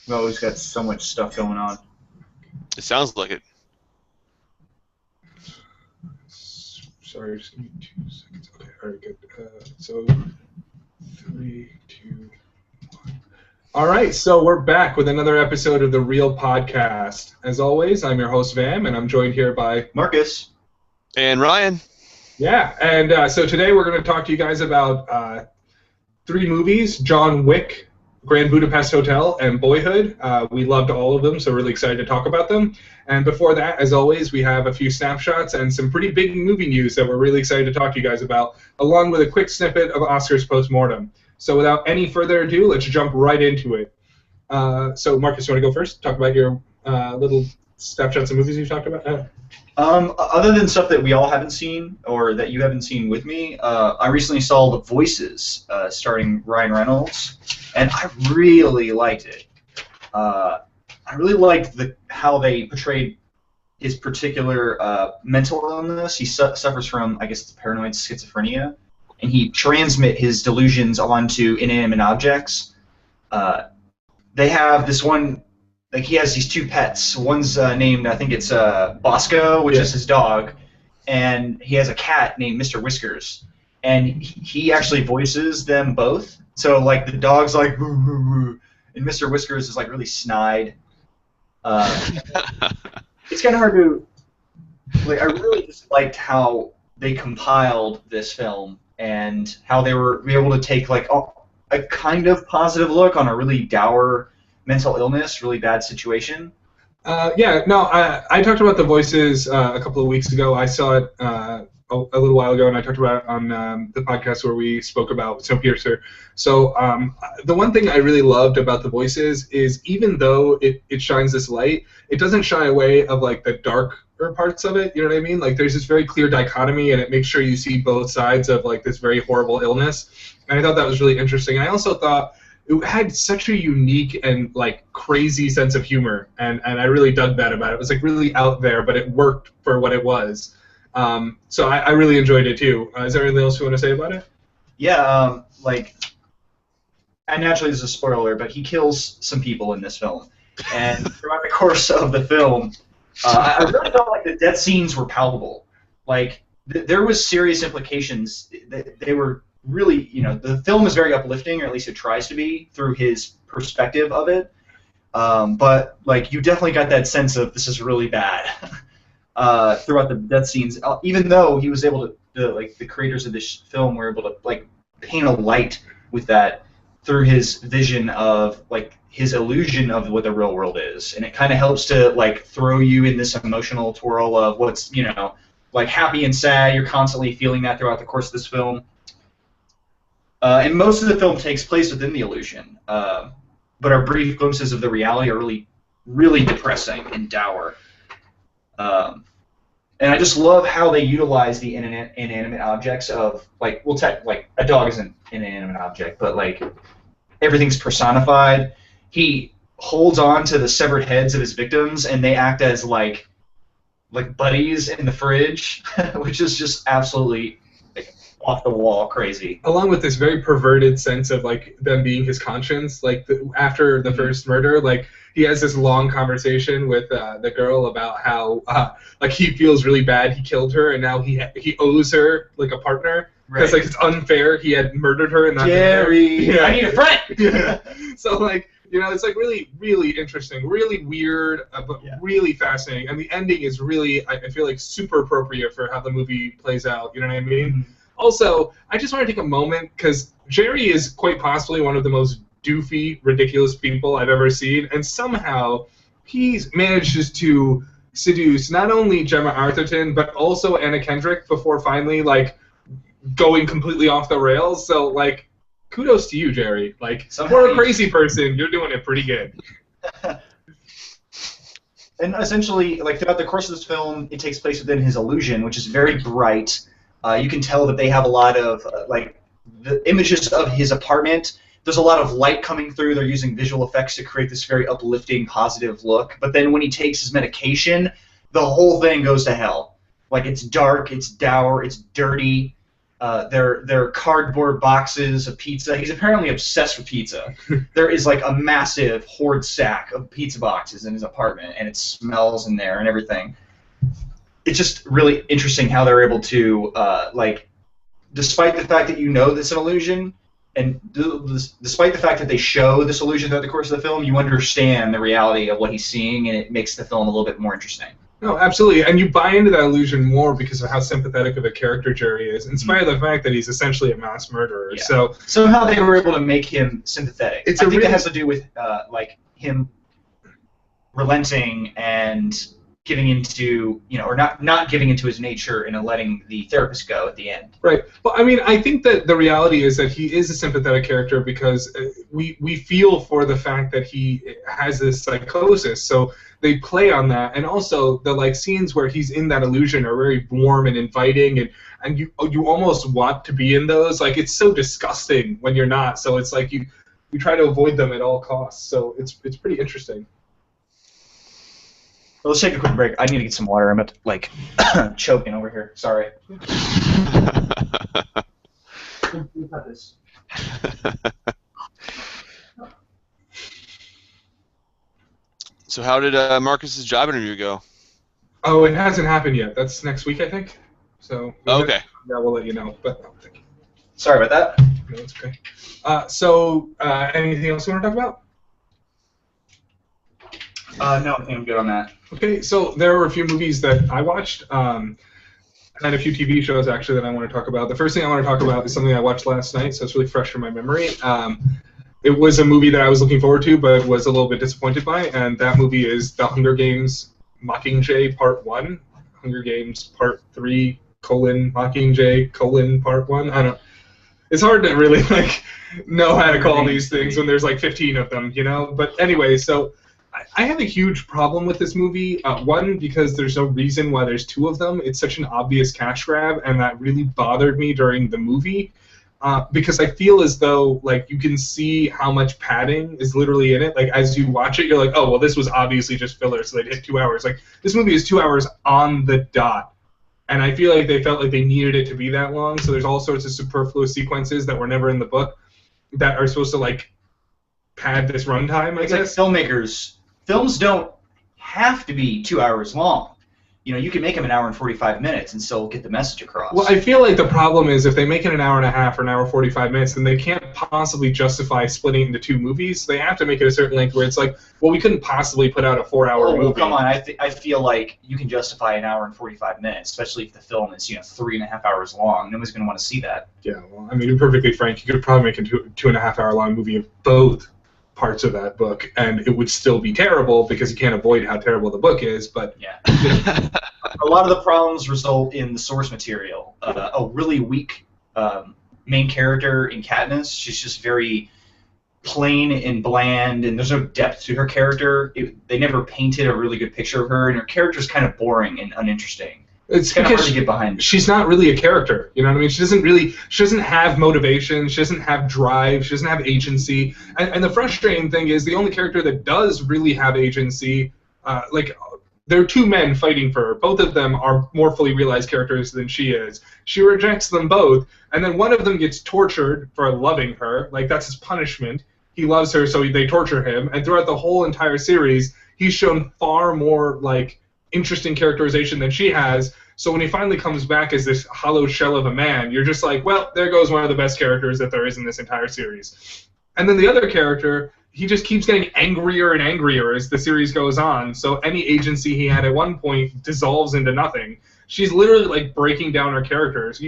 We've always got so much stuff going on. It sounds like it. Sorry, just give me 2 seconds. Okay, all right, good. So, 3, 2, 1. All right, so we're back with another episode of the Real Podcast. As always, I'm your host, Vam, and I'm joined here by Marcus. And Ryan. Yeah, and so today we're going to talk to you guys about 3 movies: John Wick, Grand Budapest Hotel, and Boyhood. We loved all of them, so really excited to talk about them. And before that, as always, we have a few snapshots and some pretty big movie news that we're really excited to talk to you guys about, along with a quick snippet of Oscars postmortem. So without any further ado, let's jump right into it. So Marcus, you want to go first? Talk about your little snapshots of movies you talked about? Other than stuff that we all haven't seen or that you haven't seen with me, I recently saw The Voices, starring Ryan Reynolds, and I really liked it. I really liked how they portrayed his particular mental illness. He suffers from, I guess, it's paranoid schizophrenia, and he transmits his delusions onto inanimate objects. They have this one. Like, he has these 2 pets. One's named, I think it's Bosco, which is his dog, and he has a cat named Mr. Whiskers, and he actually voices them both. So, like, the dog's like, "Woo, woo, woo," and Mr. Whiskers is like really snide. It's kind of hard to. Like, I really just liked how they compiled this film and how they were able to take like a kind of positive look on a really dour mental illness, really bad situation. I talked about The Voices a couple of weeks ago. I saw it a little while ago, and I talked about it on the podcast where we spoke about Snowpiercer. So the one thing I really loved about The Voices is even though it shines this light, it doesn't shy away of like the darker parts of it. You know what I mean? Like, there's this very clear dichotomy, and it makes sure you see both sides of like this very horrible illness. And I thought that was really interesting. I also thought it had such a unique and like crazy sense of humor, and I really dug that about it. It was like really out there, but it worked for what it was. So I really enjoyed it too. Is there anything else you want to say about it? Yeah, and naturally this is a spoiler, but he kills some people in this film, and throughout the course of the film, I really felt like the death scenes were palpable. Like, there was serious implications. They were really, the film is very uplifting, or at least it tries to be, through his perspective of it. But like, you definitely got that sense of this is really bad throughout the death scenes. Even though he was able to, like, the creators of this film were able to like paint a light with that through his vision of like his illusion of what the real world is, and it kind of helps to like throw you in this emotional twirl of what's like happy and sad. You're constantly feeling that throughout the course of this film. And most of the film takes place within the illusion, but our brief glimpses of the reality are really, really depressing and dour. And I just love how they utilize the inanimate objects of, like, like a dog isn't an inanimate object, but like everything's personified. He holds on to the severed heads of his victims, and they act as like buddies in the fridge, which is just absolutely off the wall crazy. Along with this very perverted sense of like them being his conscience, like after the first murder, like he has this long conversation with the girl about how like he feels really bad he killed her, and now he owes her like a partner because like it's unfair he had murdered her and not Jerry. Yeah. I need a friend. Yeah. So like, it's like really, really interesting, really weird, but really fascinating, and the ending is really, I feel like, super appropriate for how the movie plays out. You know what I mean? Mm-hmm. Also, I just want to take a moment, because Jerry is quite possibly one of the most doofy, ridiculous people I've ever seen, and somehow he manages to seduce not only Gemma Arterton, but also Anna Kendrick before finally, like, going completely off the rails. So, like, kudos to you, Jerry. Like, for a crazy person, you're doing it pretty good. And essentially, like, throughout the course of this film, it takes place within his illusion, which is very bright. You can tell that they have a lot of, like, the images of his apartment. There's a lot of light coming through. They're using visual effects to create this very uplifting, positive look. But then when he takes his medication, the whole thing goes to hell. Like, it's dark, it's dour, it's dirty. their cardboard boxes of pizza. He's apparently obsessed with pizza. There is like a massive hoard stack of pizza boxes in his apartment, and it smells in there and everything. It's just really interesting how they're able to, like, despite the fact that you know this is an illusion, and despite the fact that they show this illusion throughout the course of the film, you understand the reality of what he's seeing, and it makes the film a little bit more interesting. No, absolutely, and you buy into that illusion more because of how sympathetic of a character Jerry is, in spite of the fact that he's essentially a mass murderer. Yeah. So somehow they were able to make him sympathetic. I think it has to do with like him relenting and giving into, or not giving into his nature and letting the therapist go at the end. Right. Well, I mean, I think that the reality is that he is a sympathetic character because we feel for the fact that he has this psychosis. So they play on that, and also the like scenes where he's in that illusion are very warm and inviting, and you almost want to be in those. Like, it's so disgusting when you're not. So it's like you try to avoid them at all costs. So it's pretty interesting. Well, let's take a quick break. I need to get some water. I'm like choking over here. Sorry. We've got this. So how did Marcus's job interview go? Oh, it hasn't happened yet. That's next week, I think. So Okay. Yeah, we'll let you know. But no, thank you. Sorry about that. No, it's okay. So anything else you want to talk about? No, I think I'm good on that. Okay, so there were a few movies that I watched, and a few TV shows, actually, that I want to talk about. The first thing I want to talk about is something I watched last night, so it's really fresh in my memory. It was a movie that I was looking forward to, but was a little bit disappointed by, and that movie is The Hunger Games Mockingjay Part 1, Hunger Games Part 3, Mockingjay, Part 1. I don't... It's hard to really, know how to call these things when there's, 15 of them, But anyway, so... I have a huge problem with this movie. One, because there's no reason why there's two of them. It's such an obvious cash grab, and that really bothered me during the movie. Because I feel as though, you can see how much padding is literally in it. As you watch it, you're like, oh, well, this was obviously just filler, so they hit 2 hours. This movie is 2 hours on the dot. And I feel like they felt like they needed it to be that long, so there's all sorts of superfluous sequences that were never in the book that are supposed to, pad this runtime, I guess. Films don't have to be 2 hours long. You can make them an hour and 45 minutes and still get the message across. Well, I feel like the problem is if they make it an hour and a half or an hour and 45 minutes, then they can't possibly justify splitting it into two movies. They have to make it a certain length where it's well, we couldn't possibly put out a 4-hour movie. Come on. I feel like you can justify an hour and 45 minutes, especially if the film is 3.5 hours long. Nobody's going to want to see that. Yeah, well, I mean, to be perfectly frank, you could probably make a 2.5 hour long movie of both parts of that book, and it would still be terrible because you can't avoid how terrible the book is. But yeah, a lot of the problems result in the source material. A really weak main character in Katniss. She's just very plain and bland, and there's no depth to her character. They never painted a really good picture of her, and her character's kind of boring and uninteresting. It's kind of because hard to get behind. She's not really a character, you know what I mean? She doesn't have motivation, she doesn't have drive, she doesn't have agency. And the frustrating thing is the only character that does really have agency, there are two men fighting for her. Both of them are more fully realized characters than she is. She rejects them both, and then one of them gets tortured for loving her. That's his punishment. He loves her, so they torture him. And throughout the whole entire series, he's shown far more, interesting characterization than she has, so when he finally comes back as this hollow shell of a man, you're just like, well, there goes one of the best characters that there is in this entire series. And then the other character, he just keeps getting angrier and angrier as the series goes on, so any agency he had at one point dissolves into nothing. She's literally, breaking down her characters.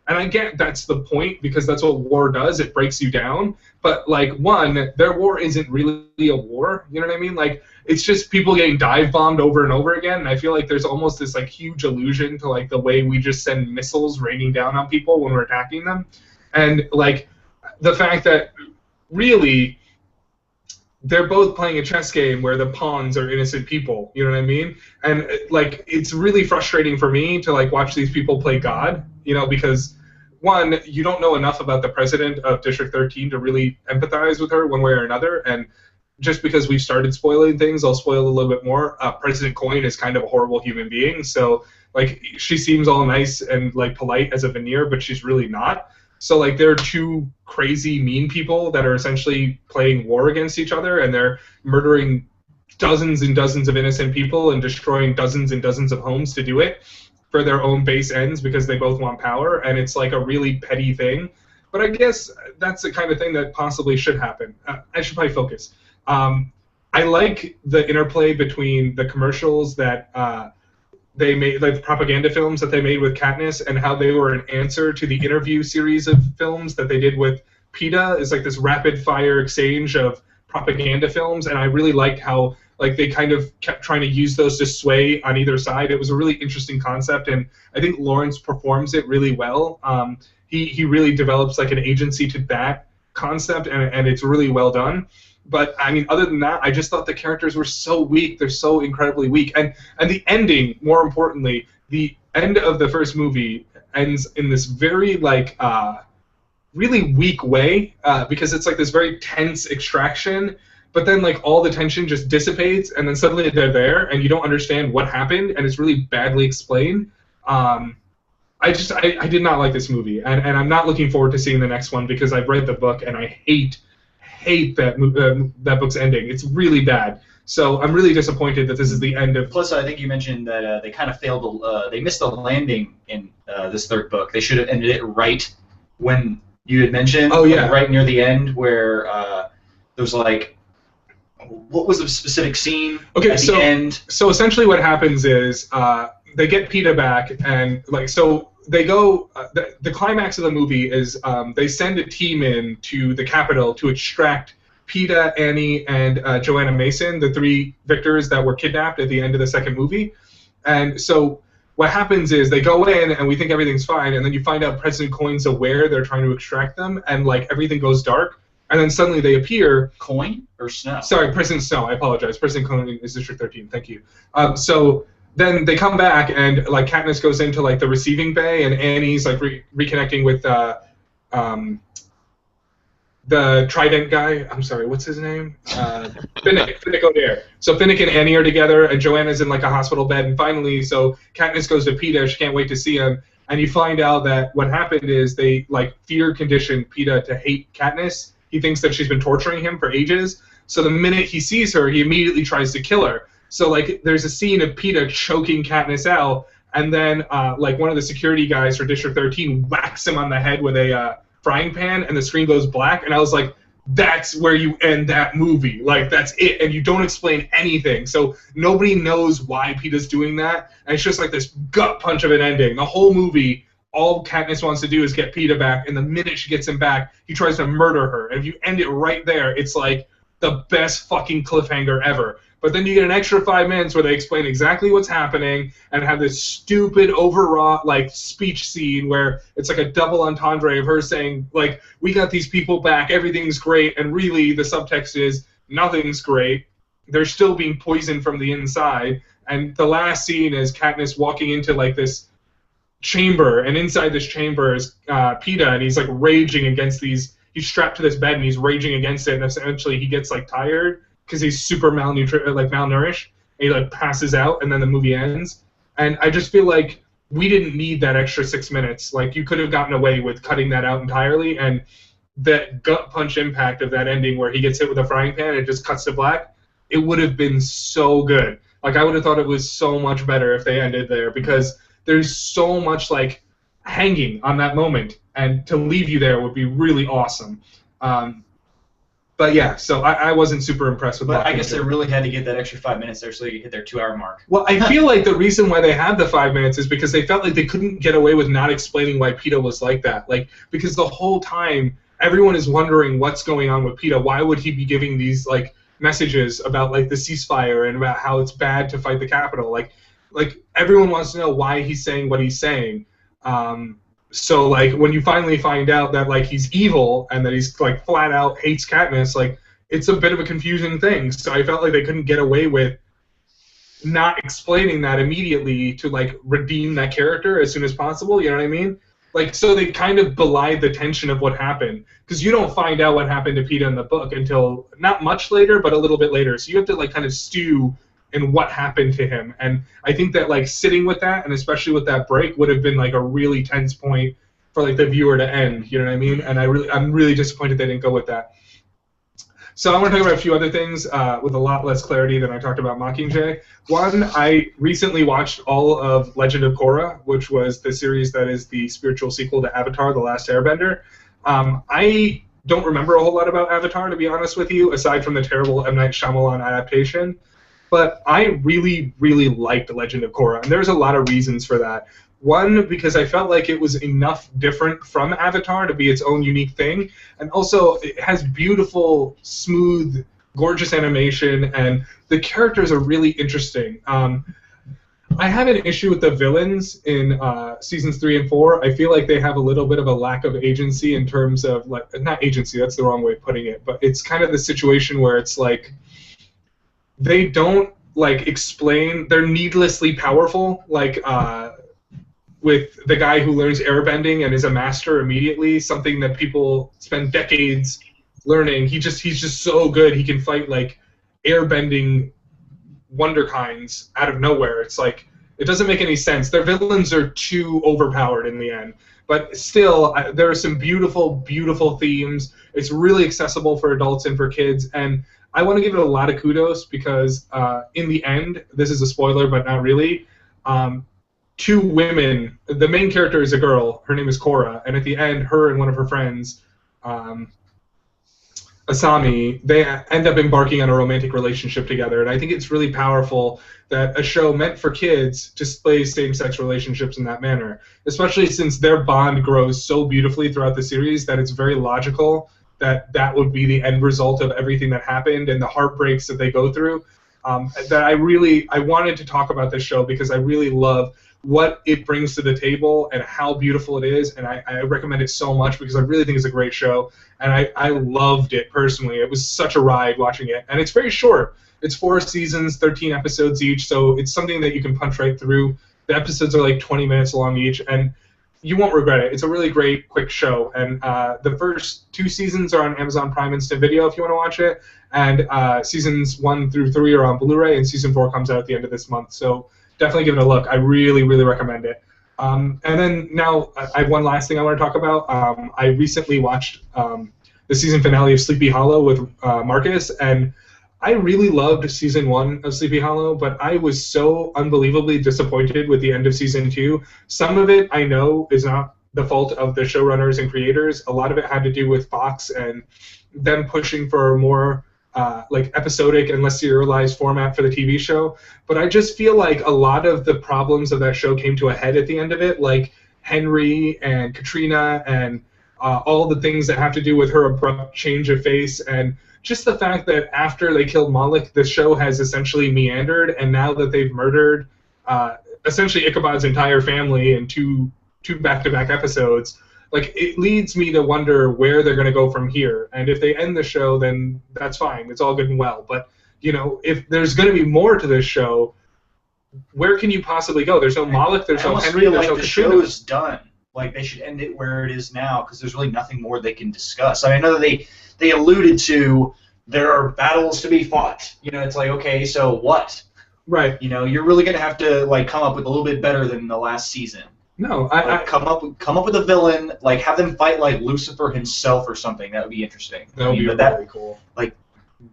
And I get that's the point, because that's what war does, it breaks you down, but, one, their war isn't really a war, you know what I mean? It's just people getting dive-bombed over and over again, and I feel like there's almost this, huge allusion to, the way we just send missiles raining down on people when we're attacking them. And, the fact that, really, they're both playing a chess game where the pawns are innocent people, you know what I mean? And, it's really frustrating for me to, watch these people play God, because, one, you don't know enough about the president of District 13 to really empathize with her one way or another, and just because we've started spoiling things, I'll spoil a little bit more. President Coin is kind of a horrible human being, so like she seems all nice and like polite as a veneer, but she's really not. So like they're two crazy mean people that are essentially playing war against each other, and they're murdering dozens and dozens of innocent people and destroying dozens and dozens of homes to do it for their own base ends because they both want power, and it's like a really petty thing. But I guess that's the kind of thing that possibly should happen. I should probably focus. I like the interplay between the commercials that they made, like the propaganda films that they made with Katniss, and how they were an answer to the interview series of films that they did with Peeta. It's like this rapid-fire exchange of propaganda films, and I really liked how like they kind of kept trying to use those to sway on either side. It was a really interesting concept, and I think Lawrence performs it really well. He really develops like an agency to that concept, and it's really well done. But I mean, other than that, I just thought the characters were so weak. They're so incredibly weak, and the ending, more importantly, the end of the first movie ends in this very like really weak way because it's like this very tense extraction. But then like all the tension just dissipates, and then suddenly they're there, and you don't understand what happened, and it's really badly explained. I did not like this movie, and I'm not looking forward to seeing the next one because I've read the book and I hate that book's ending. It's really bad. So I'm really disappointed that this is the end of. Plus, I think you mentioned that they kind of failed. They missed the landing in this third book. They should have ended it right when you had mentioned. Oh yeah. Like, right near the end where there's like. What was the specific scene at the end? So essentially what happens is they get Peeta back, and like so they go. The climax of the movie is they send a team in to the Capitol to extract Peeta, Annie, and Joanna Mason, the three victors that were kidnapped at the end of the second movie. And so what happens is they go in, and we think everything's fine, and then you find out President Coin's aware they're trying to extract them, and like everything goes dark. And then suddenly they appear. Coin or Snow? Sorry, President Snow. I apologize. President Coin is District 13. Thank you. So then they come back, and like Katniss goes into like the receiving bay, and Annie's like reconnecting with the Trident guy. I'm sorry, what's his name? Finnick O'Dare. So Finnick and Annie are together, and Joanna's in like a hospital bed, and finally, so Katniss goes to Peeta. She can't wait to see him, and you find out that what happened is they like fear conditioned Peeta to hate Katniss. He thinks that she's been torturing him for ages. So the minute he sees her, he immediately tries to kill her. So like there's a scene of Peeta choking Katniss out, and then like one of the security guys for District 13 whacks him on the head with a frying pan, and the screen goes black. And I was like, that's where you end that movie. Like that's it, and you don't explain anything. So nobody knows why Peeta's doing that, and it's just like this gut punch of an ending. The whole movie. All Katniss wants to do is get Peeta back, and the minute she gets him back, he tries to murder her. And if you end it right there, it's like the best fucking cliffhanger ever. But then you get an extra 5 minutes where they explain exactly what's happening and have this stupid, overwrought, like, speech scene where it's like a double entendre of her saying, like, we got these people back, everything's great, and really the subtext is nothing's great. They're still being poisoned from the inside. And the last scene is Katniss walking into, like, this chamber, and inside this chamber is Peeta, and he's like raging against these. He's strapped to this bed, and he's raging against it, and eventually he gets like tired because he's super malnourished, and he like passes out, and then the movie ends. And I just feel like we didn't need that extra 6 minutes. Like you could have gotten away with cutting that out entirely, and that gut punch impact of that ending where he gets hit with a frying pan and it just cuts to black. It would have been so good. Like I would have thought it was so much better if they ended there because. There's so much like hanging on that moment, and to leave you there would be really awesome. But yeah, so I wasn't super impressed with that. But I guess they really had to get that extra 5 minutes there so they could hit their 2-hour mark. Well, I feel like the reason why they had the 5 minutes is because they felt like they couldn't get away with not explaining why Peeta was like that. Like because the whole time everyone is wondering what's going on with Peeta. Why would he be giving these like messages about like the ceasefire and about how it's bad to fight the Capitol? Like everyone wants to know why he's saying what he's saying. So like when you finally find out that like he's evil and that he's like flat out hates Katniss, like it's a bit of a confusing thing. So I felt like they couldn't get away with not explaining that immediately to like redeem that character as soon as possible. You know what I mean? Like so they kind of belied the tension of what happened because you don't find out what happened to Peeta in the book until not much later, but a little bit later. So you have to like kind of stew and what happened to him. And I think that like sitting with that, and especially with that break, would have been like a really tense point for like the viewer to end. You know what I mean? And I'm really disappointed they didn't go with that. So I want to talk about a few other things with a lot less clarity than I talked about Mockingjay. One, I recently watched all of Legend of Korra, which was the series that is the spiritual sequel to Avatar: The Last Airbender. I don't remember a whole lot about Avatar, to be honest with you, aside from the terrible M. Night Shyamalan adaptation. But I really, really liked Legend of Korra, and there's a lot of reasons for that. One, because I felt like it was enough different from Avatar to be its own unique thing, and also it has beautiful, smooth, gorgeous animation, and the characters are really interesting. I have an issue with the villains in seasons 3 and 4. I feel like they have a little bit of a lack of agency in terms of, like, not agency, that's the wrong way of putting it, but it's kind of the situation where it's like they don't like explain, they're needlessly powerful, like with the guy who learns airbending and is a master immediately, something that people spend decades learning. He's just so good. He can fight like airbending wonderkinds out of nowhere. It's like, it doesn't make any sense. Their villains are too overpowered in the end. But still, there are some beautiful, beautiful themes. It's really accessible for adults and for kids. And I want to give it a lot of kudos because in the end, this is a spoiler, but not really, two women, the main character is a girl, her name is Korra, and at the end, her and one of her friends, Asami, they end up embarking on a romantic relationship together, and I think it's really powerful that a show meant for kids displays same-sex relationships in that manner, especially since their bond grows so beautifully throughout the series that it's very logical that that would be the end result of everything that happened and the heartbreaks that they go through. That I wanted to talk about this show because I really love what it brings to the table and how beautiful it is, and I recommend it so much because I really think it's a great show, and I loved it personally. It was such a ride watching it, and it's very short. It's 4 seasons, 13 episodes each, so it's something that you can punch right through. The episodes are like 20 minutes long each, and you won't regret it. It's a really great, quick show, and the first 2 seasons are on Amazon Prime Instant Video if you want to watch it, and seasons 1 through 3 are on Blu-ray, and season 4 comes out at the end of this month, so definitely give it a look. I really, really recommend it. And then now I have one last thing I want to talk about. I recently watched the season finale of Sleepy Hollow with Marcus, and I really loved season 1 of Sleepy Hollow, but I was so unbelievably disappointed with the end of season 2. Some of it I know is not the fault of the showrunners and creators. A lot of it had to do with Fox and them pushing for a more like episodic and less serialized format for the TV show. But I just feel like a lot of the problems of that show came to a head at the end of it, like Henry and Katrina and all the things that have to do with her abrupt change of face, and just the fact that after they killed Moloch, the show has essentially meandered, and now that they've murdered essentially Ichabod's entire family in two back-to-back episodes, like, it leads me to wonder where they're going to go from here. And if they end the show, then that's fine. It's all good and well. But, you know, if there's going to be more to this show, where can you possibly go? There's no Moloch, there's no Henry, there's no Katrina. The show is done. Like, they should end it where it is now because there's really nothing more they can discuss. I mean, I know that they alluded to there are battles to be fought. You know, it's like, okay, so what? Right. You know, you're really going to have to, like, come up with a little bit better than the last season. No, like, come up with a villain, like have them fight like Lucifer himself or something. That would be interesting. That would be really cool. Like,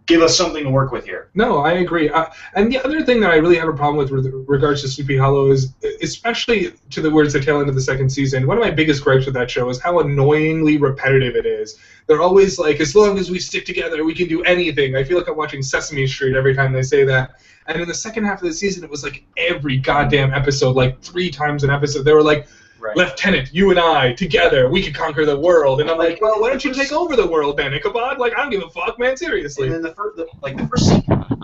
give us something to work with here. No, I agree. And the other thing that I really have a problem with regards to Sleepy Hollow is, especially towards the tail end of the second season, one of my biggest gripes with that show is how annoyingly repetitive it is. They're always like, as long as we stick together, we can do anything. I feel like I'm watching Sesame Street every time they say that. And in the second half of the season, it was like every goddamn episode, like 3 times an episode. They were like, right. Lieutenant, you and I, together, we could conquer the world. And I'm like, well, why don't you take over the world then, Ichabod? Like, I don't give a fuck, man, seriously. And then the first season, you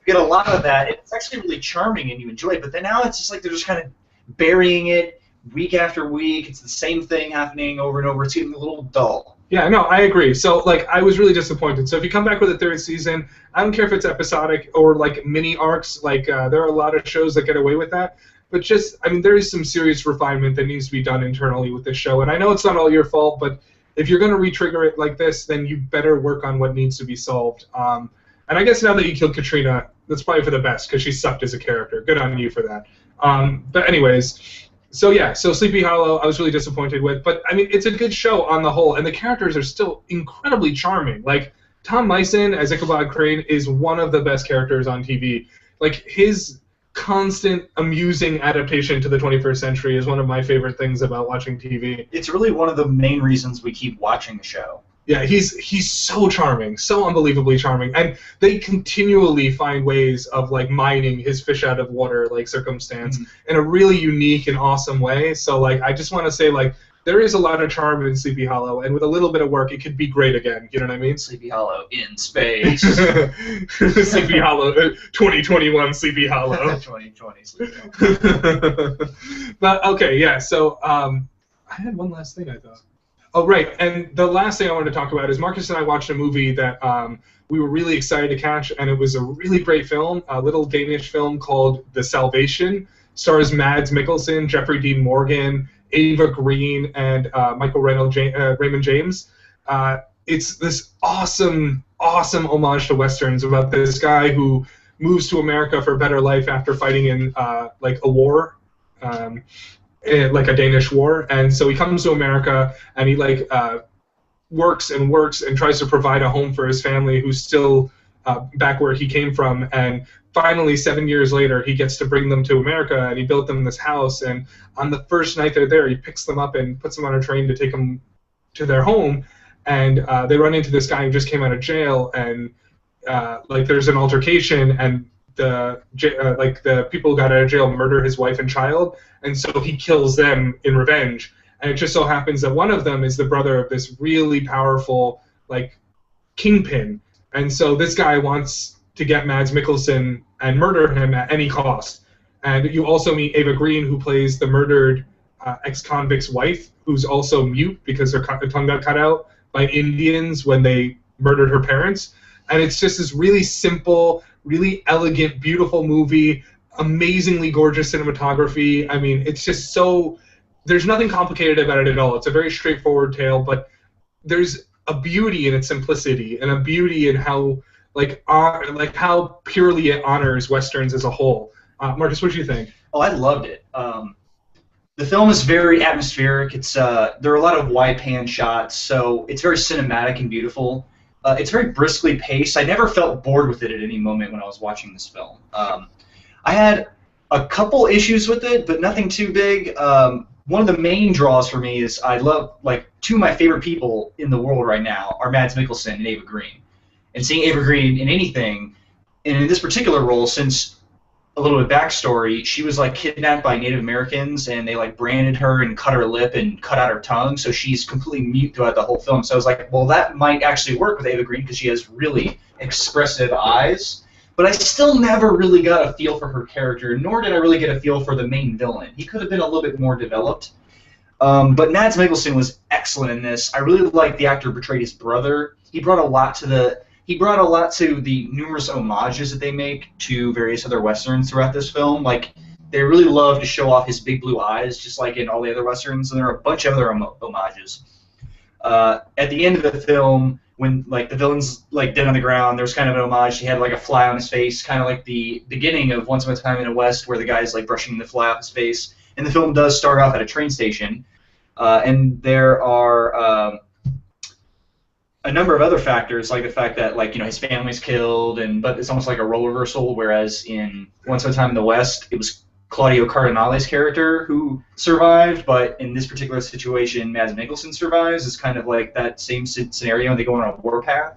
get a lot of that. It's actually really charming and you enjoy it. But then now it's just like they're just kind of burying it week after week. It's the same thing happening over and over. It's getting a little dull. Yeah, no, I agree. So, like, I was really disappointed. So if you come back with a 3rd season, I don't care if it's episodic or, like, mini arcs. Like, there are a lot of shows that get away with that. But just, I mean, there is some serious refinement that needs to be done internally with this show. And I know it's not all your fault, but if you're going to re-trigger it like this, then you better work on what needs to be solved. And I guess now that you killed Katrina, that's probably for the best because she sucked as a character. Good on you for that. But anyways, so yeah, so Sleepy Hollow, I was really disappointed with, but I mean, it's a good show on the whole, and the characters are still incredibly charming. Like Tom Mison as Ichabod Crane is one of the best characters on TV. Like his constant amusing adaptation to the 21st century is one of my favorite things about watching TV. It's really one of the main reasons we keep watching the show. Yeah, he's so charming, so unbelievably charming, and they continually find ways of like mining his fish out of water like circumstance in a really unique and awesome way. So like I just want to say like there is a lot of charm in Sleepy Hollow, and with a little bit of work, it could be great again. You know what I mean? Sleepy Hollow in space. Sleepy Hollow, 2021 Sleepy Hollow. 2020 Sleepy Hollow. But okay, yeah. So I had one last thing I thought. Oh, right, and the last thing I wanted to talk about is Marcus and I watched a movie that we were really excited to catch, and it was a really great film, a little Danish film called The Salvation. Stars Mads Mikkelsen, Jeffrey Dean Morgan, Ava Green, and Michael Raymond James. It's this awesome homage to Westerns about this guy who moves to America for a better life after fighting in like a war. Like a Danish war, and so he comes to America and he like works and tries to provide a home for his family who's still back where he came from, and finally 7 years later he gets to bring them to America, and he built them this house, and on the first night they're there he picks them up and puts them on a train to take them to their home, and they run into this guy who just came out of jail, and like there's an altercation, and the people who got out of jail murder his wife and child, and so he kills them in revenge. And it just so happens that one of them is the brother of this really powerful like kingpin, and so this guy wants to get Mads Mikkelsen and murder him at any cost. And you also meet Ava Green, who plays the murdered ex-convict's wife, who's also mute because her tongue got cut out by Indians when they murdered her parents. And it's just this really simple, really elegant, beautiful movie, amazingly gorgeous cinematography. I mean, it's just so... There's nothing complicated about it at all. It's a very straightforward tale, but there's a beauty in its simplicity and a beauty in how how purely it honors Westerns as a whole. Marcus, what do you think? Oh, I loved it. The film is very atmospheric. It's there are a lot of wide pan shots, so it's very cinematic and beautiful. It's very briskly paced. I never felt bored with it at any moment when I was watching this film. I had a couple issues with it, but nothing too big. One of the main draws for me is I love, like, two of my favorite people in the world right now are Mads Mikkelsen and Ava Green. And seeing Ava Green in anything, and in this particular role, since a little bit backstory, she was like kidnapped by Native Americans, and they like branded her and cut her lip and cut out her tongue, so she's completely mute throughout the whole film. So I was like, well, that might actually work with Ava Green because she has really expressive eyes. But I still never really got a feel for her character, nor did I really get a feel for the main villain. He could have been a little bit more developed. But Mads Mikkelsen was excellent in this. I really liked the actor who portrayed his brother. He brought a lot to the numerous homages that they make to various other westerns throughout this film. Like, they really love to show off his big blue eyes, just like in all the other westerns, and there are a bunch of other homages. At the end of the film, when like the villain's like dead on the ground, there's kind of an homage. He had like a fly on his face, kind of like the beginning of Once Upon a Time in the West, where the guy's like brushing the fly off his face. And the film does start off at a train station, and there are a number of other factors, like the fact that like his family's killed, but it's almost like a role reversal. Whereas in Once Upon a Time in the West, it was Claudio Cardinale's character who survived, but in this particular situation, Mads Mikkelsen survives. It's kind of like that same scenario, and they go on a warpath.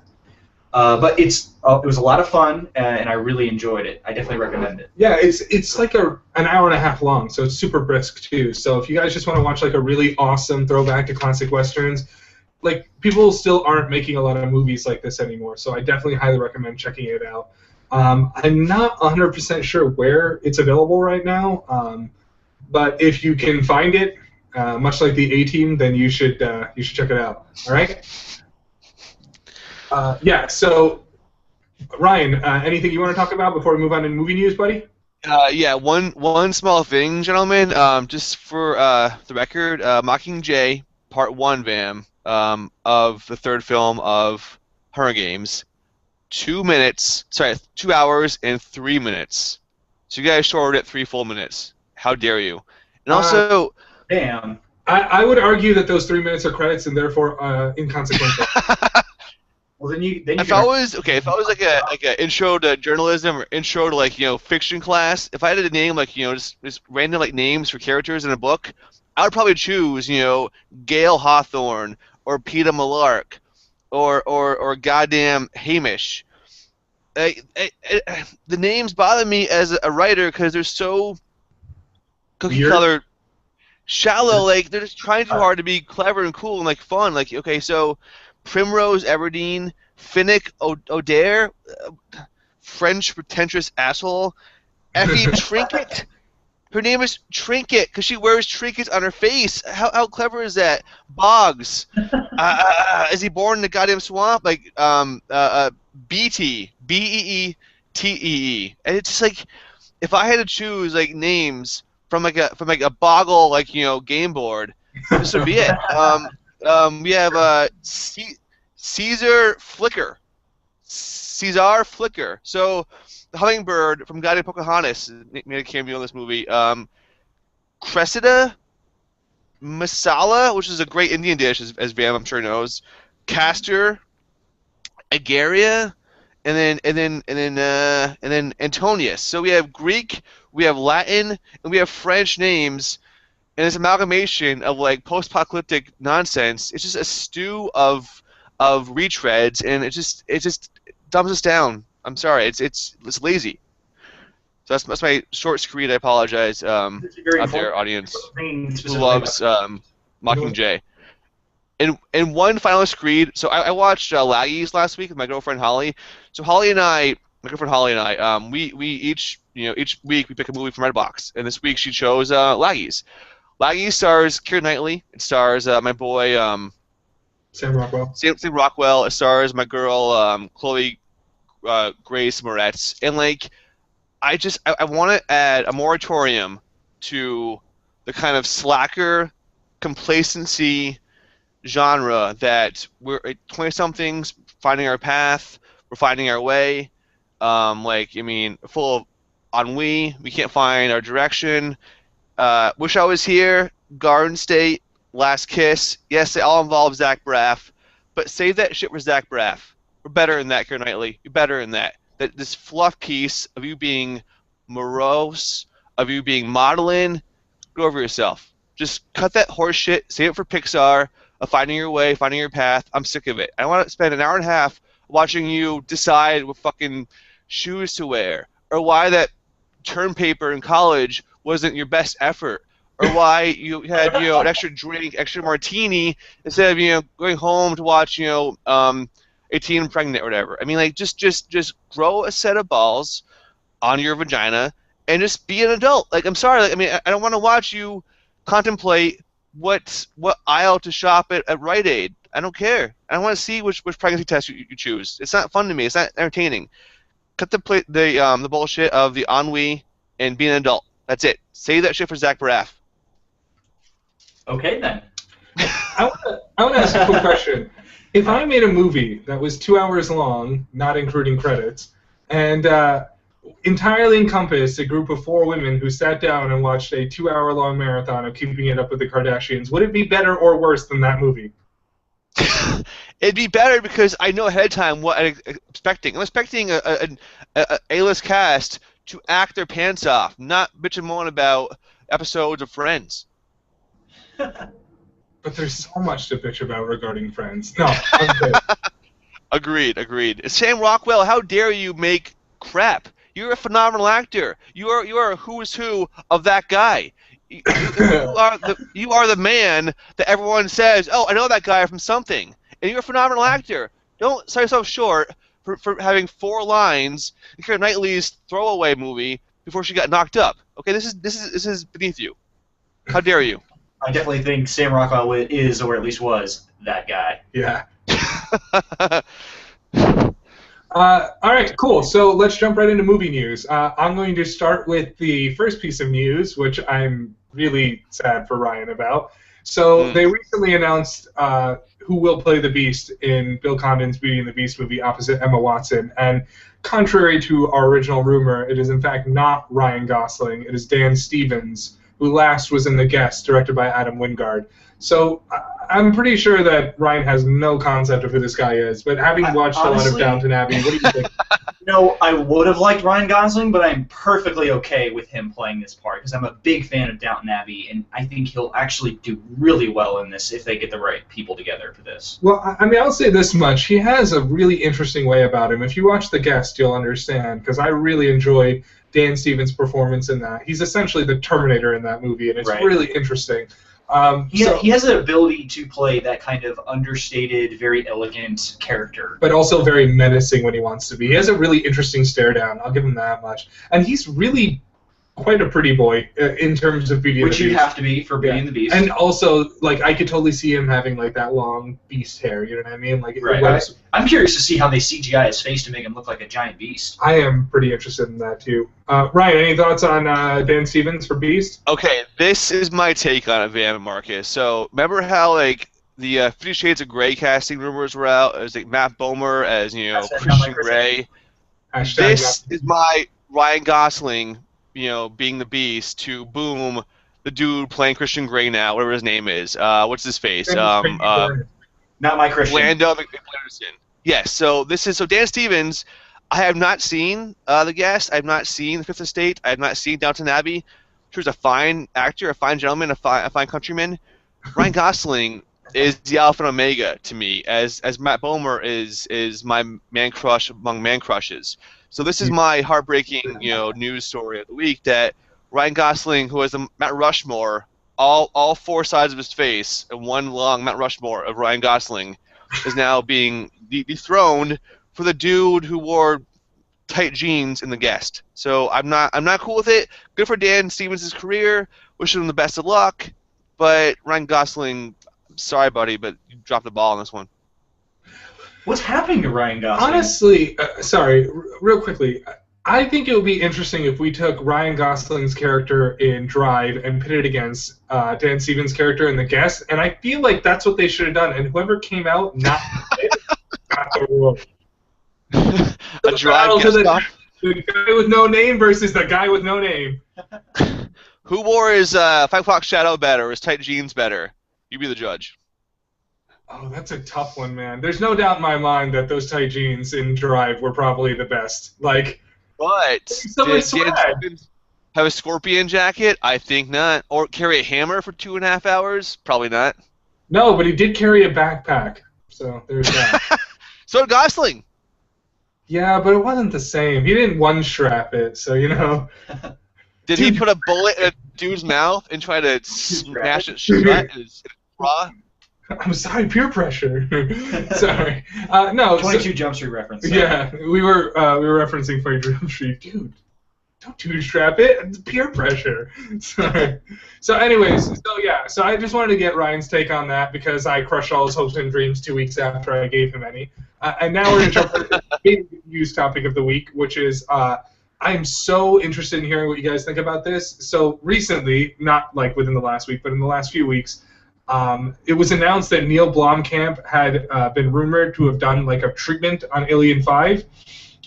But it was a lot of fun, and I really enjoyed it. I definitely recommend it. Yeah, it's like an hour and a half long, so it's super brisk too. So if you guys just want to watch like a really awesome throwback to classic westerns, like people still aren't making a lot of movies like this anymore. So I definitely highly recommend checking it out. I'm not 100% sure where it's available right now, but if you can find it, much like the A-Team, then you should check it out. All right. Yeah. So, Ryan, anything you want to talk about before we move on to movie news, buddy? Yeah. One small thing, gentlemen. Just for the record, Mockingjay Part 1, Vam, of the third film of Hunger Games. 2 hours and 3 minutes. So you guys shorted it 3 full minutes. How dare you? And also, Damn. I would argue that those 3 minutes are credits and therefore inconsequential. Well, then you. if I was like a intro to journalism or intro to like fiction class, if I had to name like just random like names for characters in a book, I would probably choose Gale Hawthorne or Peeta Mellark or goddamn Hamish. The names bother me as a writer because they're so cookie colored, shallow. Like they're just trying too hard to be clever and cool and like fun. Like okay, so Primrose Everdeen, Finnick O'Dare, French pretentious asshole, Effie Trinket. Her name is Trinket because she wears trinkets on her face. How clever is that? Boggs. Is he born in the goddamn swamp? Like BT, Beettee, and it's just like if I had to choose like names from a Boggle game board, this would be it. We have Caesar Flicker. So the hummingbird from Guiding Pocahontas made a cameo in this movie. Cressida, Masala, which is a great Indian dish, as Vam I'm sure knows. Castor, Agaria, and then Antonius. So we have Greek, we have Latin, and we have French names. And this amalgamation of like post-apocalyptic nonsense, it's just a stew of retreads, and it just dumbs us down. I'm sorry, it's lazy. So that's my short screed. I apologize, out there, audience who loves Mockingjay. And one final screed. So I watched Laggies last week with my girlfriend Holly. So my girlfriend Holly and I, we each week we pick a movie from Redbox, and this week she chose Laggies. Laggies stars Keira Knightley. It stars my boy Sam Rockwell. Sam Rockwell. It stars my girl Chloe Grace Moretz. And like, I want to add a moratorium to the kind of slacker complacency genre that we're 20-somethings finding our path. We're finding our way. Full of ennui. We can't find our direction. Wish I Was Here, Garden State, Last Kiss. Yes, they all involve Zach Braff, but save that shit for Zach Braff. We're better than that, Keira Knightley. You're better than that. This fluff piece of you being morose, of you being modeling, go over yourself. Just cut that horse shit. Save it for Pixar, of finding your way, finding your path. I'm sick of it. I want to spend an hour and a half watching you decide what fucking shoes to wear, or why that term paper in college wasn't your best effort, or why you had an extra drink, extra martini instead of going home to watch 18 and Pregnant or whatever. I mean, like just grow a set of balls on your vagina and just be an adult. Like I'm sorry, like, I mean I don't want to watch you contemplate what aisle to shop at Rite Aid. I don't care. I don't want to see which pregnancy test you choose. It's not fun to me. It's not entertaining. Cut the bullshit of the ennui and be an adult. That's it. Save that shit for Zach Braff. Okay then. I want to ask a quick question. If I made a movie that was 2 hours long, not including credits, and entirely encompassed a group of 4 women who sat down and watched a 2-hour-long marathon of Keeping It Up with the Kardashians, would it be better or worse than that movie? It'd be better because I know ahead of time what I'm expecting. I'm expecting a A-list cast to act their pants off, not bitch and moan about episodes of Friends. But there's so much to bitch about regarding Friends. No, I'm good. Agreed. Sam Rockwell, how dare you make crap? You're a phenomenal actor. You are a who is who of that guy. You are the man that everyone says, oh, I know that guy from something. And you're a phenomenal actor. Don't sell yourself short for having 4 lines in Keira Knightley's throwaway movie before she got knocked up. Okay, this is beneath you. How dare you? I definitely think Sam Rockwell is, or at least was, that guy. Yeah. All right, cool. So let's jump right into movie news. I'm going to start with the first piece of news, which I'm really sad for Ryan about. So they recently announced who will play the Beast in Bill Condon's Beauty and the Beast movie opposite Emma Watson. And contrary to our original rumor, it is in fact not Ryan Gosling. It is Dan Stevens, who last was in The Guest, directed by Adam Wingard. So I'm pretty sure that Ryan has no concept of who this guy is. But having watched a lot of Downton Abbey, what do you think? No, I would have liked Ryan Gosling, but I'm perfectly okay with him playing this part because I'm a big fan of Downton Abbey, and I think he'll actually do really well in this if they get the right people together for this. Well, I mean, I'll say this much. He has a really interesting way about him. If you watch The Guest, you'll understand, because I really enjoyed Dan Stevens' performance in that. He's essentially the Terminator in that movie, and it's really interesting. He has the ability to play that kind of understated, very elegant character. But also very menacing when he wants to be. He has a really interesting stare down, I'll give him that much. And he's really quite a pretty boy in terms of Beauty and the Beast. Which you have to be for Beauty and the Beast. And also, like, I could totally see him having, like, that long beast hair, you know what I mean? Like, I'm curious to see how they CGI his face to make him look like a giant beast. I am pretty interested in that, too. Ryan, any thoughts on Dan Stevens for Beast? Okay, this is my take on it, Van and Marcus. So, remember how, like, the 50 Shades of Grey casting rumors were out? It was, like, Matt Bomer as, you know, Christian Grey. This is my Ryan Gosling, you know, being the Beast to boom the dude playing Christian Grey now, whatever his name is. What's his face? Not my Christian. Lando McLaren. Yes. So Dan Stevens. I have not seen The Guest. I have not seen The Fifth Estate. I have not seen Downton Abbey. I'm sure he's a fine actor, a fine gentleman, a fine countryman. Ryan Gosling is the alpha and omega to me, as Matt Bomer is my man crush among man crushes. So this is my heartbreaking, you know, news story of the week that Ryan Gosling, who has a Mount Rushmore, all four sides of his face, and one long Mount Rushmore of Ryan Gosling, is now being dethroned for the dude who wore tight jeans in The Guest. So I'm not cool with it. Good for Dan Stevens' career. Wishing him the best of luck. But Ryan Gosling, sorry, buddy, but you dropped the ball on this one. What's happening to Ryan Gosling? Honestly, real quickly, I think it would be interesting if we took Ryan Gosling's character in Drive and pit it against Dan Stevens' character in The Guest, and I feel like that's what they should have done, and whoever came out not got the role. A Drive guest star? The guy with no name versus the guy with no name. Who wore his 5 o'clock shadow better, or his tight jeans better? You be the judge. Oh, that's a tough one, man. There's no doubt in my mind that those tight jeans in Drive were probably the best. Like, but did Stevens have a scorpion jacket? I think not. Or carry a hammer for 2.5 hours? Probably not. No, but he did carry a backpack. So there's that. So did Gosling. Yeah, but it wasn't the same. He didn't one-strap it, so, you know. Did he put a bullet in a dude's mouth and try to smash it shut? Raw? I'm sorry, peer pressure. Sorry. No. 22 Jump Street reference. Sorry. Yeah, we were referencing 22 Jump Street. Dude, don't two-strap it. It's peer pressure. Sorry. So anyways, so I just wanted to get Ryan's take on that because I crushed all his hopes and dreams 2 weeks after I gave him any. And now we're going to jump into the big news topic of the week, which is I'm so interested in hearing what you guys think about this. So recently, not like within the last week, but in the last few weeks, it was announced that Neil Blomkamp had been rumored to have done like a treatment on Alien 5.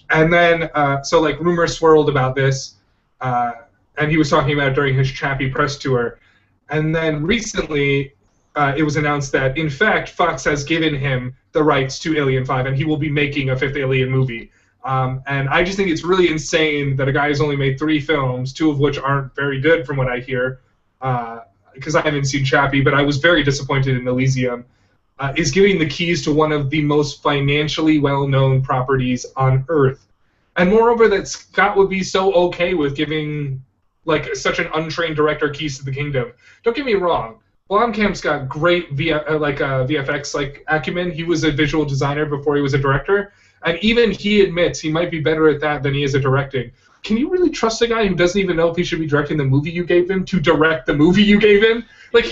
And then, so like rumors swirled about this, and he was talking about it during his Chappie press tour. And then recently, it was announced that, in fact, Fox has given him the rights to Alien 5, and he will be making a 5th Alien movie. And I just think it's really insane that a guy has only made 3 films, 2 of which aren't very good from what I hear, because I haven't seen Chappie, but I was very disappointed in Elysium, is giving the keys to one of the most financially well-known properties on Earth. And moreover, that Scott would be so okay with giving like such an untrained director keys to the kingdom. Don't get me wrong. Blomkamp's got great VFX acumen. He was a visual designer before he was a director, and even he admits he might be better at that than he is at directing. Can you really trust a guy who doesn't even know if he should be directing the movie you gave him to direct the movie you gave him? Like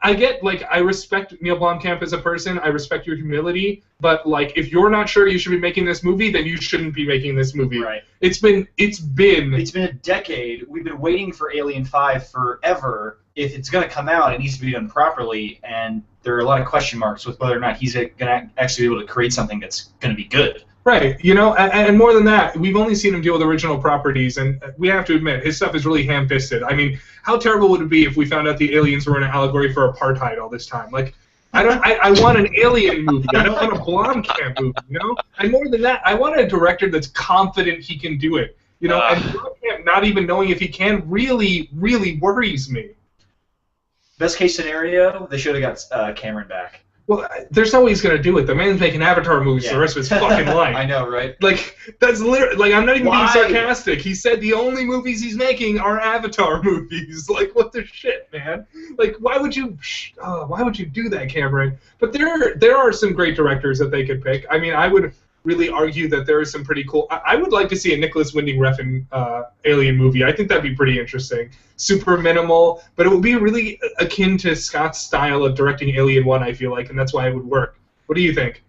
I respect Neil Blomkamp as a person. I respect your humility, but like if you're not sure you should be making this movie, then you shouldn't be making this movie. Right. It's been a decade. We've been waiting for Alien 5 forever. if it's going to come out, it needs to be done properly, and there are a lot of question marks with whether or not he's going to actually be able to create something that's going to be good. Right, and more than that, we've only seen him deal with original properties, and we have to admit, his stuff is really ham-fisted. I mean, how terrible would it be if we found out the aliens were an allegory for apartheid all this time? Like, I want an Alien movie. I don't want a Blomkamp movie, And more than that, I want a director that's confident he can do it, And Blomkamp not even knowing if he can really, really worries me. Best case scenario, they should have got Cameron back. Well, there's no way he's going to do it. The man's making Avatar movies for the rest of his fucking life. I know, right? Like, that's literally, like, I'm not even being sarcastic. He said the only movies he's making are Avatar movies. Like, what the shit, man? Like, why would you do that, Cameron? But there are some great directors that they could pick. I mean, I would really argue that there is some pretty cool. I would like to see a Nicholas Winding Refn Alien movie. I think that'd be pretty interesting. Super minimal, but it would be really akin to Scott's style of directing Alien 1, I feel like, and that's why it would work. What do you think?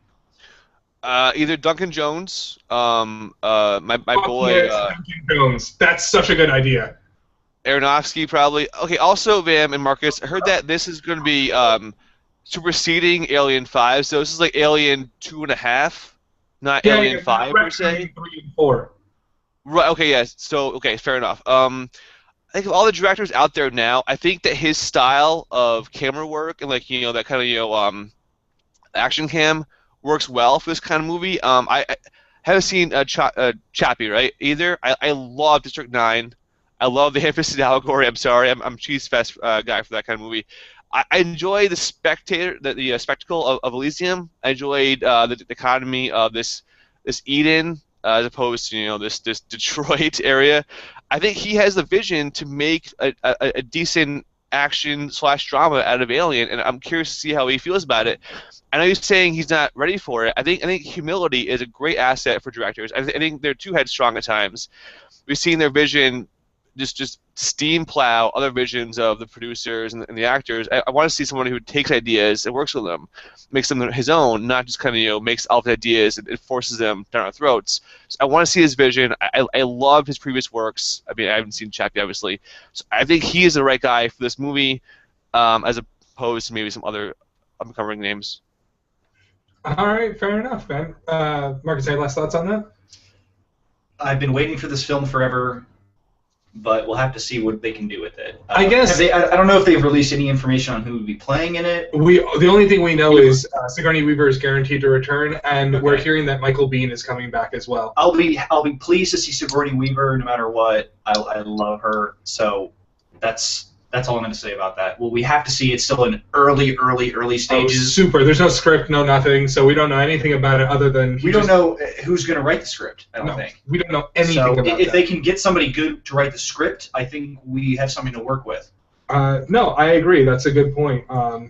Either Duncan Jones, my boy. Duncan Jones. That's such a good idea. Aronofsky, probably. Okay, also, Vam and Marcus, I heard that this is going to be superseding Alien 5, so this is like Alien 2.5. Not Alien 5 per se. 3 and 4. Right. Okay. Yes. So okay. Fair enough. I think of all the directors out there now, I think that his style of camera work and like that kind of action cam works well for this kind of movie. I haven't seen Chappie, right? Either. I love District 9. I love the ham-fisted allegory. I'm sorry. I'm cheese fest guy for that kind of movie. I enjoy the spectacle of Elysium. I enjoyed the dichotomy of this Eden as opposed to this Detroit area. I think he has the vision to make a decent action/drama out of Alien, and I'm curious to see how he feels about it. I know he's saying he's not ready for it. I think humility is a great asset for directors. I think they're too headstrong at times. We've seen their vision just steam plow other visions of the producers and the actors. I want to see someone who takes ideas and works with them, makes them his own, not just kind of makes all the ideas and forces them down our throats. So I want to see his vision. I love his previous works. I mean, I haven't seen Chappie, obviously. So I think he is the right guy for this movie, as opposed to maybe some other up-and-coming names. All right, fair enough, man. Marcus, any last thoughts on that? I've been waiting for this film forever, but we'll have to see what they can do with it. I guess I don't know if they've released any information on who would be playing in it. The only thing we know is Sigourney Weaver is guaranteed to return, and we're hearing that Michael Biehn is coming back as well. I'll be pleased to see Sigourney Weaver no matter what. I love her, so that's all I'm going to say about that. Well, we have to see. It's still in early stages. Oh, super. There's no script, no nothing, so we don't know anything about it other than we don't know who's going to write the script. I don't think. We don't know anything about that. If they can get somebody good to write the script, I think we have something to work with. No, I agree. That's a good point. So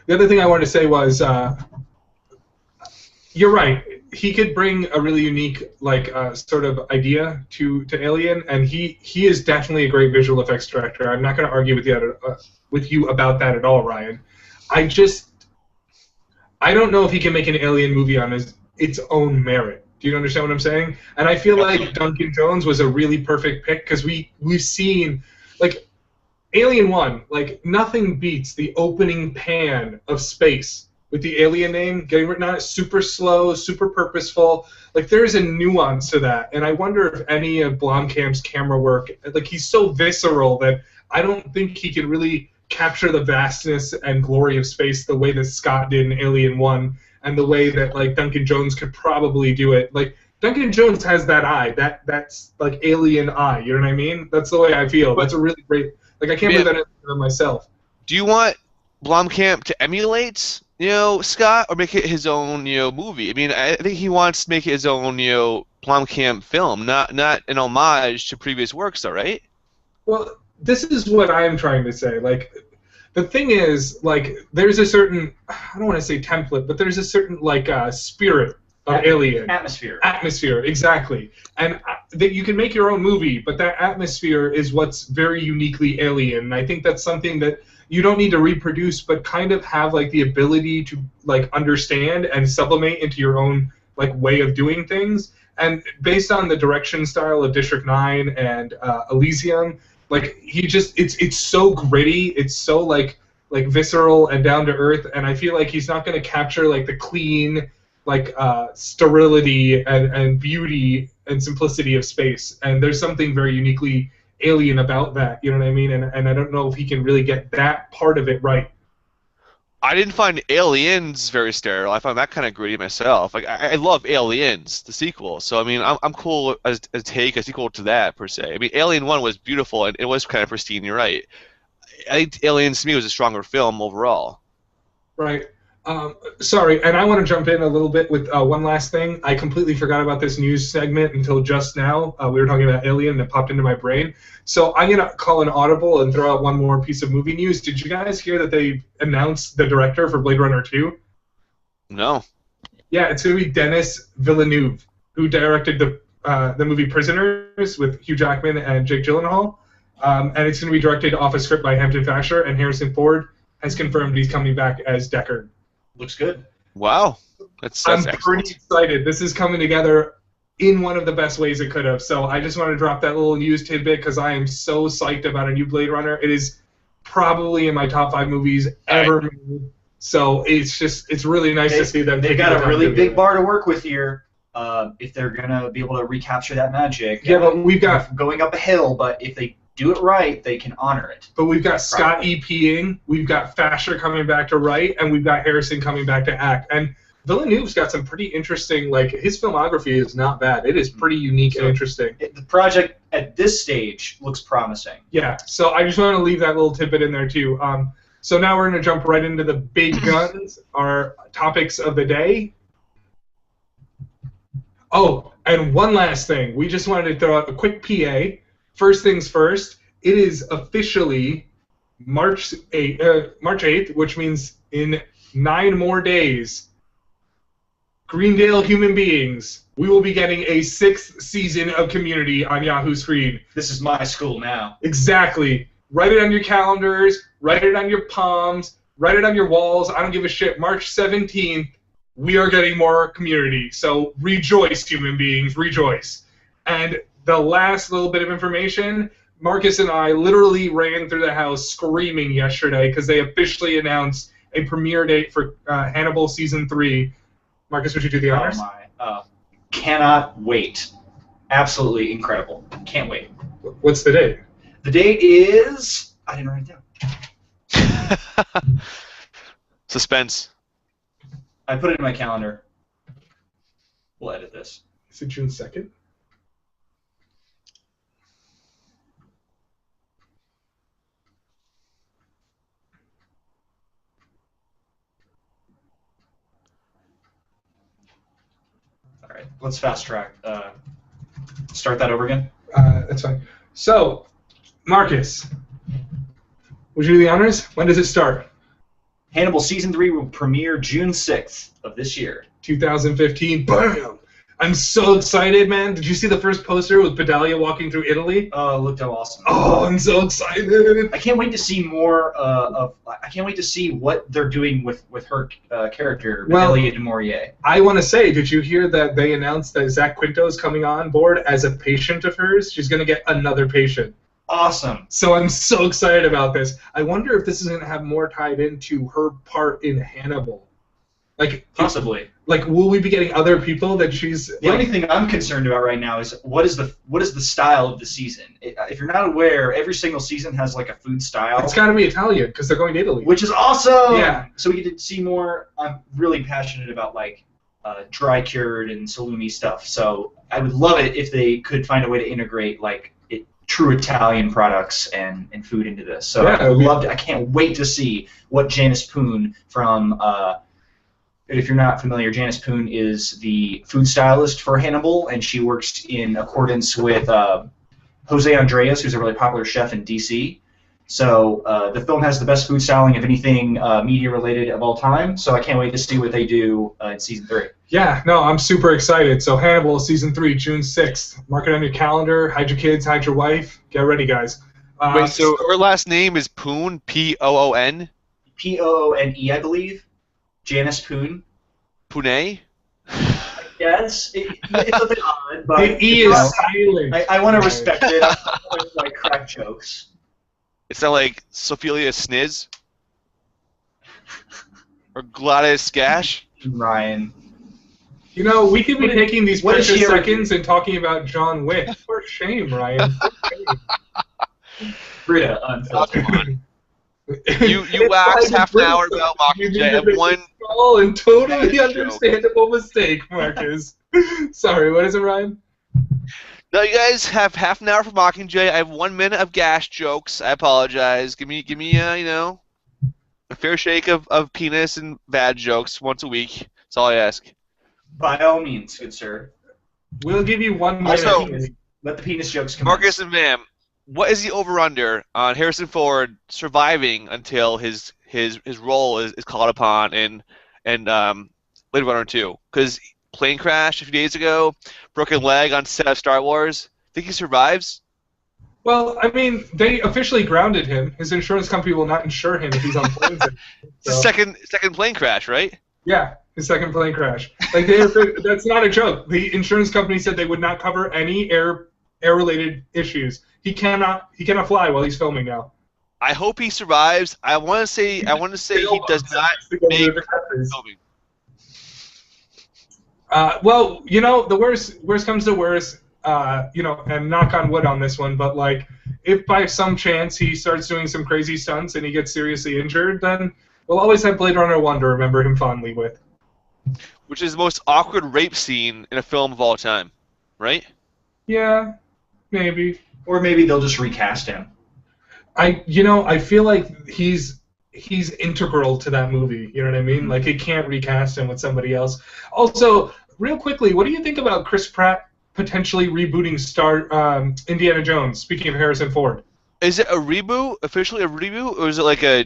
the other thing I wanted to say was, you're right. He could bring a really unique, sort of idea to Alien, and he is definitely a great visual effects director. I'm not going to argue with you about that at all, Ryan. I don't know if he can make an Alien movie on its own merit. Do you understand what I'm saying? And I feel like Duncan Jones was a really perfect pick because we've seen Alien 1, nothing beats the opening pan of space with the alien name getting written on it. Super slow, super purposeful. There is a nuance to that, and I wonder if any of Blomkamp's camera work, he's so visceral that I don't think he can really capture the vastness and glory of space the way that Scott did in Alien 1, and the way that Duncan Jones could probably do it. Duncan Jones has that eye, that's alien eye. You know what I mean? That's the way I feel. That's a really great. I can't believe that myself. Do you want Blomkamp to emulate Scott, or make it his own, movie? I mean, I think he wants to make it his own, Blomkamp film, not an homage to previous works, though, right? Well, this is what I'm trying to say. The thing is, there's a certain, I don't want to say template, but there's a certain, spirit of Alien. Atmosphere. Atmosphere, exactly. And that you can make your own movie, but that atmosphere is what's very uniquely Alien. And I think that's something that you don't need to reproduce, but kind of have the ability to understand and sublimate into your own way of doing things. And based on the direction style of District 9 and Elysium, Like it's so gritty. It's so like visceral and down to earth. And I feel like he's not going to capture like the clean sterility and beauty and simplicity of space. And there's something very uniquely alien about that. You know what I mean? And I don't know if he can really get that part of it right. I didn't find Aliens very sterile. I found that kind of gritty myself. Like I love Aliens, the sequel. So I mean, I'm cool as take a sequel to that per se. I mean, Alien 1 was beautiful and it was kind of pristine. You're right. I think Aliens to me was a stronger film overall. Right. Sorry, and I want to jump in a little bit with one last thing. I completely forgot about this news segment until just now. We were talking about Alien, and it popped into my brain. So I'm going to call an audible and throw out one more piece of movie news. Did you guys hear that they announced the director for Blade Runner 2? No. Yeah, it's going to be Denis Villeneuve, who directed the movie Prisoners with Hugh Jackman and Jake Gyllenhaal. And it's going to be directed off a script by Hampton Fasher, and Harrison Ford has confirmed he's coming back as Deckard. Looks good. Wow. That's I'm excellent. pretty excited. This is coming together in one of the best ways it could have. So I just want to drop that little news tidbit because I am so psyched about a new Blade Runner. It is probably in my top 5 movies ever made. So it's really nice to see them. They've got a really big bar to work with here. If they're gonna be able to recapture that magic. Yeah, but we've got going up a hill. But if they do it right, they can honor it. But we've got Scott EPing, we've got Fasher coming back to write, and we've got Harrison coming back to act. And Villeneuve's got some pretty interesting, like, his filmography is not bad. It is pretty unique and interesting. The project at this stage looks promising. Yeah, so I just want to leave that little tidbit in there, too. So now we're going to jump right into the big guns, our topics of the day. Oh, and one last thing. We just wanted to throw out a quick PA. First things first, it is officially March 8th, which means in 9 more days, Greendale Human Beings, we will be getting a 6th season of Community on Yahoo Screen. This is my school now. Exactly. Write it on your calendars, write it on your palms, write it on your walls. I don't give a shit. March 17th, we are getting more Community. So rejoice, human beings, rejoice. And the last little bit of information, Marcus and I literally ran through the house screaming yesterday because they officially announced a premiere date for Hannibal Season 3. Marcus, would you do the honors? Oh my. Cannot wait. Absolutely incredible. Can't wait. What's the date? The date is... I didn't write it down. Suspense. I put it in my calendar. We'll edit this. Is it June 2nd? All right, let's fast track. Start that over again. That's fine. So, Marcus, would you do the honors? When does it start? Hannibal Season 3 will premiere June 6th of this year. 2015. Bam! I'm so excited, man. Did you see the first poster with Pedalia walking through Italy? Oh, it looked awesome. Oh, I'm so excited. I can't wait to see more I can't wait to see what they're doing with her character, Bedelia du Maurier. I want to say, did you hear that they announced that Zach Quinto is coming on board as a patient of hers? She's going to get another patient. Awesome. So I'm so excited about this. I wonder if this is going to have more tied into her part in Hannibal. Like Possibly. Like, will we be getting other people that she's? The only thing I'm concerned about right now is what is the style of the season. If you're not aware, every single season has like a food style. It's got to be Italian because they're going to Italy. Which is awesome. Yeah. So we get to see more. I'm really passionate about like dry cured and salumi stuff. So I would love it if they could find a way to integrate like true Italian products and food into this. So yeah, I can't wait to see what Janice Poon from. If you're not familiar, Janice Poon is the food stylist for Hannibal, and she works in accordance with Jose Andreas, who's a really popular chef in DC. So the film has the best food styling of anything media-related of all time, so I can't wait to see what they do in Season 3. Yeah, no, I'm super excited. So Hannibal, Season 3, June 6th. Mark it on your calendar. Hide your kids, hide your wife. Get ready, guys. Wait, so her last name is Poon, P-O-O-N? P-O-O-N-E, I believe. Janice Poon. Pune? Yes, it's a bit odd, but The E is silent. I want to respect it. I want to like crack jokes. It's not like Sophelia Sniz or Gladys Gash. Ryan. You know, we could be taking these what did precious she ever seconds and talking about John Wick. For shame, Ryan. For shame. Brita, Oh, unfiltered. come on. You waxed half an hour about Mockingjay and one. Small and totally joke. understandable mistake, Marcus. Sorry, what is it, Ryan? No, you guys have half an hour for Mockingjay. I have 1 minute of Gash jokes. I apologize. Give me, you know, a fair shake of penis and bad jokes once a week. That's all I ask. By all means, good sir. We'll give you 1 minute. Also, Let the penis jokes come. Marcus and Vam, what is the over/under on Harrison Ford surviving until his role is called upon in Blade Runner 2? Because plane crash a few days ago, broken leg on set of Star Wars. Think he survives? Well, I mean, they officially grounded him. His insurance company will not insure him if he's on planes. It's the second plane crash, right? Yeah, his second plane crash. Like that's not a joke. The insurance company said they would not cover any air-related issues. He cannot fly while he's filming now. I hope he survives. I want to say he does not make filming. Well, you know, the worst comes to worst, you know, and knock on wood on this one, but like, if by some chance he starts doing some crazy stunts and he gets seriously injured, then we'll always have Blade Runner 1 to remember him fondly with. Which is the most awkward rape scene in a film of all time, right? Yeah, maybe. Or maybe they'll just recast him. I feel like he's integral to that movie. You know what I mean? Like, it can't recast him with somebody else. Also, real quickly, what do you think about Chris Pratt potentially rebooting Indiana Jones? Speaking of Harrison Ford, Is it a reboot? Officially a reboot, or is it like a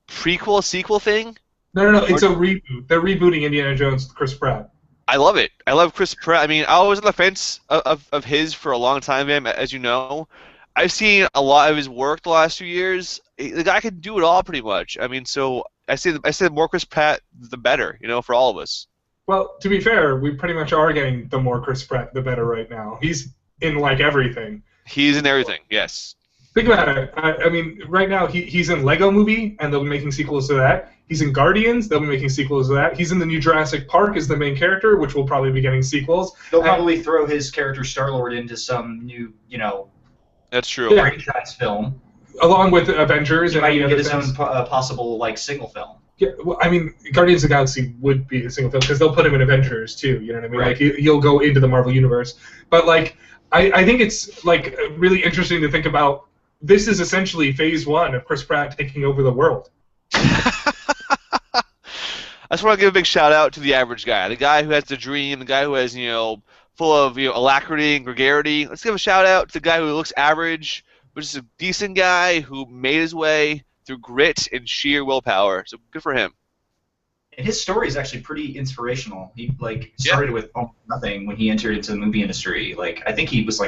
prequel sequel thing? No. It's a reboot. They're rebooting Indiana Jones with Chris Pratt. I love it. I love Chris Pratt. I mean, I was on the fence of his for a long time, man. As you know, I've seen a lot of his work the last few years. The guy can do it all pretty much. I mean, so I say the more Chris Pratt, the better, you know, for all of us. Well, to be fair, we pretty much are getting the more Chris Pratt, the better right now. He's in, like, everything. He's in everything, yes. Think about it. I mean, right now he's in Lego Movie, and they'll be making sequels to that. He's in Guardians, they'll be making sequels to that. He's in the new Jurassic Park as the main character, which will probably be getting sequels. They'll probably throw his character Star-Lord into some new, you know, That's true. Yeah. franchise film. Along with Avengers He and might any even other get his things. own possible, like, single film. Yeah, well, I mean, Guardians of the Galaxy would be a single film because they'll put him in Avengers too. You know what I mean? Right. Like he'll go into the Marvel universe. But like, I think it's like really interesting to think about. This is essentially phase 1 of Chris Pratt taking over the world. I just want to give a big shout out to the average guy, the guy who has the dream, the guy who has, you know, full of, you know, alacrity and gregarity. Let's give a shout out to the guy who looks average, but is a decent guy who made his way through grit and sheer willpower. So good for him. And his story is actually pretty inspirational. He started with almost nothing when he entered into the movie industry. Like, I think he was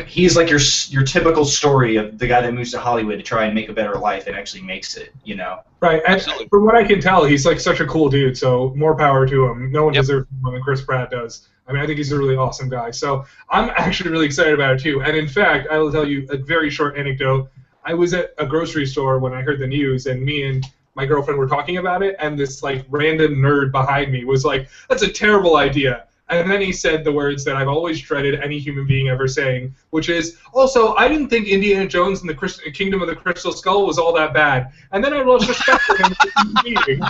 he's like your typical story of the guy that moves to Hollywood to try and make a better life and actually makes it. You know. Right. And Absolutely. from what I can tell, he's like such a cool dude. So more power to him. No one Yep. deserves more than Chris Pratt does. I mean, I think he's a really awesome guy. So I'm actually really excited about it too. And in fact, I will tell you a very short anecdote. I was at a grocery store when I heard the news, and me and my girlfriend were talking about it, and this like random nerd behind me was like, "That's a terrible idea." And then he said the words that I've always dreaded any human being ever saying, which is, "Also, I didn't think Indiana Jones and the Kingdom of the Crystal Skull was all that bad." And then I lost respect for him as a human being.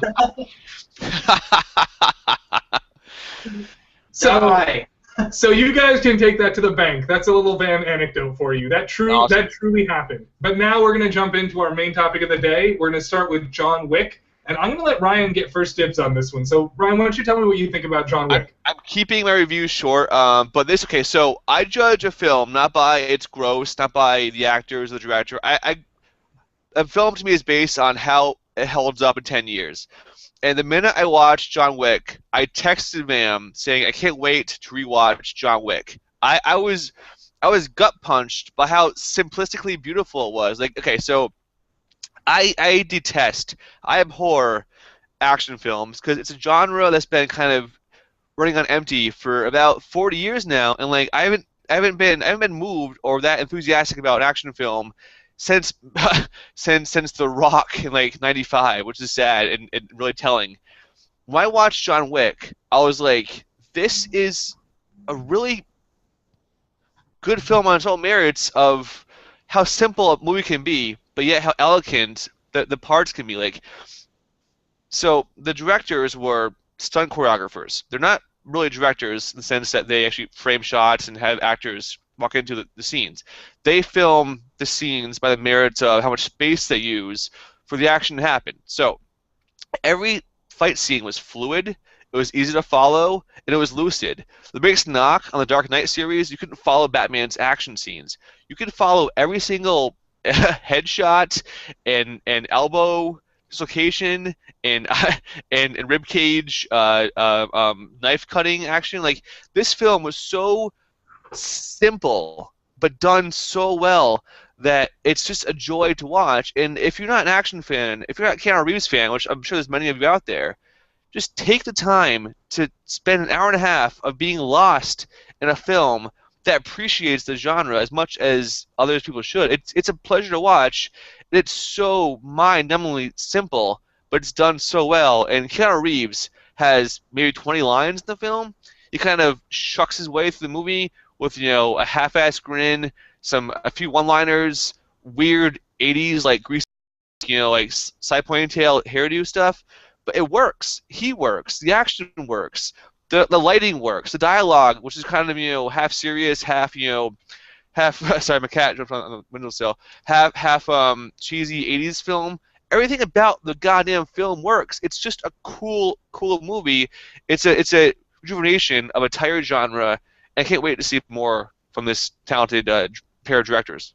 So you guys can take that to the bank. That's a little Van anecdote for you. That truly happened. But now we're going to jump into our main topic of the day. We're going to start with John Wick. And I'm going to let Ryan get first dibs on this one. So, Ryan, why don't you tell me what you think about John Wick? I'm keeping my reviews short, but okay, so I judge a film not by its gross, not by the actors or the director. A film to me is based on how it holds up in 10 years. And the minute I watched John Wick, I texted Vam saying I can't wait to rewatch John Wick. I was gut punched by how simplistically beautiful it was. Like, okay, so I detest, I abhor action films because it's a genre that's been kind of running on empty for about 40 years now, and like I haven't been moved or that enthusiastic about an action film since since The Rock in like '95, which is sad and really telling. When I watched John Wick, I was like, this is a really good film on its own merits of how simple a movie can be, but yet how elegant the parts can be. Like, so the directors were stunt choreographers. They're not really directors in the sense that they actually frame shots and have actors walk into the scenes. They film the scenes by the merits of how much space they use for the action to happen. So every fight scene was fluid, it was easy to follow, and it was lucid. The biggest knock on the Dark Knight series, you couldn't follow Batman's action scenes. You could follow every single headshot and elbow dislocation and and rib cage knife cutting action. Like, this film was so simple but done so well that it's just a joy to watch. And if you're not an action fan, if you're not a Keanu Reeves fan, which I'm sure there's many of you out there, just take the time to spend an hour and a half of being lost in a film that appreciates the genre as much as other people should. It's a pleasure to watch. It's so mind-numbingly simple, but it's done so well. And Keanu Reeves has maybe 20 lines in the film. He kind of shucks his way through the movie with, you know, a half-ass grin, a few one-liners, weird 80s like grease, you know, like side ponytail hairdo stuff. But it works. He works. The action works. The lighting works. The dialogue, which is kind of, you know, half serious, half, you know, half sorry, my cat jumped on the windowsill. Half cheesy 80s film. Everything about the goddamn film works. It's just a cool movie. It's a rejuvenation of a tired genre. I can't wait to see more from this talented pair of directors.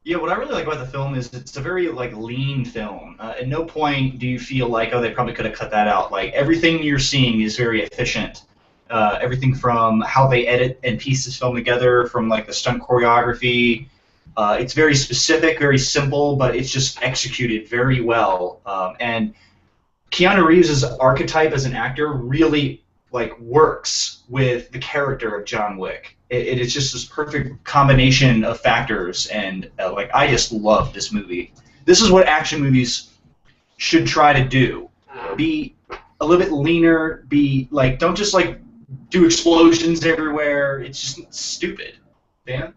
Yeah, what I really like about the film is it's a very like lean film. At no point do you feel like, oh, they probably could have cut that out. Like, everything you're seeing is very efficient. Everything from how they edit and piece this film together, from like the stunt choreography. It's very specific, very simple, but it's just executed very well. And Keanu Reeves' archetype as an actor really like works with the character of John Wick. It is just this perfect combination of factors, and like, I just love this movie. This is what action movies should try to do: be a little bit leaner, be like, don't just like do explosions everywhere. It's just stupid. Dan?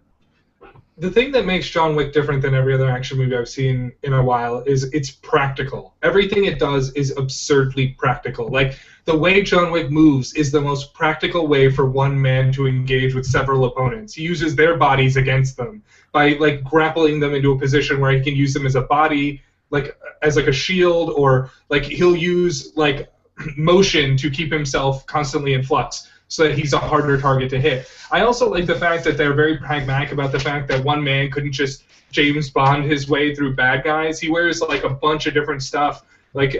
The thing that makes John Wick different than every other action movie I've seen in a while is it's practical. Everything it does is absurdly practical. Like, the way John Wick moves is the most practical way for one man to engage with several opponents. He uses their bodies against them by like grappling them into a position where he can use them as a body, like as like a shield, or like he'll use like motion to keep himself constantly in flux, so that he's a harder target to hit. I also like the fact that they're very pragmatic about the fact that one man couldn't just James Bond his way through bad guys. He wears like a bunch of different stuff, like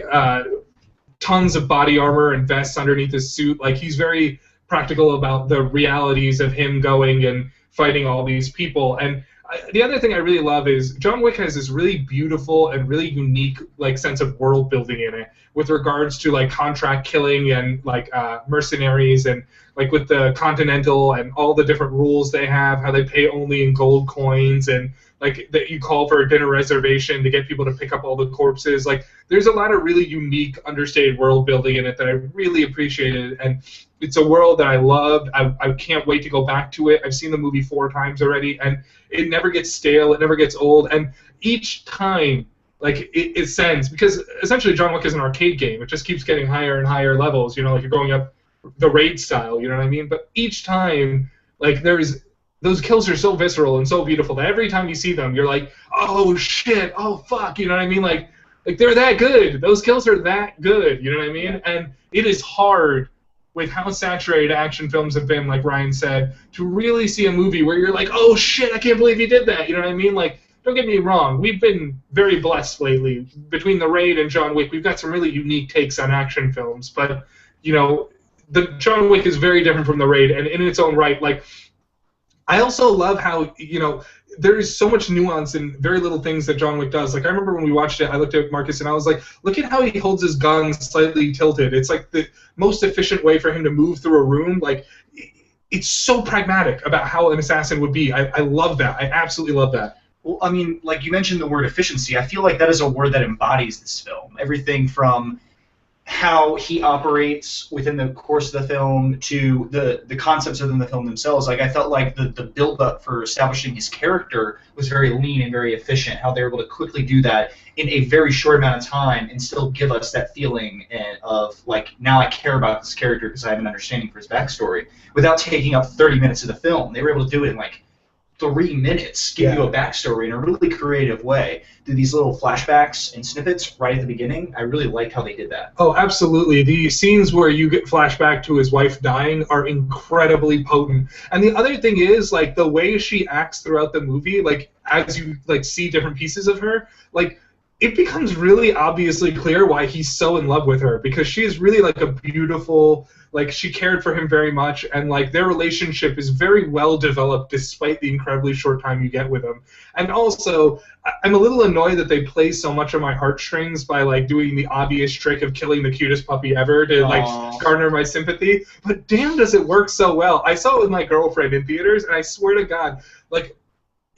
tons of body armor and vests underneath his suit. Like, he's very practical about the realities of him going and fighting all these people. And the other thing I really love is John Wick has this really beautiful and really unique like sense of world building in it, with regards to like contract killing and like mercenaries, and like with the Continental and all the different rules they have, how they pay only in gold coins, and like that you call for a dinner reservation to get people to pick up all the corpses. Like, there's a lot of really unique, understated world building in it that I really appreciated, and it's a world that I loved. I can't wait to go back to it. I've seen the movie 4 times already, and it never gets stale, it never gets old, and each time, like, it sends, because essentially John Wick is an arcade game. It just keeps getting higher and higher levels, you know, like you're going up the raid style, you know what I mean? But each time, like, those kills are so visceral and so beautiful that every time you see them, you're like, oh shit, oh fuck, you know what I mean? Like they're that good. Those kills are that good, you know what I mean? Yeah. And it is hard, with how saturated action films have been, like Ryan said, to really see a movie where you're like, oh shit, I can't believe he did that, you know what I mean? Like, don't get me wrong, we've been very blessed lately. Between The Raid and John Wick, we've got some really unique takes on action films, but, you know, the John Wick is very different from The Raid, and in its own right, like, I also love how, there is so much nuance in very little things that John Wick does. Like, I remember when we watched it, I looked at Marcus and I was like, look at how he holds his gun slightly tilted. It's like the most efficient way for him to move through a room. Like, it's so pragmatic about how an assassin would be. I love that. I absolutely love that. Well, I mean, like you mentioned the word efficiency. I feel like that is a word that embodies this film. Everything from how he operates within the course of the film to the concepts within the film themselves. Like, I felt like the build-up for establishing his character was very lean and very efficient, how they were able to quickly do that in a very short amount of time and still give us that feeling of, like, now I care about this character because I have an understanding for his backstory, without taking up 30 minutes of the film. They were able to do it in, like, 3 minutes, give you a backstory in a really creative way. Do these little flashbacks and snippets right at the beginning. I really like how they did that. Oh, absolutely. The scenes where you get flashback to his wife dying are incredibly potent. And the other thing is, like, the way she acts throughout the movie, like, as you, like, see different pieces of her, like, it becomes really obviously clear why he's so in love with her, because she is really, like, a beautiful, like, she cared for him very much, and, like, their relationship is very well developed despite the incredibly short time you get with him. And also, I'm a little annoyed that they play so much on my heartstrings by, like, doing the obvious trick of killing the cutest puppy ever to, like, garner my sympathy, but damn does it work so well. I saw it with my girlfriend in theaters, and I swear to God, like,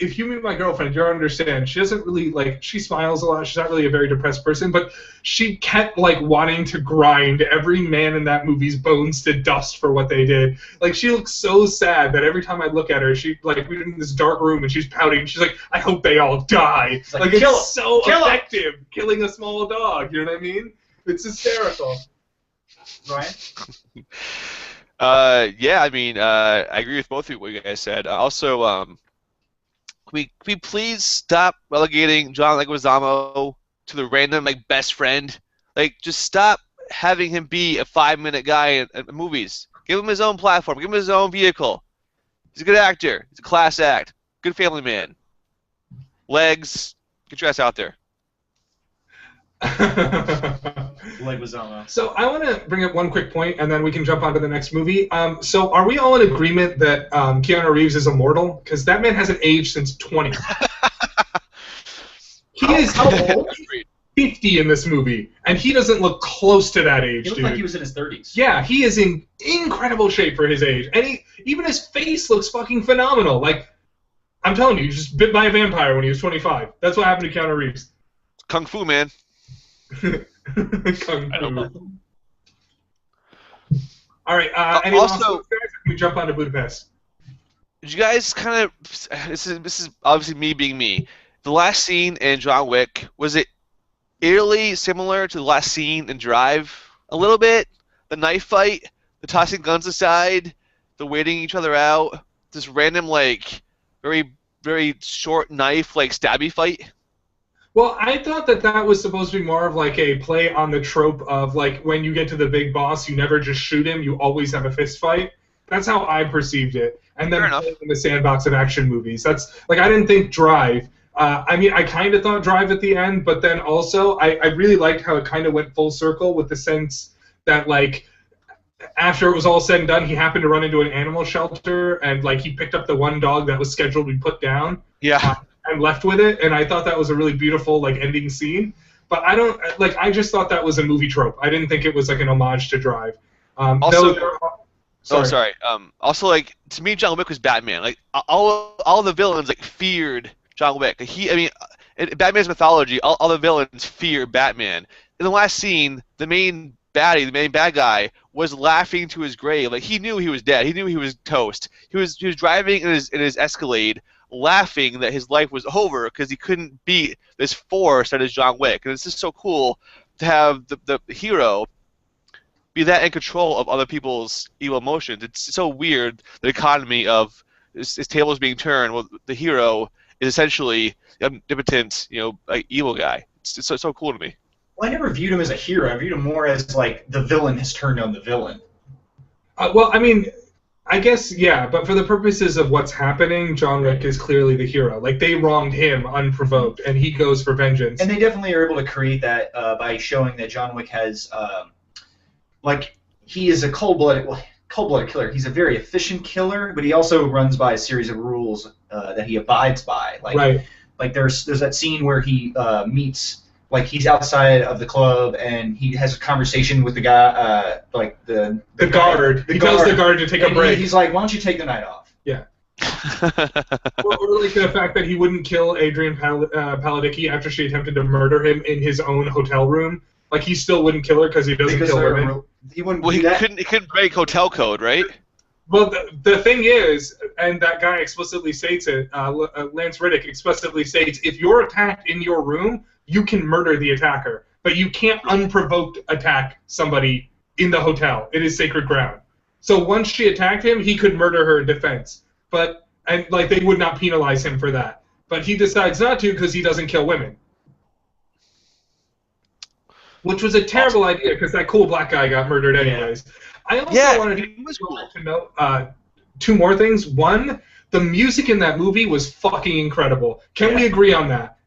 if you meet my girlfriend, you'll understand. She doesn't really, like, she smiles a lot. She's not really a very depressed person, but she kept, like, wanting to grind every man in that movie's bones to dust for what they did. Like, she looks so sad that every time I look at her, she, like, we're in this dark room and she's pouting. She's like, I hope they all die. Like it's so effective, killing a small dog. You know what I mean? It's hysterical. Ryan? Yeah, I mean, I agree with both of what you guys said. Also, can we please stop relegating John Leguizamo to the random, like, best friend? Like, just stop having him be a 5-minute guy in movies. Give him his own platform. Give him his own vehicle. He's a good actor. He's a class act. Good family man. Legs. Get your ass out there. Leguizamo. So I want to bring up one quick point, and then we can jump on to the next movie. So are we all in agreement that Keanu Reeves is immortal? Because that man hasn't aged since 20. He is 50 in this movie, and he doesn't look close to that age, He looked dude. like he was in his 30s. Yeah, he is in incredible shape for his age, and even his face looks fucking phenomenal. Like, I'm telling you, he was just bit by a vampire when he was 25. That's what happened to Keanu Reeves. Kung Fu, man. Kung Fu. I don't know. All right. Also, we jump onto Budapest. Did you guys kind of? This is obviously me being me. The last scene in John Wick, was it eerily similar to the last scene in Drive? A little bit. The knife fight, the tossing guns aside, the waiting each other out, this random, like, very very short knife, like, stabby fight. Well, I thought that was supposed to be more of like a play on the trope of, like, when you get to the big boss, you never just shoot him, you always have a fist fight. That's how I perceived it. And then in the sandbox of action movies. That's, like, I didn't think Drive. I mean, I kind of thought Drive at the end, but then also I really liked how it kind of went full circle with the sense that, like, after it was all said and done, he happened to run into an animal shelter, and, like, he picked up the one dog that was scheduled to be put down. Yeah. And left with it, and I thought that was a really beautiful, like, ending scene. But I just thought that was a movie trope. I didn't think it was, like, an homage to Drive. Also, sorry. Also, like, to me, John Wick was Batman. Like, all the villains, like, feared John Wick. Like, in Batman's mythology, all the villains fear Batman. In the last scene, the main baddie, the main bad guy, was laughing to his grave. Like, he knew he was dead. He knew he was toast. He was driving in his Escalade, laughing that his life was over because he couldn't beat this force that is John Wick. And it's just so cool to have the hero be that in control of other people's evil emotions. It's so weird, the economy of his tables being turned. Well, the hero is essentially an omnipotent, like, evil guy. It's so cool to me. Well, I never viewed him as a hero. I viewed him more as, like, the villain has turned on the villain. Well, I mean, I guess, yeah, but for the purposes of what's happening, John Wick is clearly the hero. Like, they wronged him unprovoked, and he goes for vengeance. And they definitely are able to create that by showing that John Wick has, like, he is a cold-blooded... Well, cold-blooded killer. He's a very efficient killer, but he also runs by a series of rules that he abides by. Like there's that scene where he meets, like he's outside of the club and he has a conversation with the guy, like the guard. He tells the guard to take a break. He's like, "Why don't you take the night off?" Yeah. Or like the fact that he wouldn't kill Adrian Paladicki after she attempted to murder him in his own hotel room. Like he still wouldn't kill her because he doesn't kill women. He wouldn't. Well, he couldn't break hotel code, right? Well, the thing is, and that guy explicitly states it, Lance Riddick explicitly states, if you're attacked in your room, you can murder the attacker, but you can't unprovoked attack somebody in the hotel. It is sacred ground. So once she attacked him, he could murder her in defense. And they would not penalize him for that. But he decides not to because he doesn't kill women. Which was a terrible idea because that cool black guy got murdered anyways. I also wanted to note two more things. One, the music in that movie was fucking incredible. Can we agree on that?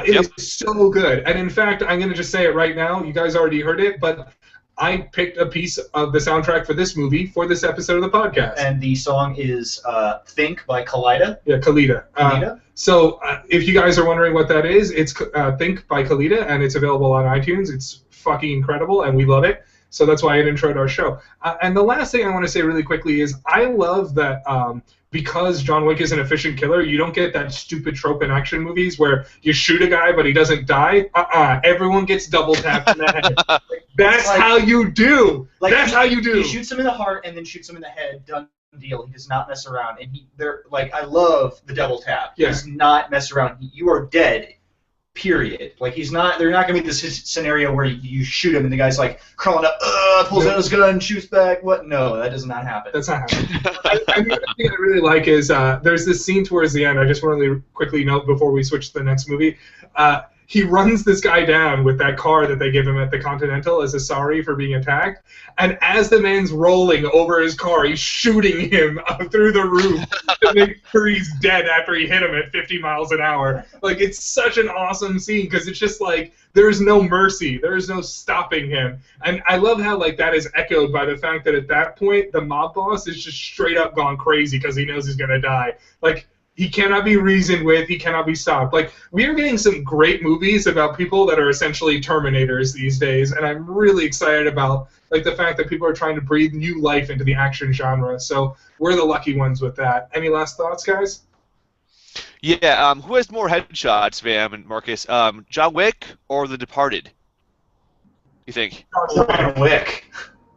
It is so good. And in fact, I'm going to just say it right now. You guys already heard it, but I picked a piece of the soundtrack for this movie for this episode of the podcast. And the song is Think by Khalida. Yeah, Khalida. So if you guys are wondering what that is, it's Think by Khalida, and it's available on iTunes. It's fucking incredible, and we love it. So that's why it introed our show. And the last thing I want to say really quickly is I love that because John Wick is an efficient killer, you don't get that stupid trope in action movies where you shoot a guy but he doesn't die. Everyone gets double tapped in the head. That's how you do. That's how you do. He shoots him in the heart and then shoots him in the head. Done deal. He does not mess around. And I love the double tap. He does not mess around. You are dead. Period. Like they're not gonna be this scenario where you shoot him and the guy's like crawling up, pulls out his gun, shoots back. What? No, that does not happen. That's not happening. The thing I really like is there's this scene towards the end. I just want to quickly note before we switch to the next movie. He runs this guy down with that car that they give him at the Continental as a sorry for being attacked. And as the man's rolling over his car, he's shooting him through the roof to make sure he's dead after he hit him at 50 miles an hour. Like, it's such an awesome scene because it's just like there is no mercy. There is no stopping him. And I love how that is echoed by the fact that at that point, the mob boss is just straight up gone crazy because he knows he's going to die. Like, he cannot be reasoned with. He cannot be stopped. Like, we are getting some great movies about people that are essentially Terminators these days, and I'm really excited about the fact that people are trying to breathe new life into the action genre. So we're the lucky ones with that. Any last thoughts, guys? Yeah. Who has more headshots, Vam and Marcus? John Wick or The Departed? You think? John Wick.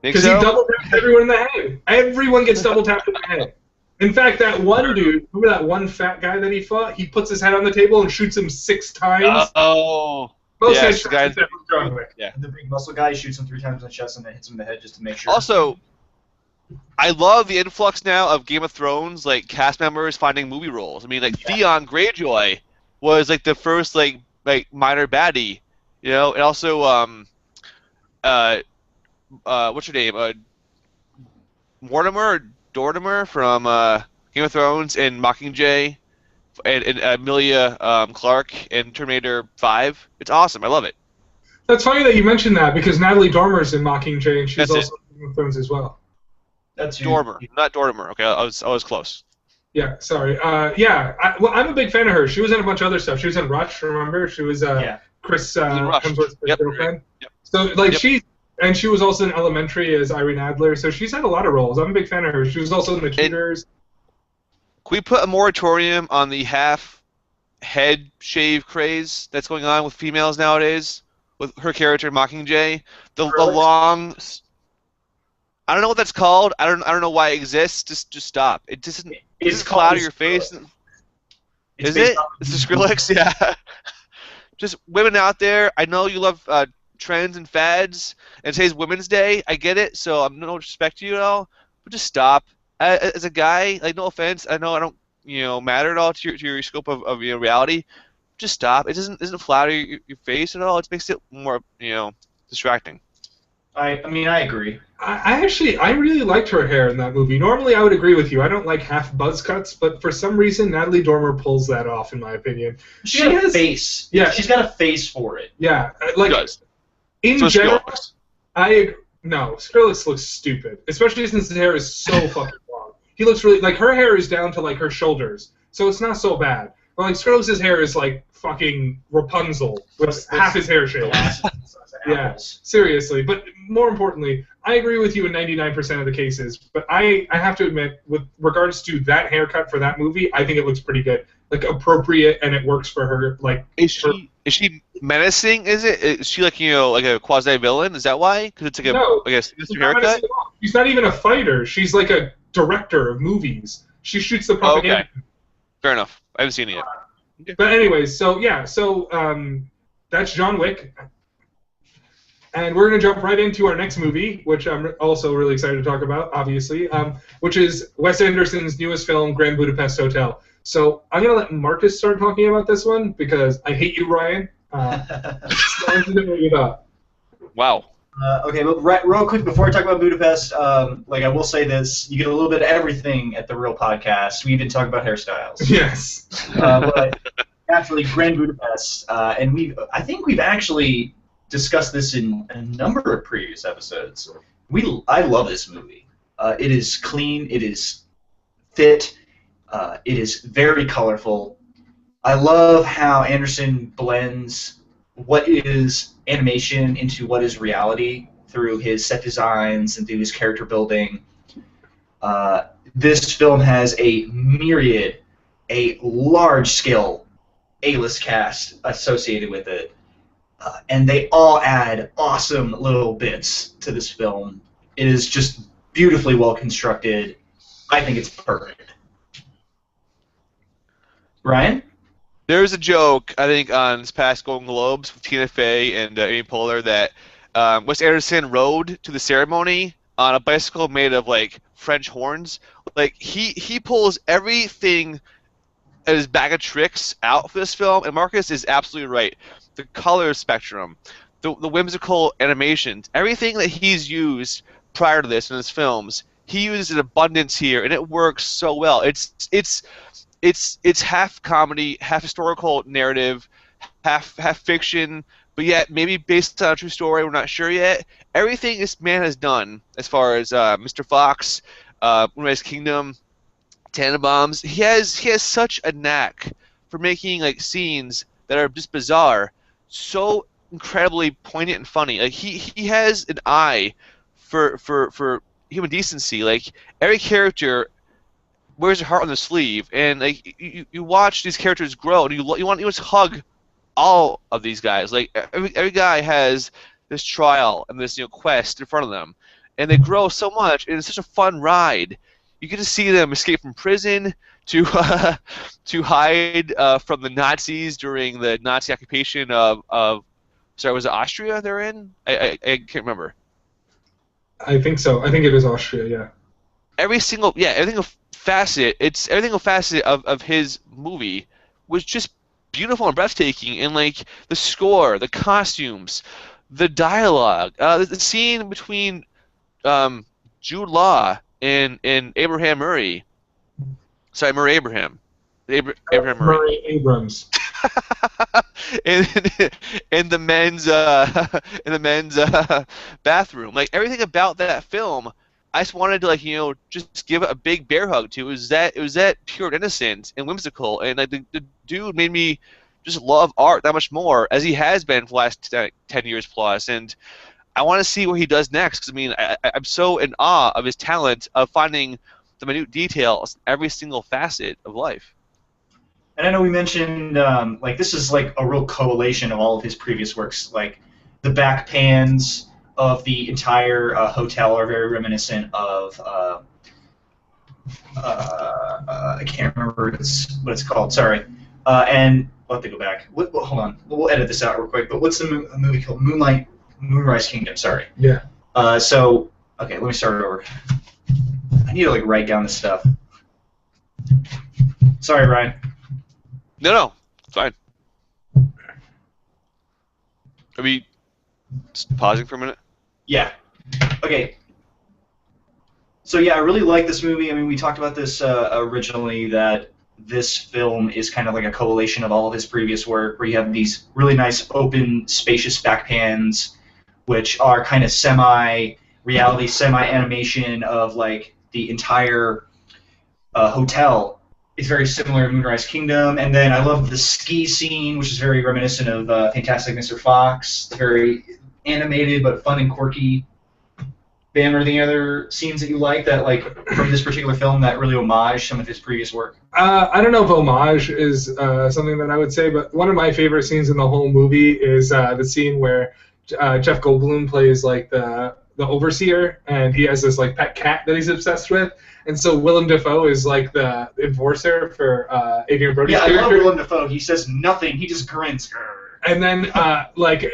Because he double taps everyone in the head. Everyone gets double tapped in the head. In fact, that one dude, remember that one fat guy that he fought? He puts his head on the table and shoots him 6 times. Oh. Most headshots John Wick. Yeah. The big muscle guy shoots him 3 times in the chest and then hits him in the head just to make sure. Also, I love the influx now of Game of Thrones, cast members finding movie roles. I mean, Theon Greyjoy was the first minor baddie, and also what's her name? Mortimer from Game of Thrones and Mockingjay and Emilia Clarke in Terminator 5. It's awesome. I love it. That's funny that you mentioned that because Natalie Dormer's in Mockingjay and she's also in Game of Thrones as well. That's Dormer, not Dormer. Okay, I was close. Yeah, sorry. I'm a big fan of her. She was in a bunch of other stuff. She was in Rush, remember? She was Chris Hemsworth's girlfriend. Yep. So she was also in Elementary as Irene Adler, so she's had a lot of roles. I'm a big fan of her. She was also in The Cheaters. Can we put a moratorium on the half head shave craze that's going on with females nowadays? With her character Mockingjay, the long. I don't know what that's called. I don't know why it exists. Just stop. It just doesn't cloud your face. Is it? It's the Skrillex. Yeah. Just women out there. I know you love trends and fads, and today's Women's Day. I get it. So I'm no disrespect to you at all, but just stop. As a guy, no offense. I know I don't matter at all to your scope of reality. Just stop. It doesn't flatter your face at all. It makes it more distracting. I agree. I really liked her hair in that movie. Normally I would agree with you. I don't like half buzz cuts, but for some reason Natalie Dormer pulls that off in my opinion. She has a face. Yeah, she's got a face for it. Yeah, does. In general, No, Skrillex looks stupid, especially since his hair is so fucking long. He looks really like her hair is down to like her shoulders, so it's not so bad. But like Skrillex's hair is like fucking Rapunzel with half his hair shaved. Yeah, seriously. But more importantly, I agree with you in 99% of the cases. But I have to admit, with regards to that haircut for that movie, I think it looks pretty good, like appropriate, and it works for her. Like, is she menacing? Is she like like a quasi villain? Is that why? Because it's like a sinister haircut. She's not even a fighter. She's like a director of movies. She shoots the propaganda. Okay. Fair enough. I haven't seen it yet. Okay. But anyways, so that's John Wick. And we're going to jump right into our next movie, which I'm also really excited to talk about, obviously, which is Wes Anderson's newest film, Grand Budapest Hotel. So I'm going to let Marcus start talking about this one, because I hate you, Ryan. Wow. Okay, but real quick, before I talk about Budapest, I will say this, you get a little bit of everything at The Real Podcast. We even talk about hairstyles. Yes. But naturally, Grand Budapest, and I think we've actually discussed this in a number of previous episodes. I love this movie. It is clean. It is fit. It is very colorful. I love how Anderson blends what is animation into what is reality through his set designs and through his character building. This film has a large-scale A-list cast associated with it. And they all add awesome little bits to this film. It is just beautifully well constructed. I think it's perfect. Ryan? There's a joke, I think, on this past Golden Globes with Tina Fey and Amy Poehler that Wes Anderson rode to the ceremony on a bicycle made of like French horns. Like he pulls everything at his bag of tricks out for this film, and Marcus is absolutely right. The color spectrum, the whimsical animations, everything that he's used prior to this in his films, he uses in abundance here, and it works so well. It's half comedy, half historical narrative, half fiction, but yet maybe based on a true story. We're not sure yet. Everything this man has done, as far as Mr. Fox, Moonrise Kingdom, Tannenbaums, he has such a knack for making like scenes that are just bizarre, so incredibly poignant and funny. Like he has an eye for human decency. Like every character wears their heart on their sleeve, and like you watch these characters grow, and you want to hug all of these guys. Like every guy has this trial and this quest in front of them, and they grow so much, and it's such a fun ride. You get to see them escape from prison to hide from the Nazis during the Nazi occupation of sorry, was it Austria they're in? I can't remember. I think so. I think it is Austria, yeah. Every single facet of his movie was just beautiful and breathtaking, and like the score, the costumes, the dialogue, the scene between Jude Law and Abraham Murray. Sorry, Murray Abraham. Abraham Murray. Murray Abrams. in the men's bathroom. Like everything about that film, I just wanted to just give it a big bear hug to. It was that pure innocent and whimsical, and like the dude made me just love art that much more, as he has been for the last 10 years plus. And I want to see what he does next, because I mean I'm so in awe of his talent of finding the minute details in every single facet of life. And I know we mentioned this is like a real collation of all of his previous works. Like the back pans of the entire hotel are very reminiscent of I can't remember what it's called. Sorry. And I'll have to go back. Hold on. We'll edit this out real quick. But what's the movie called? Moonrise Kingdom. Sorry. Yeah. Okay, let me start over. I need to write down this stuff. Sorry, Ryan. No, it's fine. Are we just pausing for a minute? Yeah. Okay. So yeah, I really like this movie. I mean, we talked about this originally, that this film is kind of like a collation of all of his previous work, where you have these really nice, open, spacious back pans, which are kind of semi reality semi-animation of like the entire hotel is very similar to Moonrise Kingdom. And then I love the ski scene, which is very reminiscent of Fantastic Mr. Fox. It's very animated but fun and quirky. Bam, are there any other scenes that you like that, like, from this particular film that really homage some of his previous work? I don't know if homage is something that I would say, but one of my favorite scenes in the whole movie is the scene where Jeff Goldblum plays like the overseer, and he has this like pet cat that he's obsessed with, and so Willem Dafoe is like the enforcer for Adrian Brody's Yeah, I character. love Willem Dafoe. He says nothing. He just grins. And then,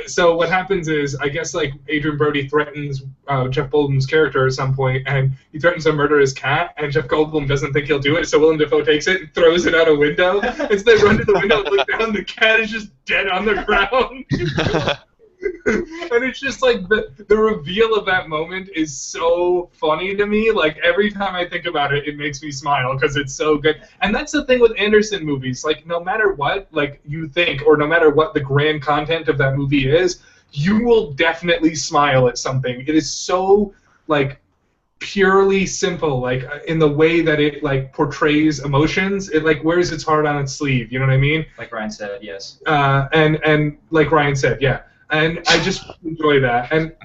so what happens is, I guess, like, Adrian Brody threatens Jeff Goldblum's character at some point, and he threatens to murder his cat, and Jeff Goldblum doesn't think he'll do it, so Willem Dafoe takes it and throws it out a window. And so they run to the window and look down, the cat is just dead on the ground. And it's just like the reveal of that moment is so funny to me. Like every time I think about it, it makes me smile because it's so good. And that's the thing with Anderson movies. Like no matter what, like you think, or no matter what the grand content of that movie is, you will definitely smile at something. It is so like purely simple, like in the way that it like portrays emotions. It like wears its heart on its sleeve. You know what I mean? Like Ryan said, yes. And like Ryan said, yeah. And I just enjoy that. And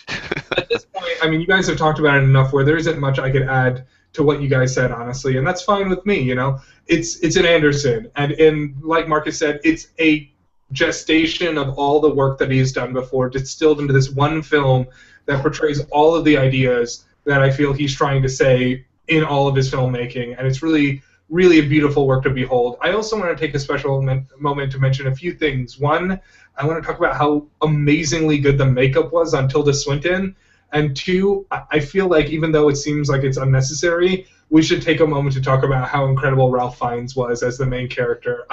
at this point, I mean, you guys have talked about it enough where there isn't much I could add to what you guys said, honestly, and that's fine with me. You know, it's an Anderson, and like Marcus said, it's a gestation of all the work that he's done before, distilled into this one film that portrays all of the ideas that I feel he's trying to say in all of his filmmaking, and it's really, really a beautiful work to behold. I also want to take a special moment to mention a few things. One, I want to talk about how amazingly good the makeup was on Tilda Swinton. And two, I feel like even though it seems like it's unnecessary, we should take a moment to talk about how incredible Ralph Fiennes was as the main character.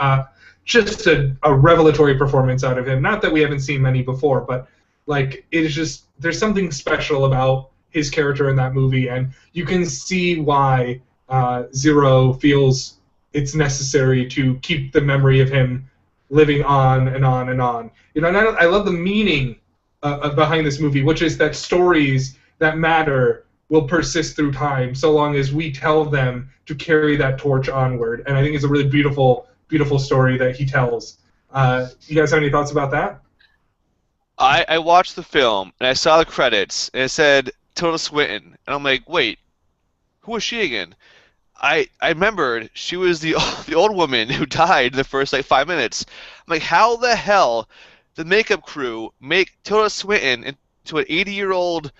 Just a revelatory performance out of him. Not that we haven't seen many before, but like it is just, there's something special about his character in that movie, and you can see why Zero feels it's necessary to keep the memory of him living on and on and on. You know, and I love the meaning behind this movie, which is that stories that matter will persist through time so long as we tell them to carry that torch onward. And I think it's a really beautiful, beautiful story that he tells. You guys have any thoughts about that? I watched the film, and I saw the credits, and it said Tilda Swinton, and I'm like, wait, who was she again? I remembered she was the old woman who died in the first like 5 minutes. I'm like, how the hell did the makeup crew make Tilda Swinton into an 80-year-old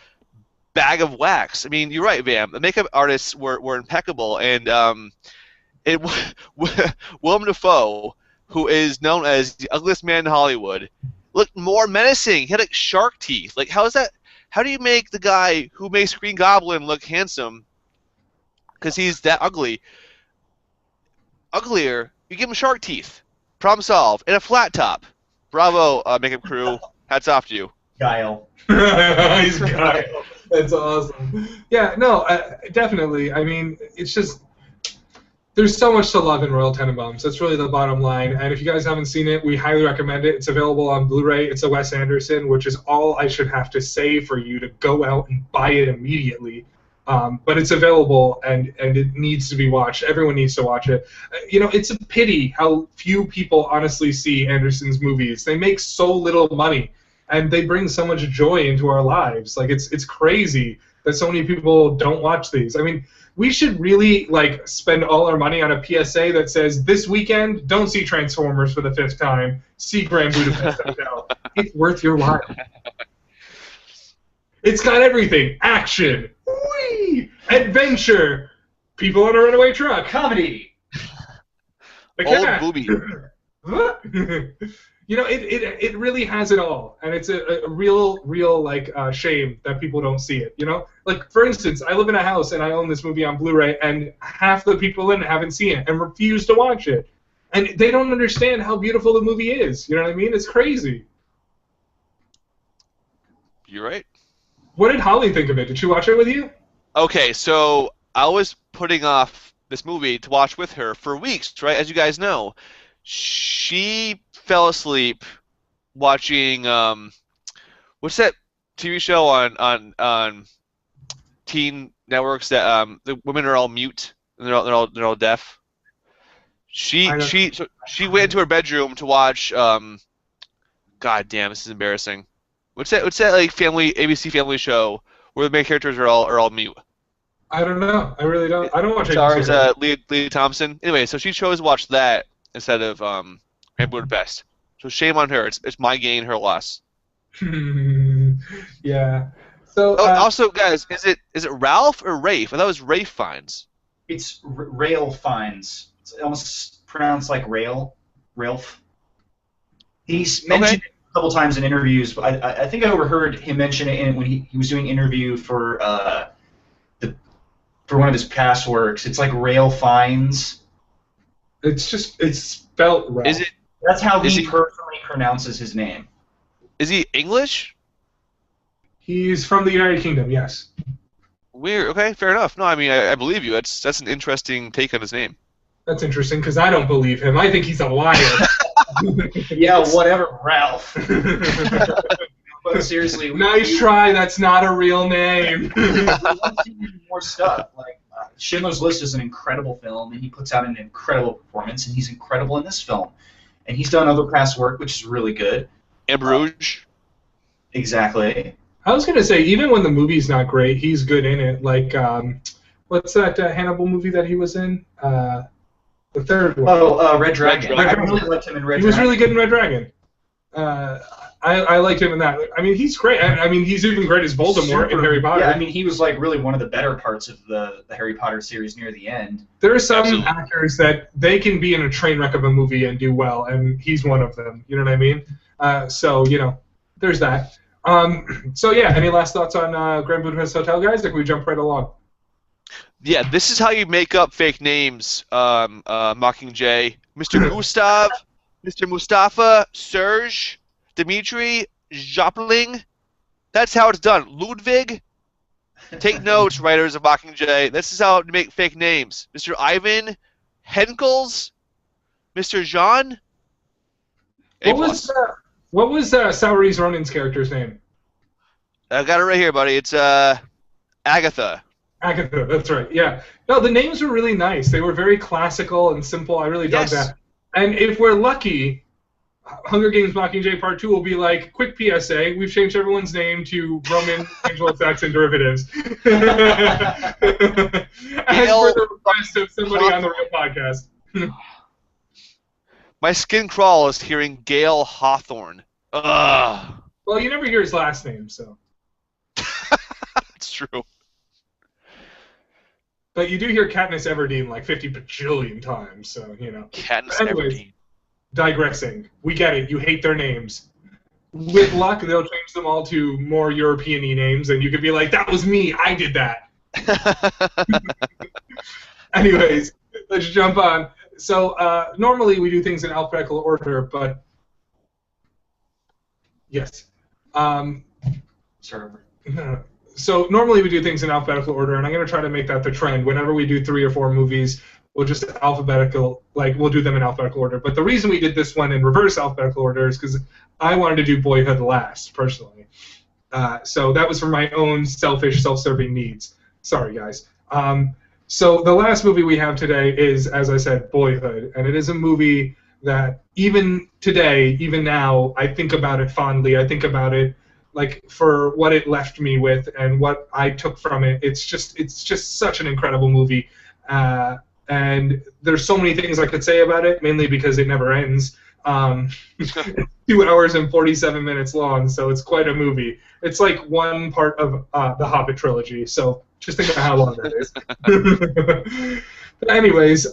bag of wax? I mean, you're right, Bam. The makeup artists were impeccable, and Willem Dafoe, who is known as the ugliest man in Hollywood, looked more menacing. He had like shark teeth. Like, how is that? How do you make the guy who makes Green Goblin look handsome? Because he's that ugly. Uglier, you give him shark teeth. Problem solved. And a flat top. Bravo, makeup crew. Hats off to you. Guile. He's Guile. That's awesome. Yeah, no, definitely. I mean, it's just, there's so much to love in Royal Tenenbaums. That's really the bottom line. And if you guys haven't seen it, we highly recommend it. It's available on Blu-ray. It's a Wes Anderson, which is all I should have to say for you to go out and buy it immediately. But it's available, and it needs to be watched. Everyone needs to watch it. You know, it's a pity how few people honestly see Anderson's movies. They make so little money, and they bring so much joy into our lives. Like, it's crazy that so many people don't watch these. I mean, we should really, like, spend all our money on a PSA that says, this weekend, don't see Transformers for the 5th time. See Grand Budapest Hotel. It's worth your while. It's got everything. Action. Whee! Adventure. People in a runaway truck. Comedy. The Old cat. booby. You know, it really has it all, and it's a real like shame that people don't see it. You know, like for instance, I live in a house and I own this movie on Blu-ray, and half the people in it haven't seen it and refuse to watch it, and they don't understand how beautiful the movie is. You know what I mean? It's crazy. You're right. What did Holly think of it? Did she watch it with you? Okay, so I was putting off this movie to watch with her for weeks, right? As you guys know, she fell asleep watching what's that TV show on teen networks that the women are all mute and they're all deaf. She went into her bedroom to watch. God damn, this is embarrassing. What's that like ABC family show where the main characters are all mute? I don't know. I really don't. I don't watch Stars Leah Thompson. Anyway, so she chose to watch that instead of Grand Budapest. So shame on her. It's my gain, her loss. Yeah. So also, guys, is it Ralph or Rafe? I thought it was Rafe Fiennes. It's Rail Fiennes. It's almost pronounced like Rail. Ralph. He's mentioned it a couple times in interviews. But I think I overheard him mention it when he was doing an interview for one of his past works. It's like Rail Fiennes. It's spelt Ralph. Is it? That's how he personally pronounces his name. Is he English? He's from the United Kingdom, yes. Weird. Okay, fair enough. No, I mean, I believe you. That's an interesting take on his name. That's interesting, because I don't believe him. I think he's a liar. Yeah, whatever, Ralph. But seriously. Nice try, that's not a real name. More stuff. Like, Schindler's List is an incredible film, and he puts out an incredible performance, and he's incredible in this film. And he's done other past work, which is really good. And Bruges. Exactly. I was going to say, even when the movie's not great, he's good in it. Like, what's that Hannibal movie that he was in? The third one. Oh, Red Dragon. I really liked him in Red Dragon. He was really good in Red Dragon. I liked him in that. I mean, he's great. I mean, he's even great as Voldemort in Harry Potter. Yeah, I mean, he was like really one of the better parts of the Harry Potter series near the end. There are some actors that they can be in a train wreck of a movie and do well, and he's one of them. You know what I mean? So, there's that. So, yeah, any last thoughts on Grand Budapest Hotel, guys? Or can we jump right along? Yeah, this is how you make up fake names, Mockingjay. Mr. Gustav, Mr. Mustafa, Serge, Dmitri, Jopling. That's how it's done. Ludwig. Take notes, writers of Mockingjay. This is how to make fake names. Mr. Ivan, Henkels, Mr. Jean. What was Saoirse Ronan's character's name? I got it right here, buddy. It's Agatha. Agatha, that's right. Yeah. No, the names were really nice. They were very classical and simple. I really dug that. And if we're lucky, Hunger Games Mockingjay Part 2 will be like, quick PSA, we've changed everyone's name to Roman Anglo-Saxon derivatives. As per the request of somebody on the real podcast. My skin crawls hearing Gail Hawthorne. Ugh. Well, you never hear his last name, so. It's true. But you do hear Katniss Everdeen like 50 bajillion times, so, Katniss Everdeen. Digressing. We get it. You hate their names. With luck, they'll change them all to more European-y names, and you could be like, that was me. I did that. Anyways, let's jump on. So normally we do things in alphabetical order, but yes. So normally we do things in alphabetical order, and I'm going to try to make that the trend. Whenever we do 3 or 4 movies, we'll just we'll do them in alphabetical order. But the reason we did this one in reverse alphabetical order is because I wanted to do Boyhood last, personally. So that was for my own selfish, self-serving needs. Sorry, guys. So the last movie we have today is, as I said, Boyhood, and it is a movie that even today, even now, I think about it fondly. I think about it like for what it left me with and what I took from it. It's just such an incredible movie, and there's so many things I could say about it, mainly because it never ends. 2 hours and 47 minutes long, so it's quite a movie. It's like one part of the Hobbit trilogy, so just think about how long that is. But anyways,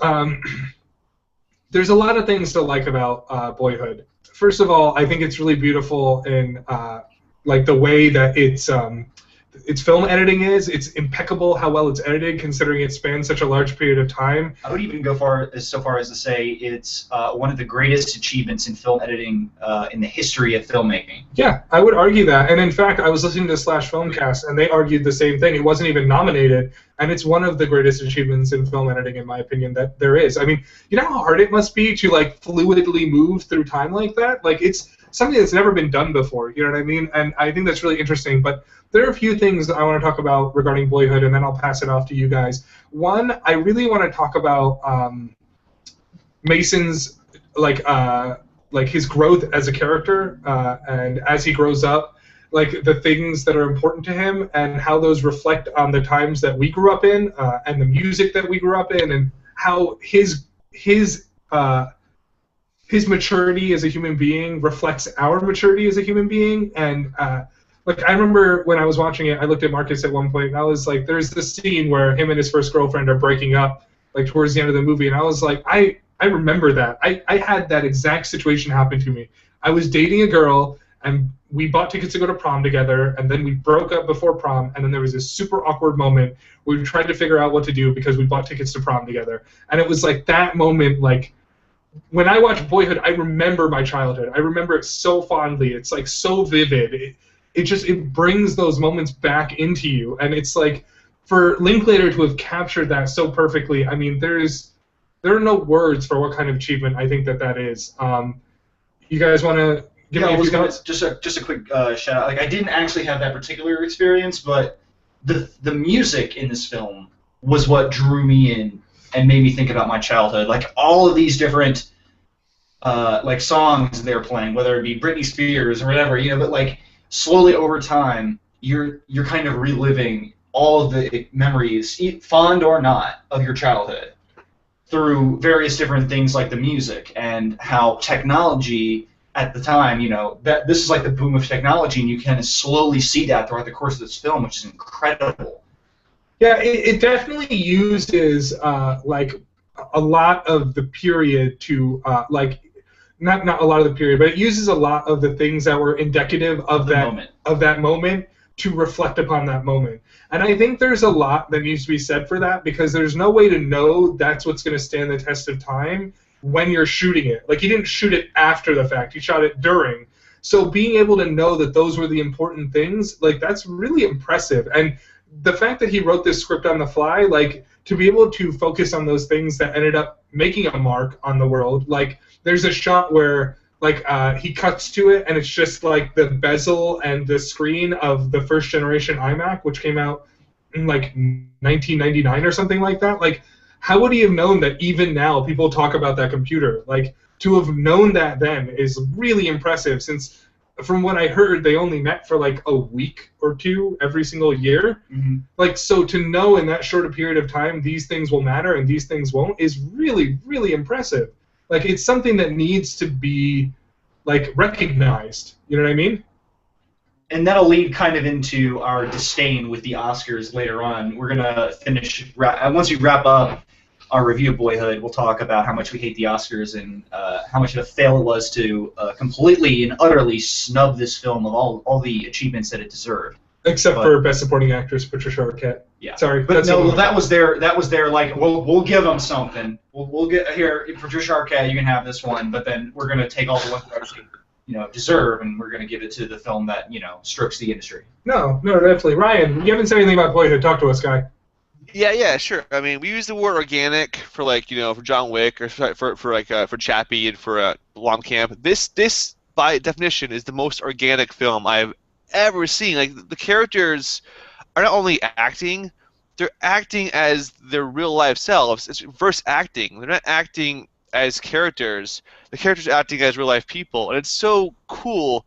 there's a lot of things to like about Boyhood. First of all, I think it's really beautiful in like the way that its film editing is. It's impeccable how well it's edited, considering it spans such a large period of time. I would even go so far as to say it's one of the greatest achievements in film editing in the history of filmmaking. Yeah, I would argue that. And in fact, I was listening to Slash Filmcast, and they argued the same thing. It wasn't even nominated, and it's one of the greatest achievements in film editing, in my opinion, that there is. I mean, you know how hard it must be to like fluidly move through time like that? Like, it's something that's never been done before. You know what I mean? And I think that's really interesting. But there are a few things I want to talk about regarding Boyhood, and then I'll pass it off to you guys. One, I really want to talk about Mason's like his growth as a character, and as he grows up, like the things that are important to him and how those reflect on the times that we grew up in, and the music that we grew up in, and how his maturity as a human being reflects our maturity as a human being. And like I remember when I was watching it, I looked at Marcus at one point, and I was like, there's this scene where him and his first girlfriend are breaking up, like towards the end of the movie, and I was like, I remember that. I had that exact situation happen to me. I was dating a girl, and we bought tickets to go to prom together, and then we broke up before prom, and then there was this super awkward moment where we tried to figure out what to do because we bought tickets to prom together. And it was like that moment, like, when I watch Boyhood, I remember my childhood. I remember it so fondly. It's like so vivid. It brings those moments back into you, and it's like, for Linklater to have captured that so perfectly, I mean, there are no words for what kind of achievement I think that is. You guys want to give me a few comments? Just a quick shout out. Like, I didn't actually have that particular experience, but the music in this film was what drew me in and made me think about my childhood. Like, all of these different like songs they're playing, whether it be Britney Spears or whatever, you know, but like slowly over time, you're kind of reliving all of the memories, fond or not, of your childhood through various different things like the music and how technology at the time, you know, that this is like the boom of technology, and you kind of slowly see that throughout the course of this film, which is incredible. Yeah, it definitely uses like a lot of the period to like not a lot of the period, but it uses a lot of the things that were indicative of that moment to reflect upon that moment. And I think there's a lot that needs to be said for that, because there's no way to know that's what's going to stand the test of time when you're shooting it. Like, he didn't shoot it after the fact, he shot it during. So being able to know that those were the important things, like, that's really impressive. And the fact that he wrote this script on the fly, like, to be able to focus on those things that ended up making a mark on the world, like, there's a shot where, like, he cuts to it, and it's just, like, the bezel and the screen of the first generation iMac, which came out in, like, 1999 or something like that. Like, how would he have known that even now people talk about that computer? Like, to have known that then is really impressive, since from what I heard, they only met for like a week or two every single year. Mm-hmm. Like, so to know in that short a period of time these things will matter and these things won't is really, really impressive. Like, it's something that needs to be, like, recognized. You know what I mean? And that'll lead kind of into our disdain with the Oscars later on. We're gonna finish once we wrap up our review of Boyhood. We'll talk about how much we hate the Oscars and how much of a fail it was to completely and utterly snub this film of all the achievements that it deserved. Except for Best Supporting Actress, Patricia Arquette. Yeah. Sorry, but no, that was their like. We'll give them something. We'll get here, Patricia Arquette. You can have this one, but then we're gonna take all the ones that actually, you know, deserve, and we're gonna give it to the film that, you know, strokes the industry. No, definitely. Ryan, you haven't said anything about Boyhood. Talk to us, guy. Yeah, sure. I mean, we use the word organic for, like, you know, for John Wick, or for Chappie, and for Blomkamp. This by definition is the most organic film I've ever seen. Like, the characters are not only acting, they're acting as their real life selves. It's reverse acting. They're not acting as characters. The characters are acting as real life people, and it's so cool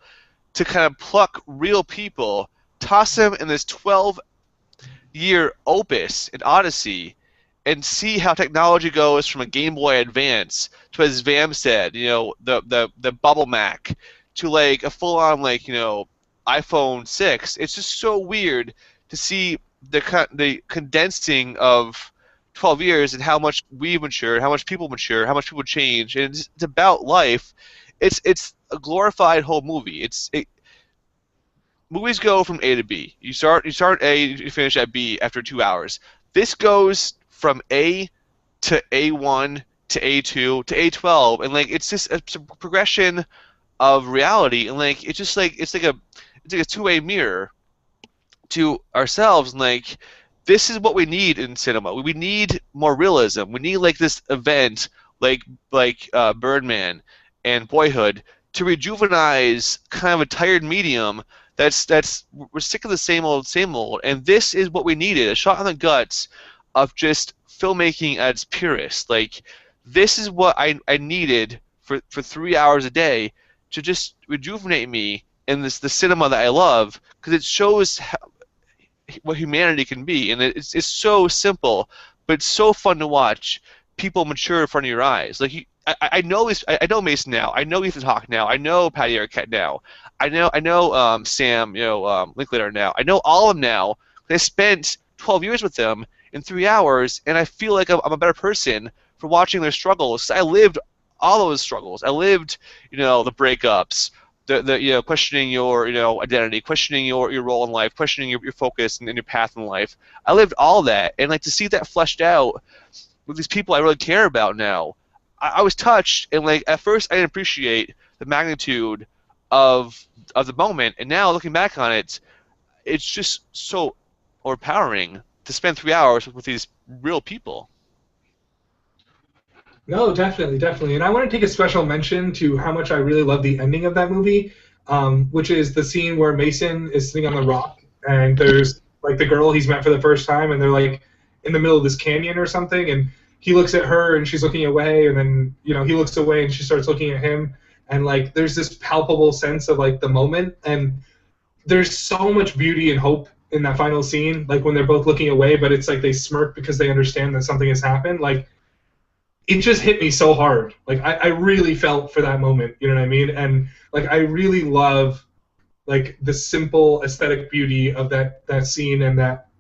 to kind of pluck real people, toss them in this 12-year opus, an Odyssey, and see how technology goes from a Game Boy Advance to, as Vam said, you know, the Bubble Mac, to like a full-on, like, you know, iPhone 6. It's just so weird to see the condensing of 12 years and how much we've matured, how much people mature, how much people change, and it's about life. It's a glorified whole movie. Movies go from A to B. You start A, you finish at B after 2 hours. This goes from A to A1 to A2 to A12, and like it's just a progression of reality, and like it's like a two-way mirror to ourselves, and like this is what we need in cinema. We need more realism. We need like this event like Birdman and Boyhood to rejuvenize kind of a tired medium that's we're sick of the same old, and this is what we needed, a shot in the guts of just filmmaking at its purest. Like, this is what I needed for 3 hours a day to just rejuvenate me in the cinema that I love, because it shows what humanity can be, and it's so simple, but it's so fun to watch people mature in front of your eyes. Like, I know Mason now. I know Ethan Hawke now. I know Patty Arquette now. I know Sam Linklater now. I know all of them now. I spent 12 years with them in 3 hours, and I feel like I'm a better person for watching their struggles. I lived all those struggles. I lived, the breakups, the questioning your identity, questioning your role in life, questioning your focus and your path in life. I lived all that, and like to see that fleshed out with these people I really care about now. I was touched, and like at first I didn't appreciate the magnitude of the moment, and now looking back on it, it's just so overpowering to spend 3 hours with these real people. No, definitely. And I want to take a special mention to how much I really love the ending of that movie, which is the scene where Mason is sitting on the rock, and there's like the girl he's met for the first time, and they're like in the middle of this canyon or something, and he looks at her and she's looking away, and then he looks away and she starts looking at him, and like there's this palpable sense of like the moment, and there's so much beauty and hope in that final scene, like when they're both looking away, but it's like they smirk because they understand that something has happened. Like, it just hit me so hard. Like, I really felt for that moment, you know what I mean? And like, I really love like the simple aesthetic beauty of that scene, and that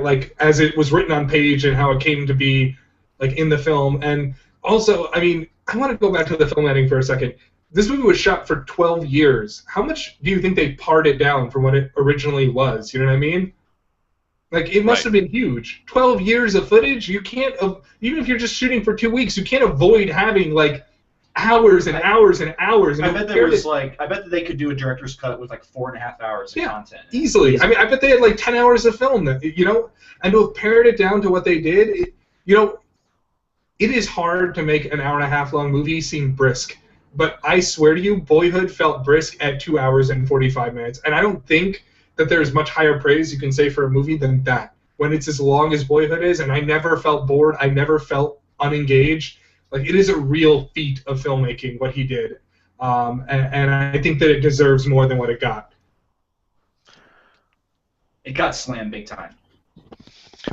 like as it was written on page and how it came to be like in the film. And also, I mean, I want to go back to the film editing for a second. This movie was shot for 12 years. How much do you think they pared it down from what it originally was? You know what I mean? Like, it must have been huge. 12 years of footage, you can't, even if you're just shooting for 2 weeks, you can't avoid having, like, hours and hours and hours. I bet that they could do a director's cut with, like, 4.5 hours of content. Easily. I mean, I bet they had, like, 10 hours of film, and to have pared it down to what they did, it is hard to make an hour-and-a-half long movie seem brisk. But I swear to you, Boyhood felt brisk at 2 hours and 45 minutes. And I don't think that there's much higher praise you can say for a movie than that, when it's as long as Boyhood is. And I never felt bored. I never felt unengaged. Like, it is a real feat of filmmaking, what he did. And I think that it deserves more than what it got. It got slammed big time.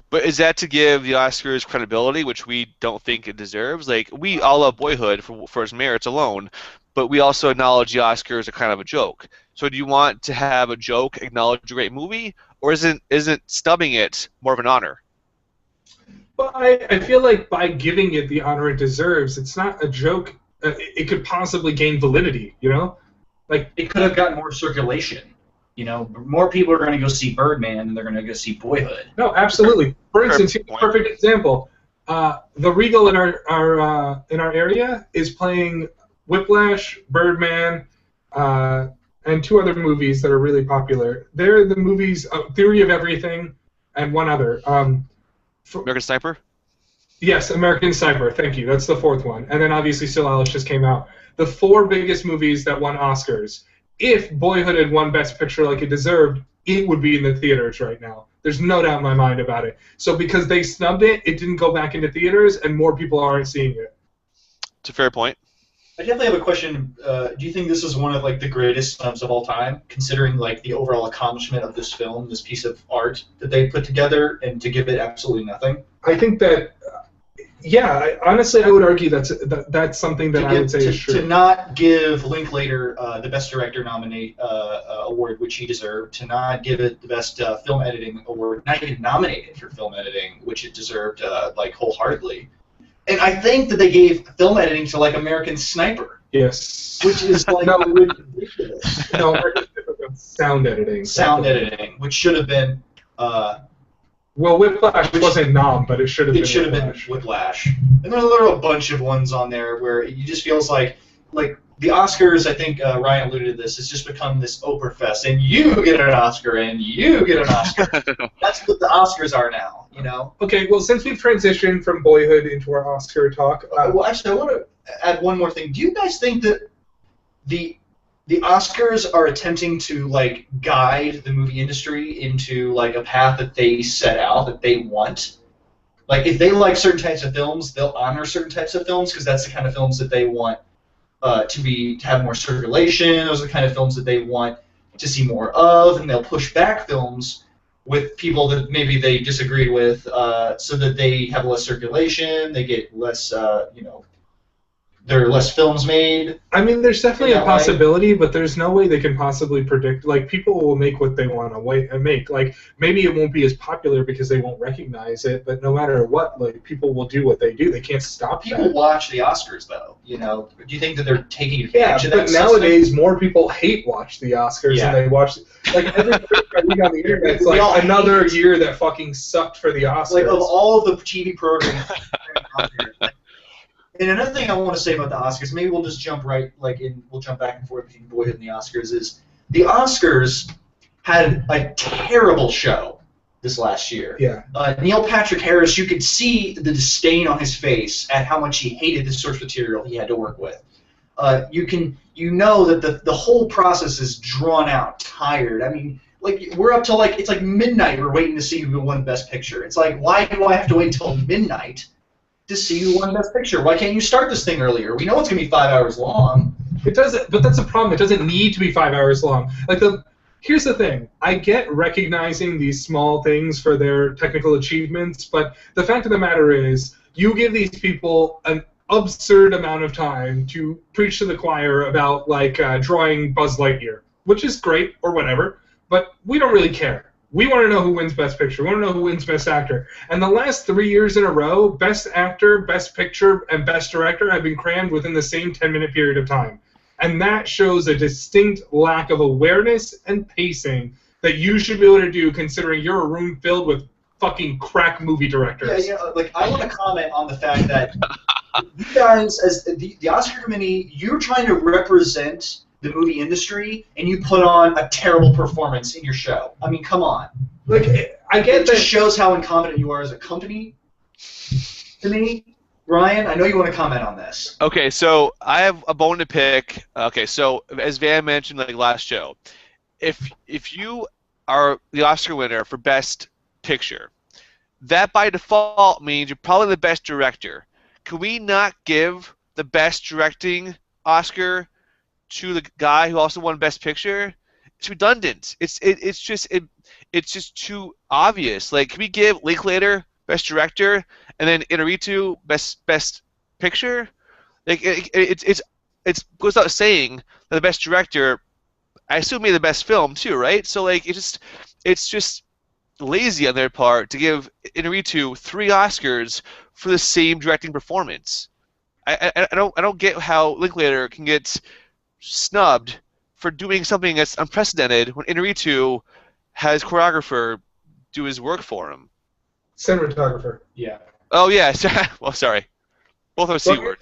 But is that to give the Oscars credibility, which we don't think it deserves? Like, we all love Boyhood for its merits alone, but we also acknowledge the Oscars are kind of a joke. So do you want to have a joke acknowledge a great movie, or isn't snubbing it more of an honor? Well, I feel like by giving it the honor it deserves, it's not a joke. It could possibly gain validity, Like, it could have gotten more circulation. More people are going to go see Birdman than they're going to go see Boyhood. No, absolutely. For instance, here's a perfect example. The Regal in our area is playing Whiplash, Birdman, and 2 other movies that are really popular. They're the movies Theory of Everything and one other. American Sniper? Yes, American Sniper. Thank you. That's the 4th one. And then obviously Still Alice just came out. The 4 biggest movies that won Oscars. If Boyhood had won Best Picture like it deserved, it would be in the theaters right now. There's no doubt in my mind about it. So because they snubbed it, it didn't go back into theaters, and more people aren't seeing it. It's a fair point. I definitely have a question. Do you think this is one of the greatest snubs of all time, considering the overall accomplishment of this film, this piece of art that they put together, and to give it absolutely nothing? I think that. Honestly, I would argue that's something that I would say is true. To not give Linklater the Best Director award, which he deserved, to not give it the Best Film Editing award, not even nominated for film editing, which it deserved wholeheartedly. And I think that they gave film editing to American Sniper. Yes. Which is ridiculous. No, sound editing. Sound editing, which should have been. Well, Whiplash wasn't nom, but it should have been. It should have been Whiplash. And there are a bunch of ones on there where it just feels like the Oscars. I think Ryan alluded to this. It's just become this Oprah fest, and you get an Oscar, and you get an Oscar. That's what the Oscars are now. Okay. Well, since we've transitioned from Boyhood into our Oscar talk. Well, actually, I want to add one more thing. Do you guys think that the the Oscars are attempting to like guide the movie industry into like a path that they set out that they want. Like if they like certain types of films, they'll honor certain types of films because that's the kind of films that they want to have more circulation. Those are the kind of films that they want to see more of, and they'll push back films with people that maybe they disagree with, so that they have less circulation. They get less, there are less films made. I mean, there's definitely a possibility, but there's no way they can possibly predict. Like, people will make what they want to make. Like, maybe it won't be as popular because they won't recognize it, but no matter what, like, people will do what they do. They can't stop People that. watch the Oscars, though. Do you think that they're taking advantage of that but system? nowadays, more people hate watch the Oscars than they watch. Like, every week I read on the internet, it's like another year that fucking sucked for the Oscars. Like, of all of the TV programs out there, and another thing I want to say about the Oscars, maybe we'll just jump we'll jump back and forth between Boyhood and the Oscars, is the Oscars had a terrible show this last year. Yeah. Neil Patrick Harris, you could see the disdain on his face at how much he hated the source material he had to work with. You know that the whole process is drawn out, tired. I mean, like, we're up till it's like midnight. We're waiting to see who won Best Picture. It's like, why do I have to wait until midnight to see who won Best Picture? Why can't you start this thing earlier? We know it's gonna be 5 hours long. It doesn't, but that's a problem. It doesn't need to be 5 hours long. Here's the thing. I get recognizing these small things for their technical achievements, but the fact of the matter is, you give these people an absurd amount of time to preach to the choir about drawing Buzz Lightyear, which is great or whatever, but we don't really care. We want to know who wins Best Picture. We want to know who wins Best Actor. And the last 3 years in a row, Best Actor, Best Picture, and Best Director have been crammed within the same 10-minute period of time. And that shows a distinct lack of awareness and pacing that you should be able to do, considering you're a room filled with fucking crack movie directors. Yeah, I want to comment on the fact that you guys, as the Oscar committee, you're trying to represent the movie industry, and you put on a terrible performance in your show. I mean, come on. I get it just shows how incompetent you are as a company. To me, Ryan, I know you want to comment on this. Okay, so I have a bone to pick. Okay, so as Van mentioned last show, if you are the Oscar winner for Best Picture, that by default means you're probably the best director. Can we not give the Best Directing Oscar to the guy who also won Best Picture? It's redundant. It's just too obvious. Like, can we give Linklater Best Director and then Inarritu Best Picture? Like, it goes without saying that the Best Director, I assume, made the best film too, right? So it's just lazy on their part to give Inarritu 3 Oscars for the same directing performance. I don't get how Linklater can get snubbed for doing something that's unprecedented when Inarritu has choreographer do his work for him. Cinematographer. Yeah. Oh yeah. Well, sorry. Both are C words.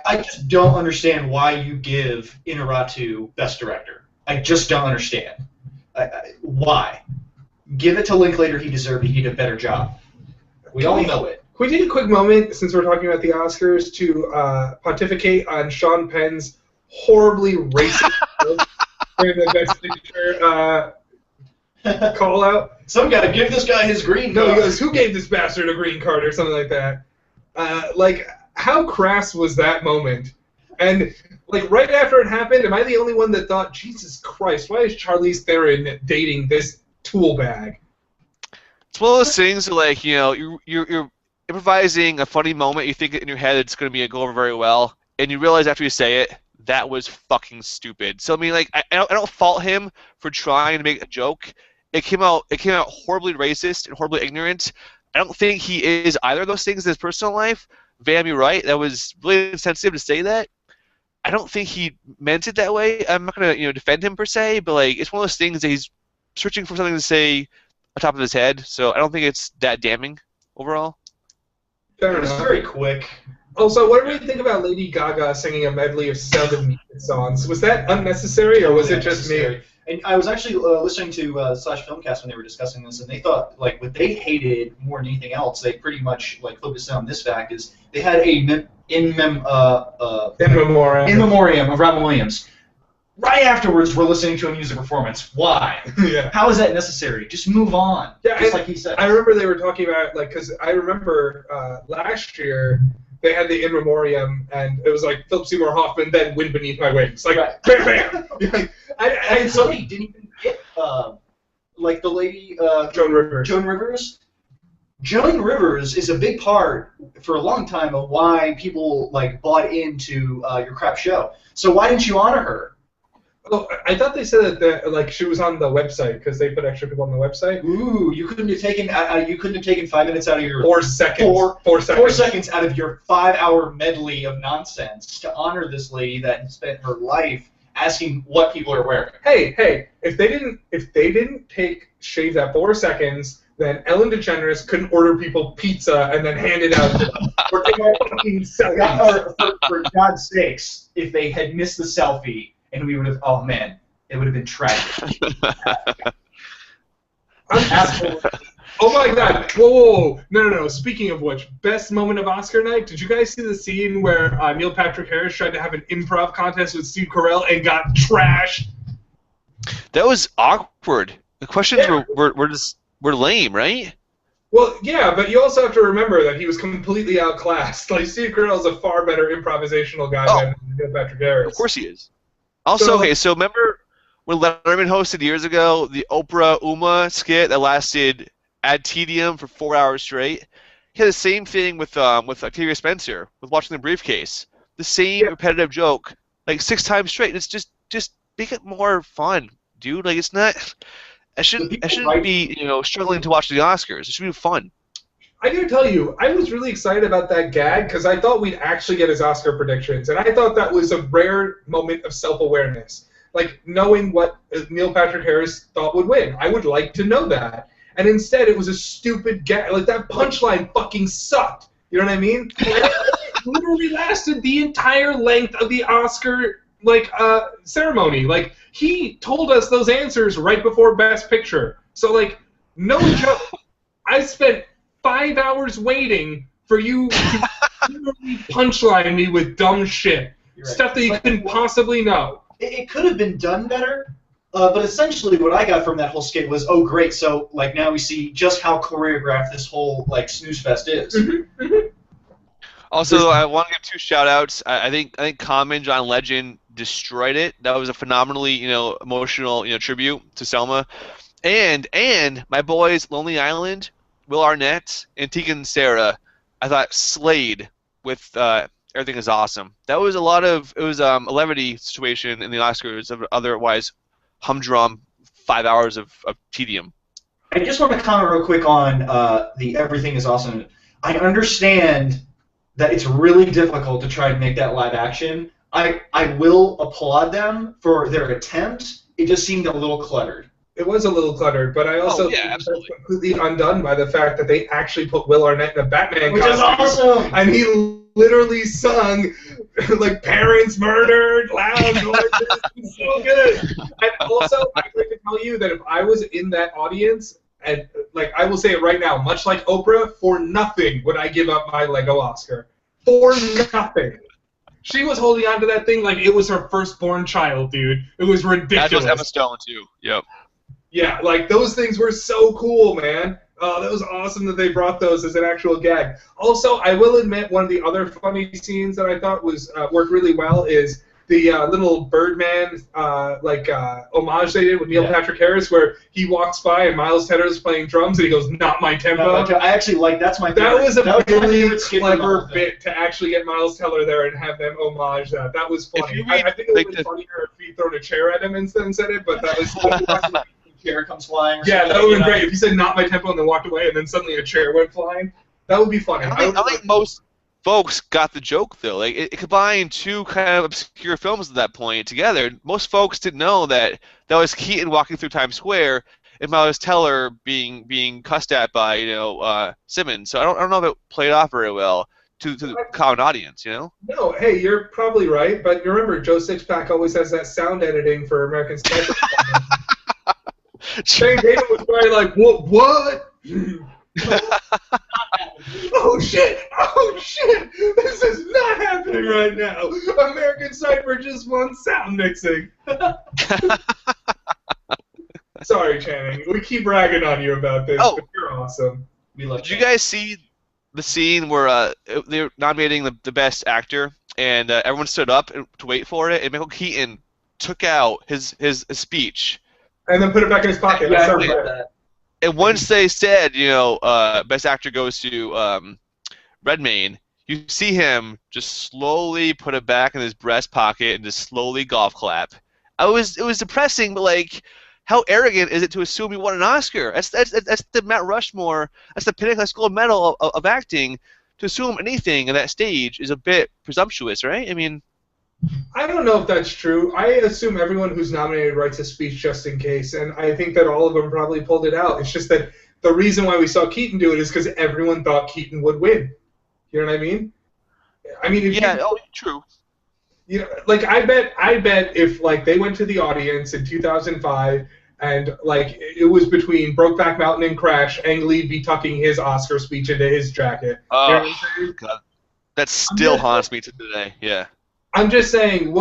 I just don't understand why you give Inarritu Best Director. I just don't understand. Why? Give it to Linklater. He deserved it. He did a better job. We all know it. Can we take a quick moment, since we're talking about the Oscars, to pontificate on Sean Penn's horribly racist during the Best Picture call out? Some gotta give this guy his green card. No, he goes, who gave this bastard a green card or something like that? How crass was that moment? And right after it happened, am I the only one that thought, Jesus Christ, why is Charlize Theron dating this tool bag? It's one of those things that, you're improvising a funny moment, you think in your head it's going to go over very well, and you realize after you say it, that was fucking stupid. So, I mean, I don't fault him for trying to make a joke. It came out horribly racist and horribly ignorant. I don't think he is either of those things in his personal life. Van, you're right. That was really insensitive to say that. I don't think he meant it that way. I'm not going to defend him per se, but it's one of those things that he's searching for something to say on top of his head. So I don't think it's that damning overall. Fair It's enough. very quick. Also, what do we think about Lady Gaga singing a medley of Sound of Music songs? Was that unnecessary, or was it just me? And I was actually listening to Slash Filmcast when they were discussing this, and they thought what they hated more than anything else, they pretty much focused on this fact, is they had a in memoriam of Robin Williams. Right afterwards, we're listening to a music performance. Why? Yeah. How is that necessary? Just move on. Yeah, just like he said. I remember they were talking about, like, because I remember last year they had the In Memoriam, and it was like Philip Seymour Hoffman, then Wind Beneath My Wings. Like, Right. bam, bam! And somebody didn't even get, like the lady... Joan Rivers. Joan Rivers? Joan Rivers is a big part, for a long time, of why people, like, bought into your crap show. So why didn't you honor her? Oh, I thought they said that like she was on the website because they put extra people on the website. Ooh, you couldn't have taken 5 minutes out of your 4 seconds. 4 seconds out of your 5-hour medley of nonsense to honor this lady that spent her life asking what people are wearing. Hey, if they didn't shave that 4 seconds, then Ellen DeGeneres couldn't order people pizza and then hand it out to them. Or take fucking seconds. For God's sakes, if they had missed the selfie. And we would have, oh man, it would have been tragic. Oh my God! Whoa! No! Speaking of which, best moment of Oscar night. Did you guys see the scene where Neil Patrick Harris tried to have an improv contest with Steve Carell and got trashed? That was awkward. The questions were lame, right? Well, yeah, but you also have to remember that he was completely outclassed. Like Steve Carell is a far better improvisational guy than Neil Patrick Harris. Of course he is. Also, so remember when Letterman hosted years ago the Oprah Uma skit that lasted ad tedium for 4 hours straight? He had the same thing with Octavia Spencer with Watching the Briefcase. The same repetitive joke, like 6 times straight. It's just make it more fun, dude. Like it's not. I shouldn't be struggling to watch the Oscars. It should be fun. I gotta tell you, I was really excited about that gag because I thought we'd actually get his Oscar predictions, and I thought that was a rare moment of self-awareness, like knowing what Neil Patrick Harris thought would win. I would like to know that, and instead it was a stupid gag. Like that punchline fucking sucked. You know what I mean? It literally lasted the entire length of the Oscar ceremony. Like he told us those answers right before Best Picture. So like, no joke. I spent 5 hours waiting for you to literally punchline me with dumb shit. Right. Stuff that you couldn't possibly know. It could have been done better, but essentially what I got from that whole skit was, oh great, so like now we see just how choreographed this whole like snooze fest is. Mm-hmm, mm-hmm. Also, I want to give 2 shout-outs. I think Common, John Legend destroyed it. That was a phenomenally emotional tribute to Selma, and my boys Lonely Island, Will Arnett, and Tegan Sara, I thought slayed with Everything Is Awesome. That was a levity situation in the Oscars of otherwise humdrum 5 hours of tedium. I just want to comment real quick on the Everything Is Awesome. I understand that it's really difficult to try to make that live action. I will applaud them for their attempt. It just seemed a little cluttered. It was a little cluttered, but I also think that's completely undone by the fact that they actually put Will Arnett in a Batman costume. Which is awesome! And he literally sung, like, parents murdered, loud noises. It's so good. And also, I'd like to tell you that if I was in that audience, and, like, I will say it right now, much like Oprah, for nothing would I give up my Lego Oscar. For nothing. She was holding on to that thing like it was her firstborn child, dude. It was ridiculous. That was Emma Stone, too. Yep. Yeah, like, those things were so cool, man. Oh, that was awesome that they brought those as an actual gag. Also, I will admit one of the other funny scenes that I thought was worked really well is the little Birdman homage they did with Neil Patrick Harris, where he walks by and Miles Teller's playing drums and he goes, "Not my tempo." I actually like that's my favorite. That was a really clever bit to actually get Miles Teller there and have them homage that. That was funny. I think it would have been funnier if he thrown a chair at him and said it, but that was. Chair comes flying. Yeah, that would have been great if you said "not my tempo" and then walked away, and then suddenly a chair went flying. That would be funny. I think most folks got the joke though. Like it combined 2 kind of obscure films at that point together. Most folks didn't know that was Keaton walking through Times Square and Miles Teller being cussed at by Simmons. So I don't know if it played off very well to the common audience. No, hey, you're probably right, but remember, Joe Sixpack always has that sound editing for American Sniper. Shane Tatum was probably like, what? Oh shit! This is not happening! happening right now. American Cypher just won sound mixing. Sorry, Channing. We keep ragging on you about this, but you're awesome. We love Did you guys see the scene where they're nominating the best actor, and everyone stood up to wait for it, and Michael Keaton took out his speech, and then put it back in his pocket? Yeah, I heard about that. And once they said, best actor goes to Redmayne, you see him just slowly put it back in his breast pocket and just slowly golf clap. It was depressing, but like, how arrogant is it to assume you won an Oscar? That's the Mount Rushmore. That's the pinnacle, that's gold medal of acting. To assume anything on that stage is a bit presumptuous, right? I mean, I don't know if that's true. I assume everyone who's nominated writes a speech just in case, and I think that all of them probably pulled it out. It's just that the reason why we saw Keaton do it is because everyone thought Keaton would win. You know what I mean? True. You know, like I bet if like they went to the audience in 2005 and like it was between Brokeback Mountain and Crash, Ang Lee be tucking his Oscar speech into his jacket. Oh, you know what I'm saying? God. That still haunts me to today. Yeah. I'm just saying,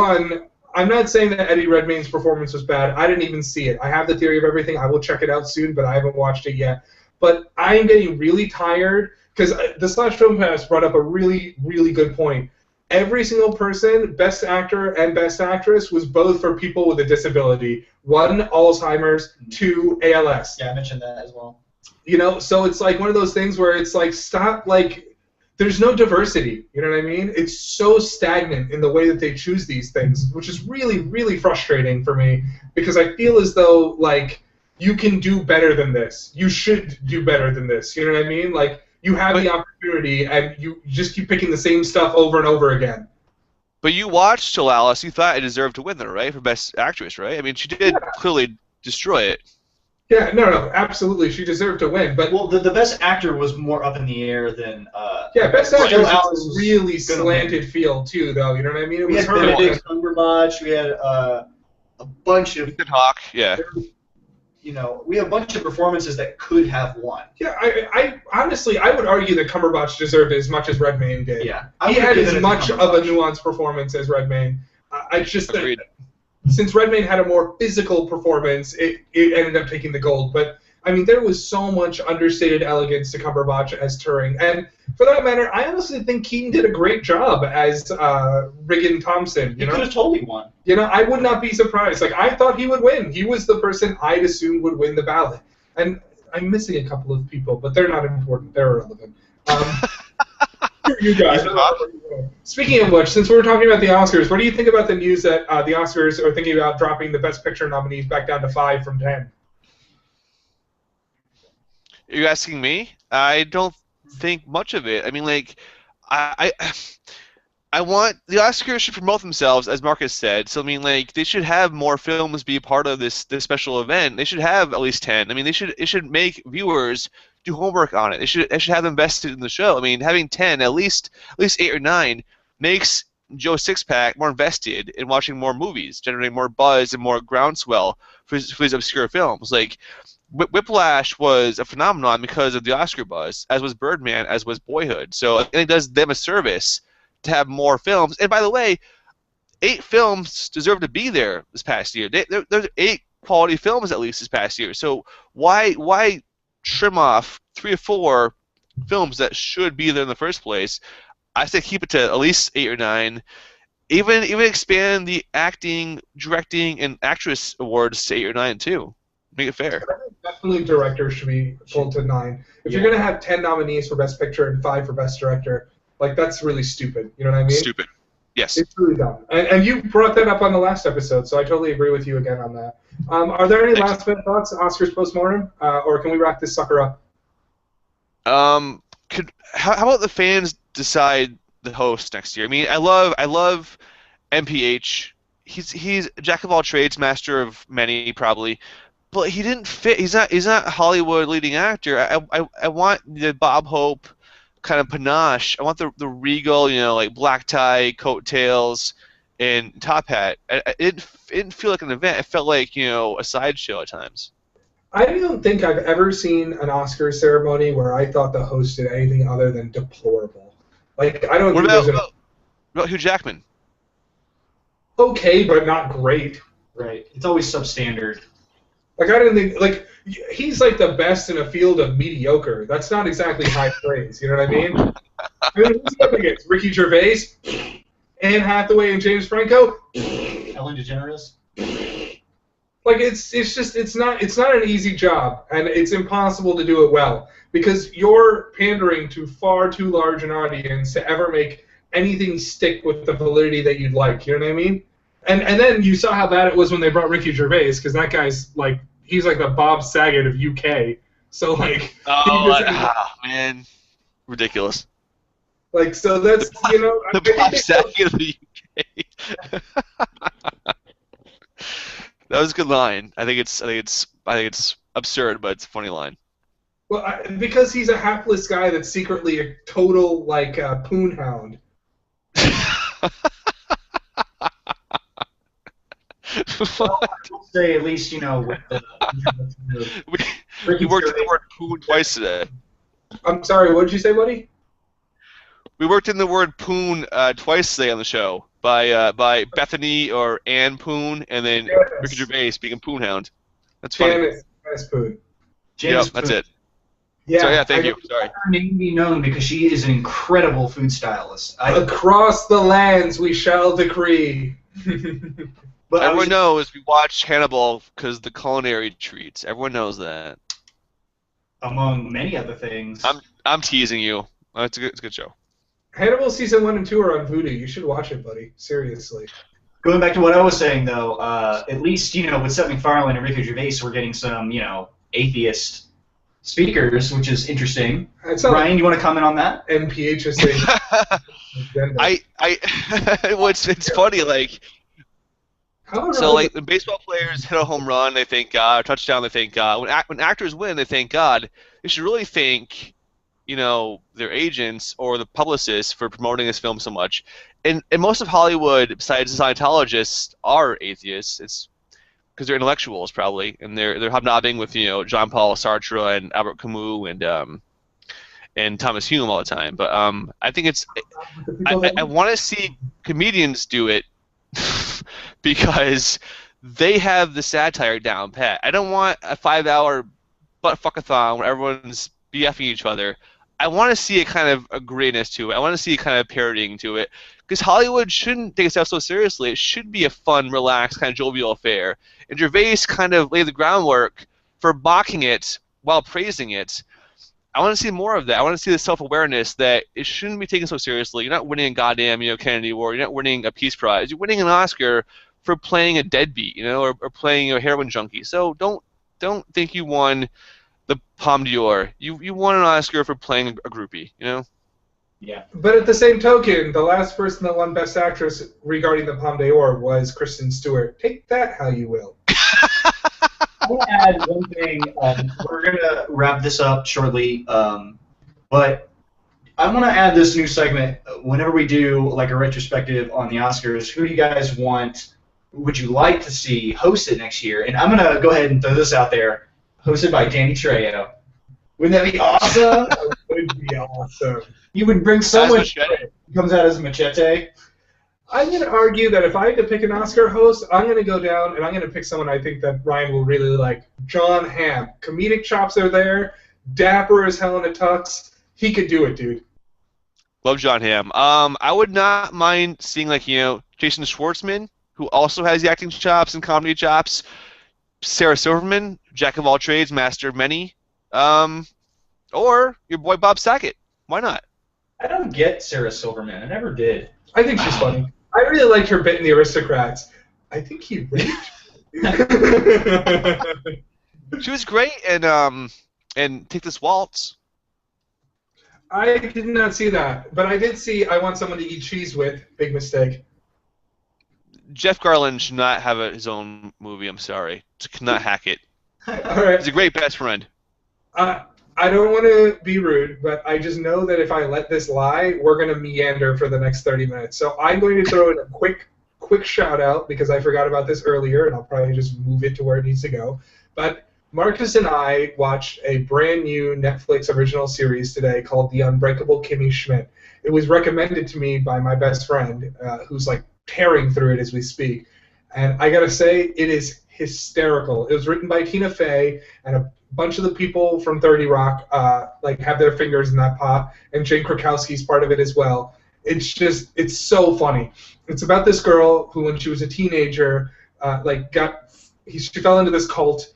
I'm not saying that Eddie Redmayne's performance was bad. I didn't even see it. I have the theory of everything. I will check it out soon, but I haven't watched it yet. But I am getting really tired because the Slash Film Pass brought up a really, really good point. Every single person, Best Actor and Best Actress, was both for people with a disability. 1, Alzheimer's, 2, ALS. Yeah, I mentioned that as well. You know, so it's like one of those things where it's like, stop, like, there's no diversity, you know what I mean? It's so stagnant in the way that they choose these things, which is really, really frustrating for me because I feel as though, like, you can do better than this. You should do better than this, you know what I mean? Like, you have the opportunity, and you just keep picking the same stuff over and over again. But you watched Alice. You thought it deserved to win, though, right? For Best Actress, right? I mean, she did clearly destroy it. Yeah, no, absolutely. She deserved to win. But the Best Actor was more up in the air than... Best Actor was a really slanted field, too, though. You know what I mean? We had Benedict Cumberbatch. We had a bunch of... Ethan Hawke, yeah. You know, we have a bunch of performances that could have won. Yeah, I honestly, I would argue that Cumberbatch deserved it as much as Redmayne did. Yeah. He had as much of a nuanced performance as Redmayne. I just think since Redmayne had a more physical performance, it ended up taking the gold. But, I mean, there was so much understated elegance to Cumberbatch as Turing. And for that matter, I honestly think Keaton did a great job as Regan Thompson. He could have totally won. You know, I would not be surprised. Like, I thought he would win. He was the person I'd assume would win the ballot. And I'm missing a couple of people, but they're not important. They're irrelevant. You guys. Speaking of which, since we're talking about the Oscars, what do you think about the news that the Oscars are thinking about dropping the Best Picture nominees back down to 5 from 10? Are you asking me? I don't think much of it. I mean, like, I want the Oscars should promote themselves, as Marcus said. So I mean, like, they should have more films be a part of this special event. They should have at least 10. I mean, it should make viewers do homework on it. They should have them invested in the show. I mean, having 10, at least 8 or 9, makes Joe Sixpack more invested in watching more movies, generating more buzz and more groundswell for his obscure films. Like, Whiplash was a phenomenon because of the Oscar buzz, as was Birdman, as was Boyhood. So I think it does them a service to have more films. And by the way, 8 films deserve to be there this past year. There's 8 quality films at least this past year. So why trim off 3 or 4 films that should be there in the first place? I say keep it to at least 8 or 9. Even expand the acting, directing, and actress awards to 8 or 9 too. Make it fair. Definitely directors should be pulled to 9. If you're going to have 10 nominees for Best Picture and 5 for Best Director, like, that's really stupid. You know what I mean? Stupid. Yes. It's really dumb. And you brought that up on the last episode, so I totally agree with you again on that. Are there any last-minute thoughts, Oscars postmortem, or can we wrap this sucker up? How about the fans decide the host next year? I mean, I love MPH. He's a jack of all trades, master of many, probably. But he didn't fit. He's not a Hollywood leading actor. I want the Bob Hope kind of panache. I want the regal, like black tie, coattails, and top hat. It didn't feel like an event. It felt like a sideshow at times. I don't think I've ever seen an Oscar ceremony where I thought the host did anything other than deplorable. Like, I don't. What What about Hugh Jackman? Okay, but not great. Right. It's always substandard. Like I didn't think he's like the best in a field of mediocre. That's not exactly high praise. You know what I mean? I mean, who's he up against? Ricky Gervais, Anne Hathaway, and James Franco. Ellen DeGeneres. Like it's not an easy job, and it's impossible to do it well because you're pandering to far too large an audience to ever make anything stick with the validity that you'd like. You know what I mean? And then you saw how bad it was when they brought Ricky Gervais, because that guy's like he's like the Bob Saget of UK. So like man, ridiculous. Like so that's the Bob Saget of the UK. That was a good line. I think it's absurd, but it's a funny line. Well, because he's a hapless guy that's secretly a total like poon hound. Well, I will say at least with the we worked in the word poon twice today. I'm sorry, what did you say, buddy? We worked in the word poon twice today on the show by Bethany or Ann Poon, and then Ricky Gervais speaking poon hound. That's funny. Janice Poon. Yep, that's it. Yeah, so, thank you. Sorry. Let her name be known because she is an incredible food stylist. Across the lands we shall decree. But everyone knows we watch Hannibal because the culinary treats. Everyone knows that. Among many other things. I'm teasing you. It's a good show. Hannibal season 1 and 2 are on Vudu. You should watch it, buddy. Seriously. Going back to what I was saying, though, at least with Seth MacFarlane and Ricky Gervais, we're getting some atheist speakers, which is interesting. Ryan, you want to comment on that? NPHSA. It's funny, like. So, like, when baseball players hit a home run, they thank God. Touchdown, they thank God. When actors win, they thank God. They should really thank, their agents or the publicists for promoting this film so much. And most of Hollywood, besides Scientologists, are atheists. It's because they're intellectuals, probably, and they're hobnobbing with Jean-Paul Sartre and Albert Camus and Thomas Hume all the time. But I think I want to see comedians do it. Because they have the satire down pat. I don't want a 5-hour butt-fuckathon where everyone's BFing each other. I want to see a kind of a greatness to it. I want to see a kind of parodying to it. Because Hollywood shouldn't take itself so seriously. It should be a fun, relaxed, kind of jovial affair. And Gervais kind of laid the groundwork for mocking it while praising it. I want to see more of that. I want to see the self-awareness that it shouldn't be taken so seriously. You're not winning a goddamn Kennedy Award. You're not winning a Peace Prize. You're winning an Oscar for playing a deadbeat, or playing a heroin junkie. So don't think you won the Palme d'Or. You won an Oscar for playing a groupie, Yeah. But at the same token, the last person that won Best Actress regarding the Palme d'Or was Kristen Stewart. Take that how you will. I want to add one thing. We're going to wrap this up shortly, but I want to add this new segment. Whenever we do like a retrospective on the Oscars, who do you guys want? Would you like to see hosted next year? And I'm going to go ahead and throw this out there. Hosted by Danny Trejo. Wouldn't that be awesome? That would be awesome. You would bring so much. He comes out as a machete. I'm going to argue that if I had to pick an Oscar host, I'm going to go down and I'm going to pick someone I think that Ryan will really like. Jon Hamm. Comedic chops are there. Dapper as hell in a tux. He could do it, dude. Love Jon Hamm. I would not mind seeing Jason Schwartzman, who also has the acting chops and comedy chops. Sarah Silverman, jack of all trades, master of many. Or your boy Bob Saget. Why not? I don't get Sarah Silverman. I never did. I think she's funny. I really liked her bit in The Aristocrats. I think he raped. She was great and Take This Waltz. I did not see that, but I did see I Want Someone to Eat Cheese With. Big mistake. Jeff Garlin should not have his own movie. I'm sorry. Cannot hack it. All right. He's a great best friend. I don't want to be rude, but I just know that if I let this lie, we're going to meander for the next 30 minutes. So I'm going to throw in a quick shout out because I forgot about this earlier, and I'll probably just move it to where it needs to go. But Marcus and I watched a brand new Netflix original series today called The Unbreakable Kimmy Schmidt. it was recommended to me by my best friend, who's like tearing through it as we speak. And I gotta say, it is hysterical. It was written by Tina Fey, and a bunch of the people from 30 Rock like have their fingers in that pot, and Jane Krakowski's part of it as well. It's so funny. It's about this girl who, when she was a teenager, she fell into this cult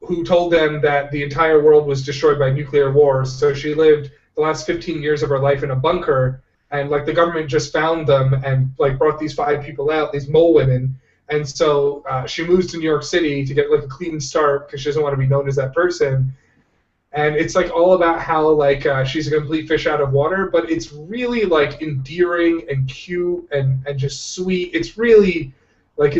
who told them that the entire world was destroyed by nuclear wars. So she lived the last 15 years of her life in a bunker, and like the government just found them and like brought these 5 people out, these mole women. And so she moves to New York City to get like a clean start because she doesn't want to be known as that person. And it's like all about how like she's a complete fish out of water, but it's really like endearing and cute and just sweet. It's really like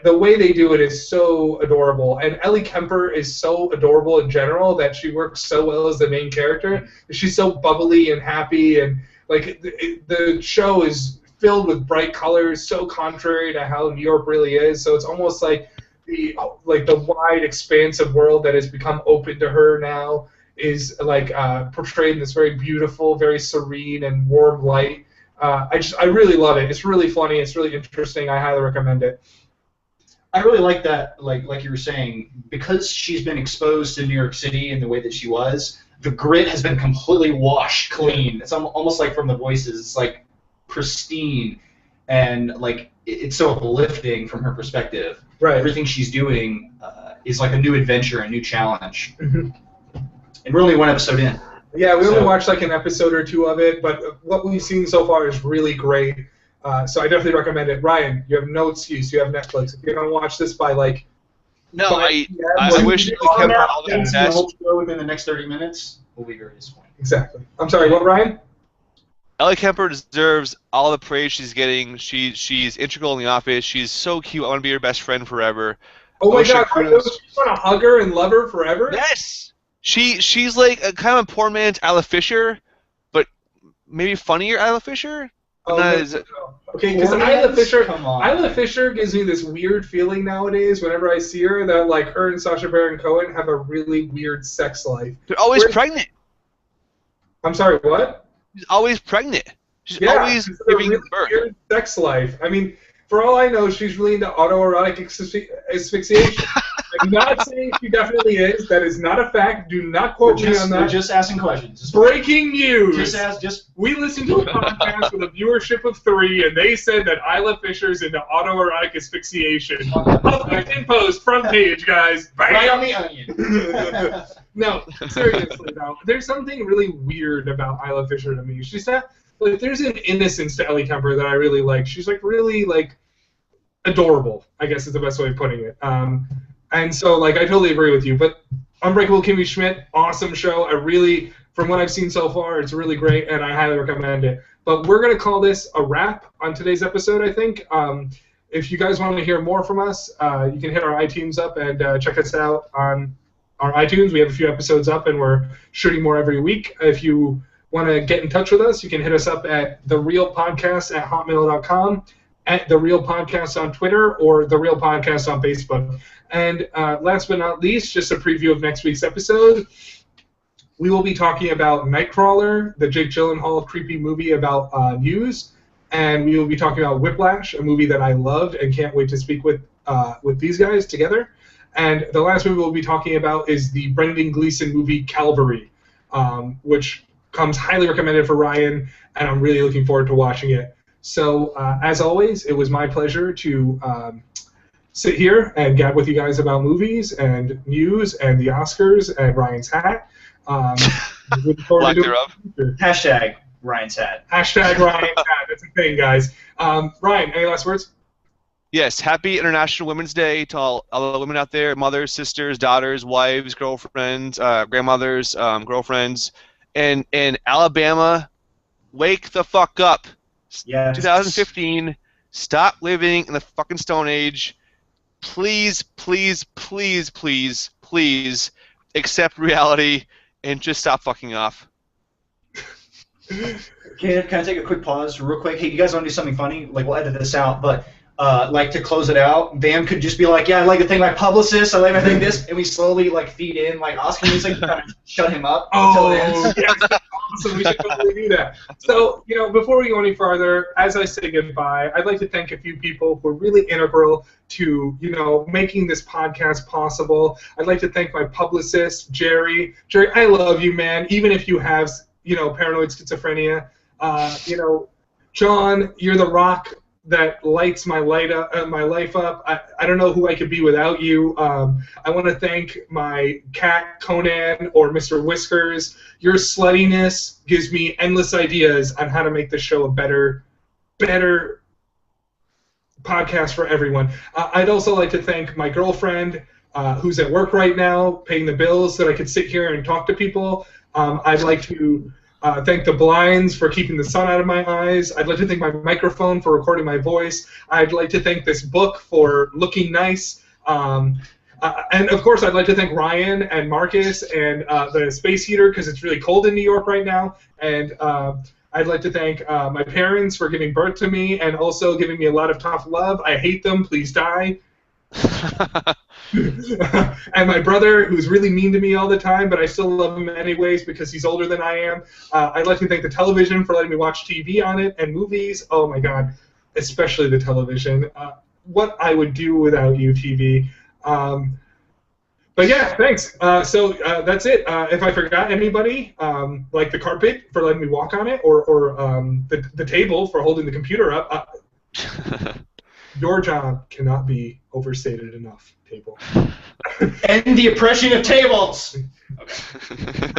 the way they do it is so adorable. And Ellie Kemper is so adorable in general that she works so well as the main character. She's so bubbly and happy, and like the show is filled with bright colors, so contrary to how New York really is. So it's almost like the wide, expansive world that has become open to her now is like portrayed in this very beautiful, very serene and warm light. I really love it. It's really funny. It's really interesting. I highly recommend it. I really like that, like you were saying, because she's been exposed to New York City in the way that she was, the grit has been completely washed clean. It's almost like from The Voices. It's like pristine, and like it's so uplifting from her perspective. Right. Everything she's doing is like a new adventure, a new challenge. Mm-hmm. And we're only 1 episode in. Yeah, we only watched like an episode or 2 of it, but what we've seen so far is really great. So I definitely recommend it. Ryan, you have no excuse. You have Netflix. If you're gonna watch this by like No, I wish we kept all the the best. whole show within the next 30 minutes, we'll be very disappointed. Exactly. I'm sorry, what, Ryan? Ellie Kemper deserves all the praise she's getting. She's integral in The Office. She's so cute. I want to be her best friend forever. Oh my Osha God! You Cruz. just want to hug her and love her forever? Yes. She's like a kind of a poor man's Isla Fisher, but maybe funnier Isla Fisher. Oh, Not no, as- no. Okay, because Poor Isla man's? Fisher, Come on. Isla Fisher gives me this weird feeling nowadays whenever I see her that like her and Sacha Baron Cohen have a really weird sex life. They're always Whereas- pregnant. I'm sorry, what? She's always pregnant. She's Yeah, always it's a giving really birth. weird sex life. I mean, for all I know, she's really into autoerotic asphyxiation. I'm not saying she definitely is. That is not a fact. Do not quote me on We're that. just asking questions. Just Breaking news. we We listened to a podcast with a viewership of 3, and they said that Isla Fisher's into autoerotic asphyxiation. Update in post, front page, guys. right on Bam! the onion. No, seriously though, there's something really weird about Isla Fisher to me. She's not like there's an innocence to Ellie Kemper that I really like. She's like really like adorable, I guess is the best way of putting it. And so like I totally agree with you. But Unbreakable Kimmy Schmidt, awesome show. I really, from what I've seen so far, it's really great, and I highly recommend it. But we're gonna call this a wrap on today's episode, I think. If you guys want to hear more from us, you can hit our iTunes up and check us out on our iTunes. We have a few episodes up, and we're shooting more every week. If you want to get in touch with us, you can hit us up at therealpodcast@hotmail.com, at The Real Podcast on Twitter, or The Real Podcast on Facebook. And last but not least, just a preview of next week's episode. We will be talking about Nightcrawler, the Jake Gyllenhaal creepy movie about news, and we will be talking about Whiplash, a movie that I loved and can't wait to speak with these guys together. And the last movie we'll be talking about is the Brendan Gleeson movie Calvary, which comes highly recommended for Ryan, and I'm really looking forward to watching it. So, as always, it was my pleasure to sit here and gab with you guys about movies and news and the Oscars and Ryan's hat. Looking forward Lack to doing thereof. it in the future. Hashtag Ryan's hat. Hashtag Ryan's hat. That's a thing, guys. Ryan, any last words? Yes, happy International Women's Day to all the women out there, mothers, sisters, daughters, wives, girlfriends, grandmothers, girlfriends. And in Alabama, wake the fuck up. Yes. 2015, stop living in the fucking Stone Age. Please, please, please, please, please accept reality and just stop fucking off. Can I take a quick pause real quick? Hey, you guys want to do something funny? Like, we'll edit this out, but like to close it out, Bam could just be like, yeah, I like to thank my publicist, I like to thank this, and we slowly like feed in like Oscar music to kind of shut him up until it ends. Yes. awesome. We should totally do that. So, before we go any farther, as I say goodbye, I'd like to thank a few people who are really integral to, making this podcast possible. I'd like to thank my publicist, Jerry. Jerry, I love you, man, even if you have, paranoid schizophrenia. John, you're the rock that lights my life up. I don't know who I could be without you. I want to thank my cat, Conan, or Mr. Whiskers. Your sluttiness gives me endless ideas on how to make this show a better podcast for everyone. I'd also like to thank my girlfriend, who's at work right now, paying the bills so that I could sit here and talk to people. I'd like to thank the blinds for keeping the sun out of my eyes. I'd like to thank my microphone for recording my voice. I'd like to thank this book for looking nice. And of course, I'd like to thank Ryan and Marcus and the space heater because it's really cold in New York right now. And I'd like to thank my parents for giving birth to me and also giving me a lot of tough love. I hate them. Please die. And my brother, who's really mean to me all the time, but I still love him anyways because he's older than I am. I'd like to thank the television for letting me watch TV on it and movies. Oh my God, especially the television. What I would do without you, TV. But yeah, thanks. So that's it. If I forgot anybody, like the carpet for letting me walk on it, or the table for holding the computer up, your job cannot be overstated enough, table. End the oppression of tables! Okay.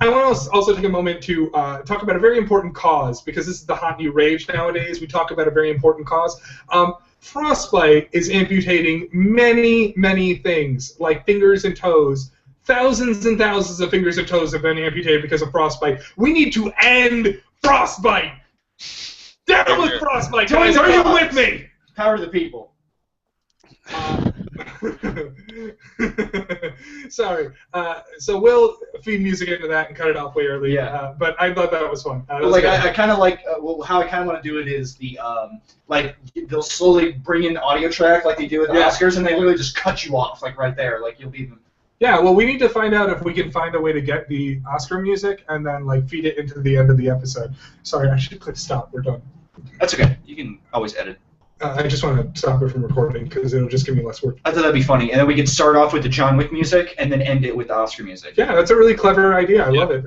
I want to also take a moment to talk about a very important cause, because this is the hot new rage nowadays. We talk about a very important cause. Frostbite is amputating many, many things, like fingers and toes. Thousands and thousands of fingers and toes have been amputated because of frostbite. We need to end frostbite! Down with frostbite, guys! Are you with me? Power to the people. Sorry. So we'll feed music into that and cut it off way early. Yeah. But I thought that was fun. I kind of like how I kind of want to do it is the they'll slowly bring in the audio track like they do with the Oscars, and they literally just cut you off like right there, like you'll be. Yeah, well, we need to find out if we can find a way to get the Oscar music and then feed it into the end of the episode. Sorry, I should click stop. We're done. That's okay. You can always edit. I just want to stop it from recording because it'll just give me less work. I thought that'd be funny, and then we could start off with the John Wick music and then end it with the Oscar music. Yeah, that's a really clever idea. I love it.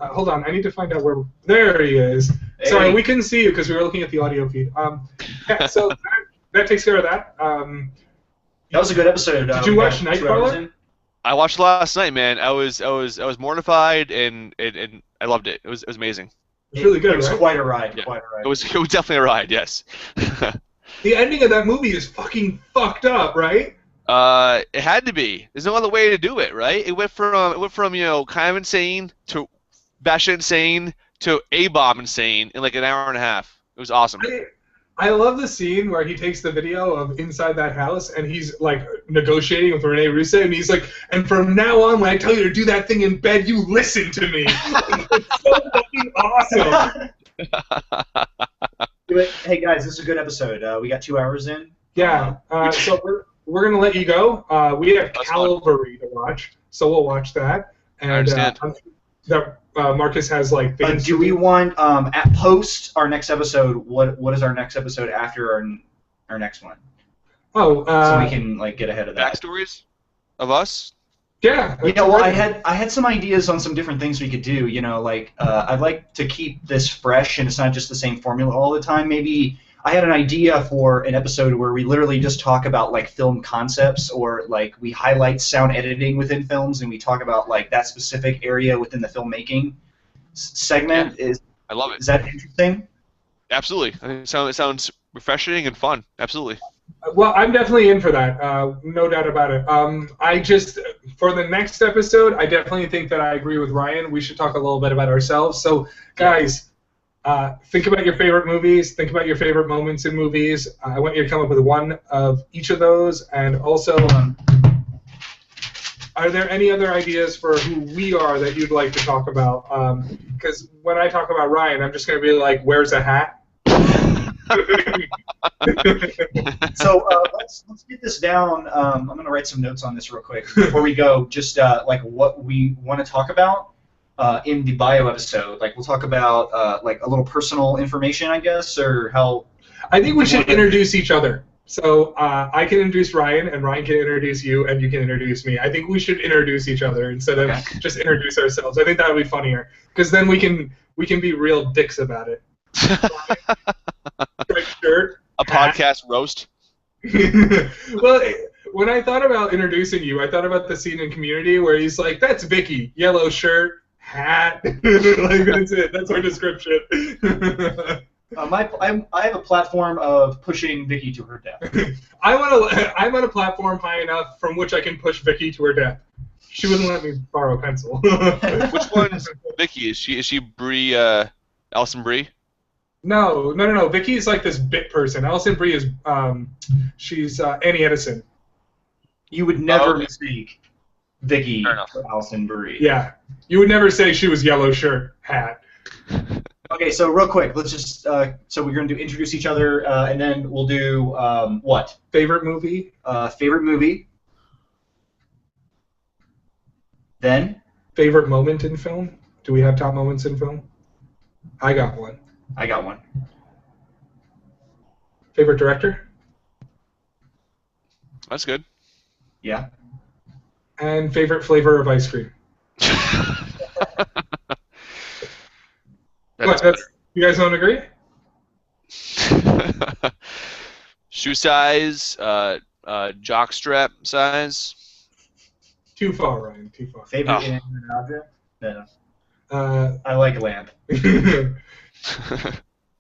Hold on, I need to find out where. There he is. Hey. Sorry, we couldn't see you because we were looking at the audio feed. Yeah, so that takes care of that. That was a good episode. Did you watch Nightcrawler? I watched last night, man. I was mortified and I loved it. It was amazing. It's really good. It was right? Quite a ride. Yeah. Quite a ride. It was definitely a ride. Yes. The ending of that movie is fucking fucked up, right? It had to be. There's no other way to do it, right? It went from kind of insane to batshit insane to A-bomb insane in like an hour and a half. It was awesome. I love the scene where he takes the video of inside that house and he's negotiating with Rene Russo and he's like, and from now on when I tell you to do that thing in bed, you listen to me. It's so fucking awesome. Hey guys, this is a good episode. We got 2 hours in. Yeah. So we're gonna let you go. We have Calvary to watch, so we'll watch that. And I understand. That Marcus has things. Do we want at post our next episode? What is our next episode after our next one? Oh. So we can get ahead of that. Backstories of us. Yeah. Well, I had some ideas on some different things we could do. I'd like to keep this fresh, and it's not just the same formula all the time. Maybe I had an idea for an episode where we literally just talk about film concepts, or we highlight sound editing within films, and we talk about that specific area within the filmmaking segment. Yeah. I love it. Is that interesting? Absolutely. I think it sounds refreshing and fun. Absolutely. Well, I'm definitely in for that. No doubt about it. For the next episode, I definitely think that I agree with Ryan. We should talk a little bit about ourselves. So, guys, think about your favorite movies. Think about your favorite moments in movies. I want you to come up with one of each of those. And also, are there any other ideas for who we are that you'd like to talk about? Because when I talk about Ryan, I'm just going to be like, where's a hat? So let's get this down. I'm going to write some notes on this real quick before we go. Just what we want to talk about. in the bio episode. Like we'll talk about like a little personal information, I guess, or how. I think we should introduce each other. So I can introduce Ryan, and Ryan can introduce you, and you can introduce me. I think we should introduce each other instead of just introduce ourselves. I think that would be funnier, because then we can be real dicks about it. Shirt, a podcast roast. Well, when I thought about introducing you, I thought about the scene in Community where he's like, "That's Vicky, yellow shirt, hat." Like that's it. That's our description. I have a platform of pushing Vicky to her death. I'm on a platform high enough from which I can push Vicky to her death. She wouldn't let me borrow a pencil. Which one's Vicky? Is she Brie? Alison Brie? No. Vicky's like this bit person. Alison Brie is she's Annie Edison. You would never mistake Vicky for Alison Brie. Yeah, you would never say she was yellow shirt, hat. Okay, so real quick, let's just so we're going to introduce each other, and then we'll do what? Favorite movie? Favorite movie. Then? Favorite moment in film? Do we have top moments in film? I got one. I got one. Favorite director? That's good. Yeah. And favorite flavor of ice cream? You guys don't agree? Shoe size, jockstrap size. Too far, Ryan. Too far. Favorite inanimate object? No. I like lamp.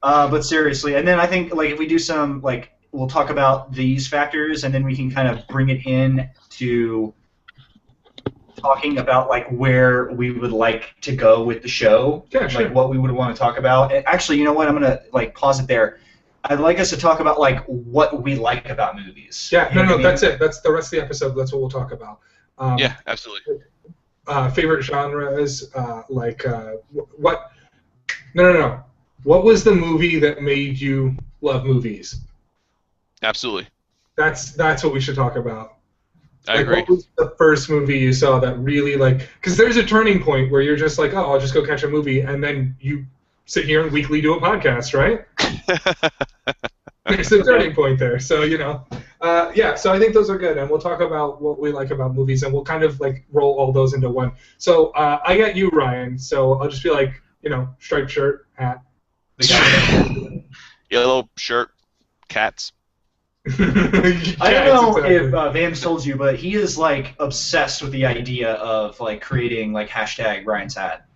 But seriously, and then I think like if we do some like we'll talk about these factors, and then we can kind of bring it in to talking about like where we would like to go with the show, yeah, sure. Like what we would want to talk about. And actually, you know what? I'm gonna like pause it there. I'd like us to talk about like what we like about movies. Yeah, no, that's it. That's the rest of the episode. That's what we'll talk about. Yeah, absolutely. Favorite genres, like what? No. What was the movie that made you love movies? Absolutely. That's what we should talk about. I agree. What was the first movie you saw that really like? Because there's a turning point where you're just like, oh, I'll just go catch a movie, and then you sit here and weekly do a podcast, right? There's a turning point there, so yeah. So I think those are good, and we'll talk about what we like about movies, and we'll kind of like roll all those into one. So I got you, Ryan. So I'll just be like, striped shirt, hat. Yellow shirt, cats. I don't know if Vam's told you, but he is like obsessed with the idea of like creating like hashtag Ryan's hat.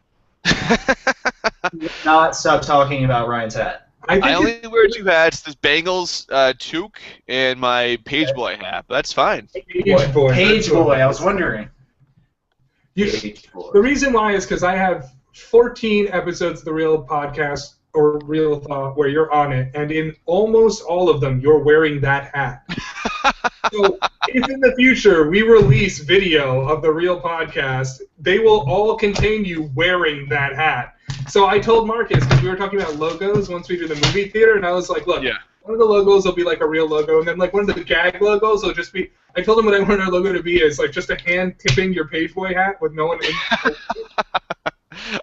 Not stop talking about Ryan's hat. I only wear two hats: this Bengals toque and my Page Boy hat. But that's fine. Page Boy. I was wondering. The reason why is because I have 14 episodes of the Real Podcast or Real Thought where you're on it, and in almost all of them, you're wearing that hat. So if in the future we release video of the Real Podcast, they will all contain you wearing that hat. So I told Marcus, because we were talking about logos once we do the movie theater, and I was like, look, one of the logos will be like a real logo, and then like one of the gag logos will just be, I told him what I want our logo to be is like just a hand tipping your Page Boy hat with no one in.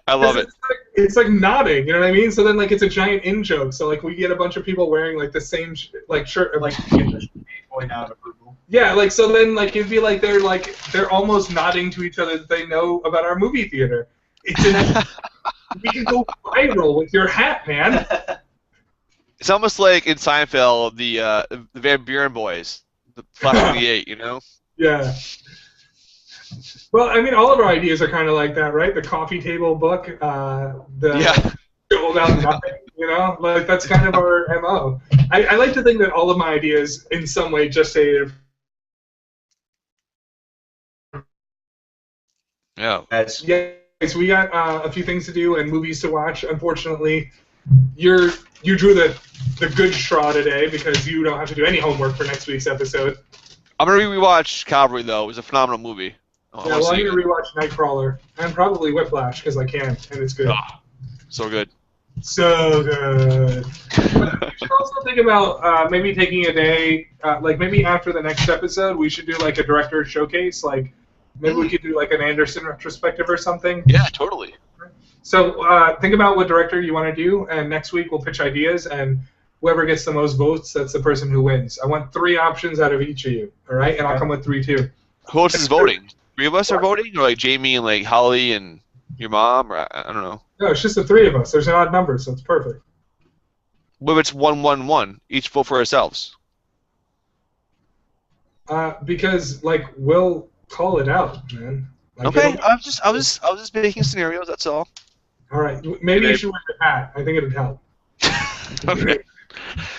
I love it. It's like nodding, you know what I mean? So then, like, it's a giant in joke. So like, we get a bunch of people wearing like the same shirt, like yeah, like so then like it'd be like they're almost nodding to each other that they know about our movie theater. We can go viral with your hat, man. It's almost like in Seinfeld, the Van Buren boys, the Flash of the Eight, Yeah. Well, I mean, all of our ideas are kind of like that, right? The coffee table book, the show about nothing, like that's kind of our MO. I like to think that all of my ideas, in some way, just say. Yeah. So we got a few things to do and movies to watch. Unfortunately, you drew the good straw today because you don't have to do any homework for next week's episode. I'm gonna rewatch Calvary though. It was a phenomenal movie. I'm gonna rewatch Nightcrawler and probably Whiplash because I can, and it's good. Oh, so good. So good. You should also think about maybe taking a day, like maybe after the next episode, we should do like a director showcase. Like maybe we could do like an Anderson retrospective or something. Yeah, totally. So think about what director you want to do, and next week we'll pitch ideas, and whoever gets the most votes, that's the person who wins. I want 3 options out of each of you, all right? And I'll come with 3 too. Who else is voting? 3 of us are voting, or like Jamie and like Holly and your mom, or I don't know. No, it's just the 3 of us. There's an odd number, so it's perfect. What if it's 1-1-1? Each vote for ourselves. Because like we'll call it out, man. Like, Okay, I was just making scenarios. That's all. All right, maybe you should wear a hat. I think it'd help. Okay.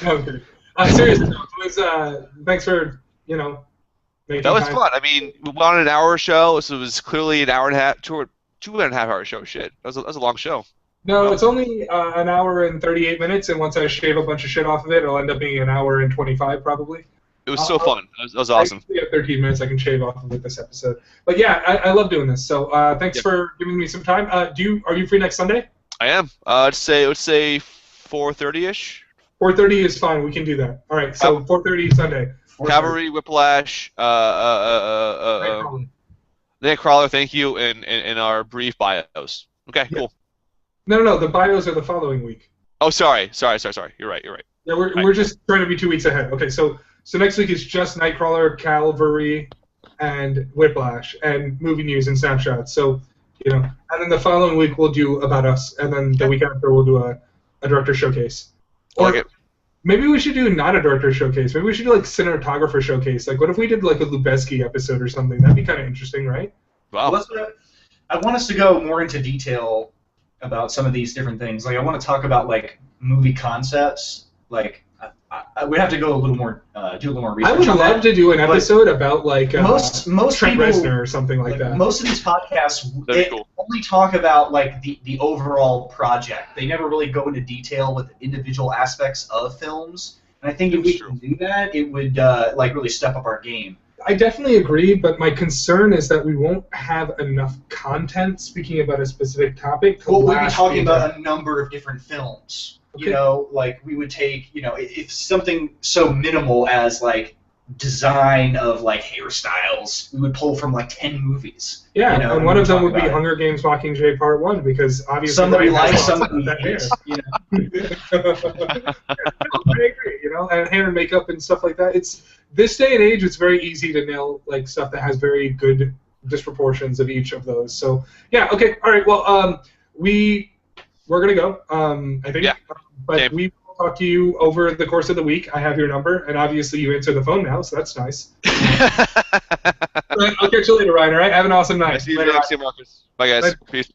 No, I'm kidding. Seriously, though, it was, thanks for making That was time. fun. I mean, we went on an hour show, so it was clearly an hour and a half, 2.5 hour show. Shit, that was a long show. No, it's only an hour and 38 minutes, and once I shave a bunch of shit off of it, it'll end up being an hour and 25 probably. It was so fun. That was awesome. I have 13 minutes I can shave off of it this episode. But yeah, I love doing this. So thanks for giving me some time. Are you free next Sunday? I am. Let's say 4:30ish. 4:30 is fine. We can do that. All right. So 4:30 Sunday. Cavalry, Whiplash, Nightcrawler, thank you, and our brief bios. Okay, cool. No. The bios are the following week. Oh, sorry. You're right. Yeah, we're just trying to be 2 weeks ahead. Okay, so next week is just Nightcrawler, Cavalry, and Whiplash, and movie news and snapshots. So, and then the following week we'll do About Us, and then the week after we'll do a director showcase. I like it. Maybe we should do not a director showcase. Maybe we should do like cinematographer showcase. Like, what if we did like a Lubeski episode or something? That'd be kind of interesting, right? Wow. Well, I want us to go more into detail about some of these different things. Like, I want to talk about like movie concepts. Like, we have to go a little more, do a little more research. I would on love that. to do an episode about like most Trent people, Reznor or something like that. Most of these podcasts That'd be cool. only talk about like the overall project. They never really go into detail with individual aspects of films. And I think if we can do that, it would like really step up our game. I definitely agree, but my concern is that we won't have enough content speaking about a specific topic. Well, we'd be talking about a number of different films. Okay. Like we would take, if something so minimal as like design of like hairstyles, we would pull from like 10 movies. Yeah, and one of them would be about it. Hunger Games Mockingjay Part 1, because obviously Some that we Ryan like, has some lots that we of hair. hate. I agree, and hair and makeup and stuff like that. It's this day and age, it's very easy to nail like stuff that has very good disproportions of each of those. So yeah, okay, all right. Well, we're gonna go. I think. Yeah. But Same. we will talk to you over the course of the week. I have your number, and obviously you answer the phone now, so that's nice. All right, I'll catch you later, Ryan. All right, have an awesome night. I see you Later, next, Marcus. Bye, guys. Bye. Peace.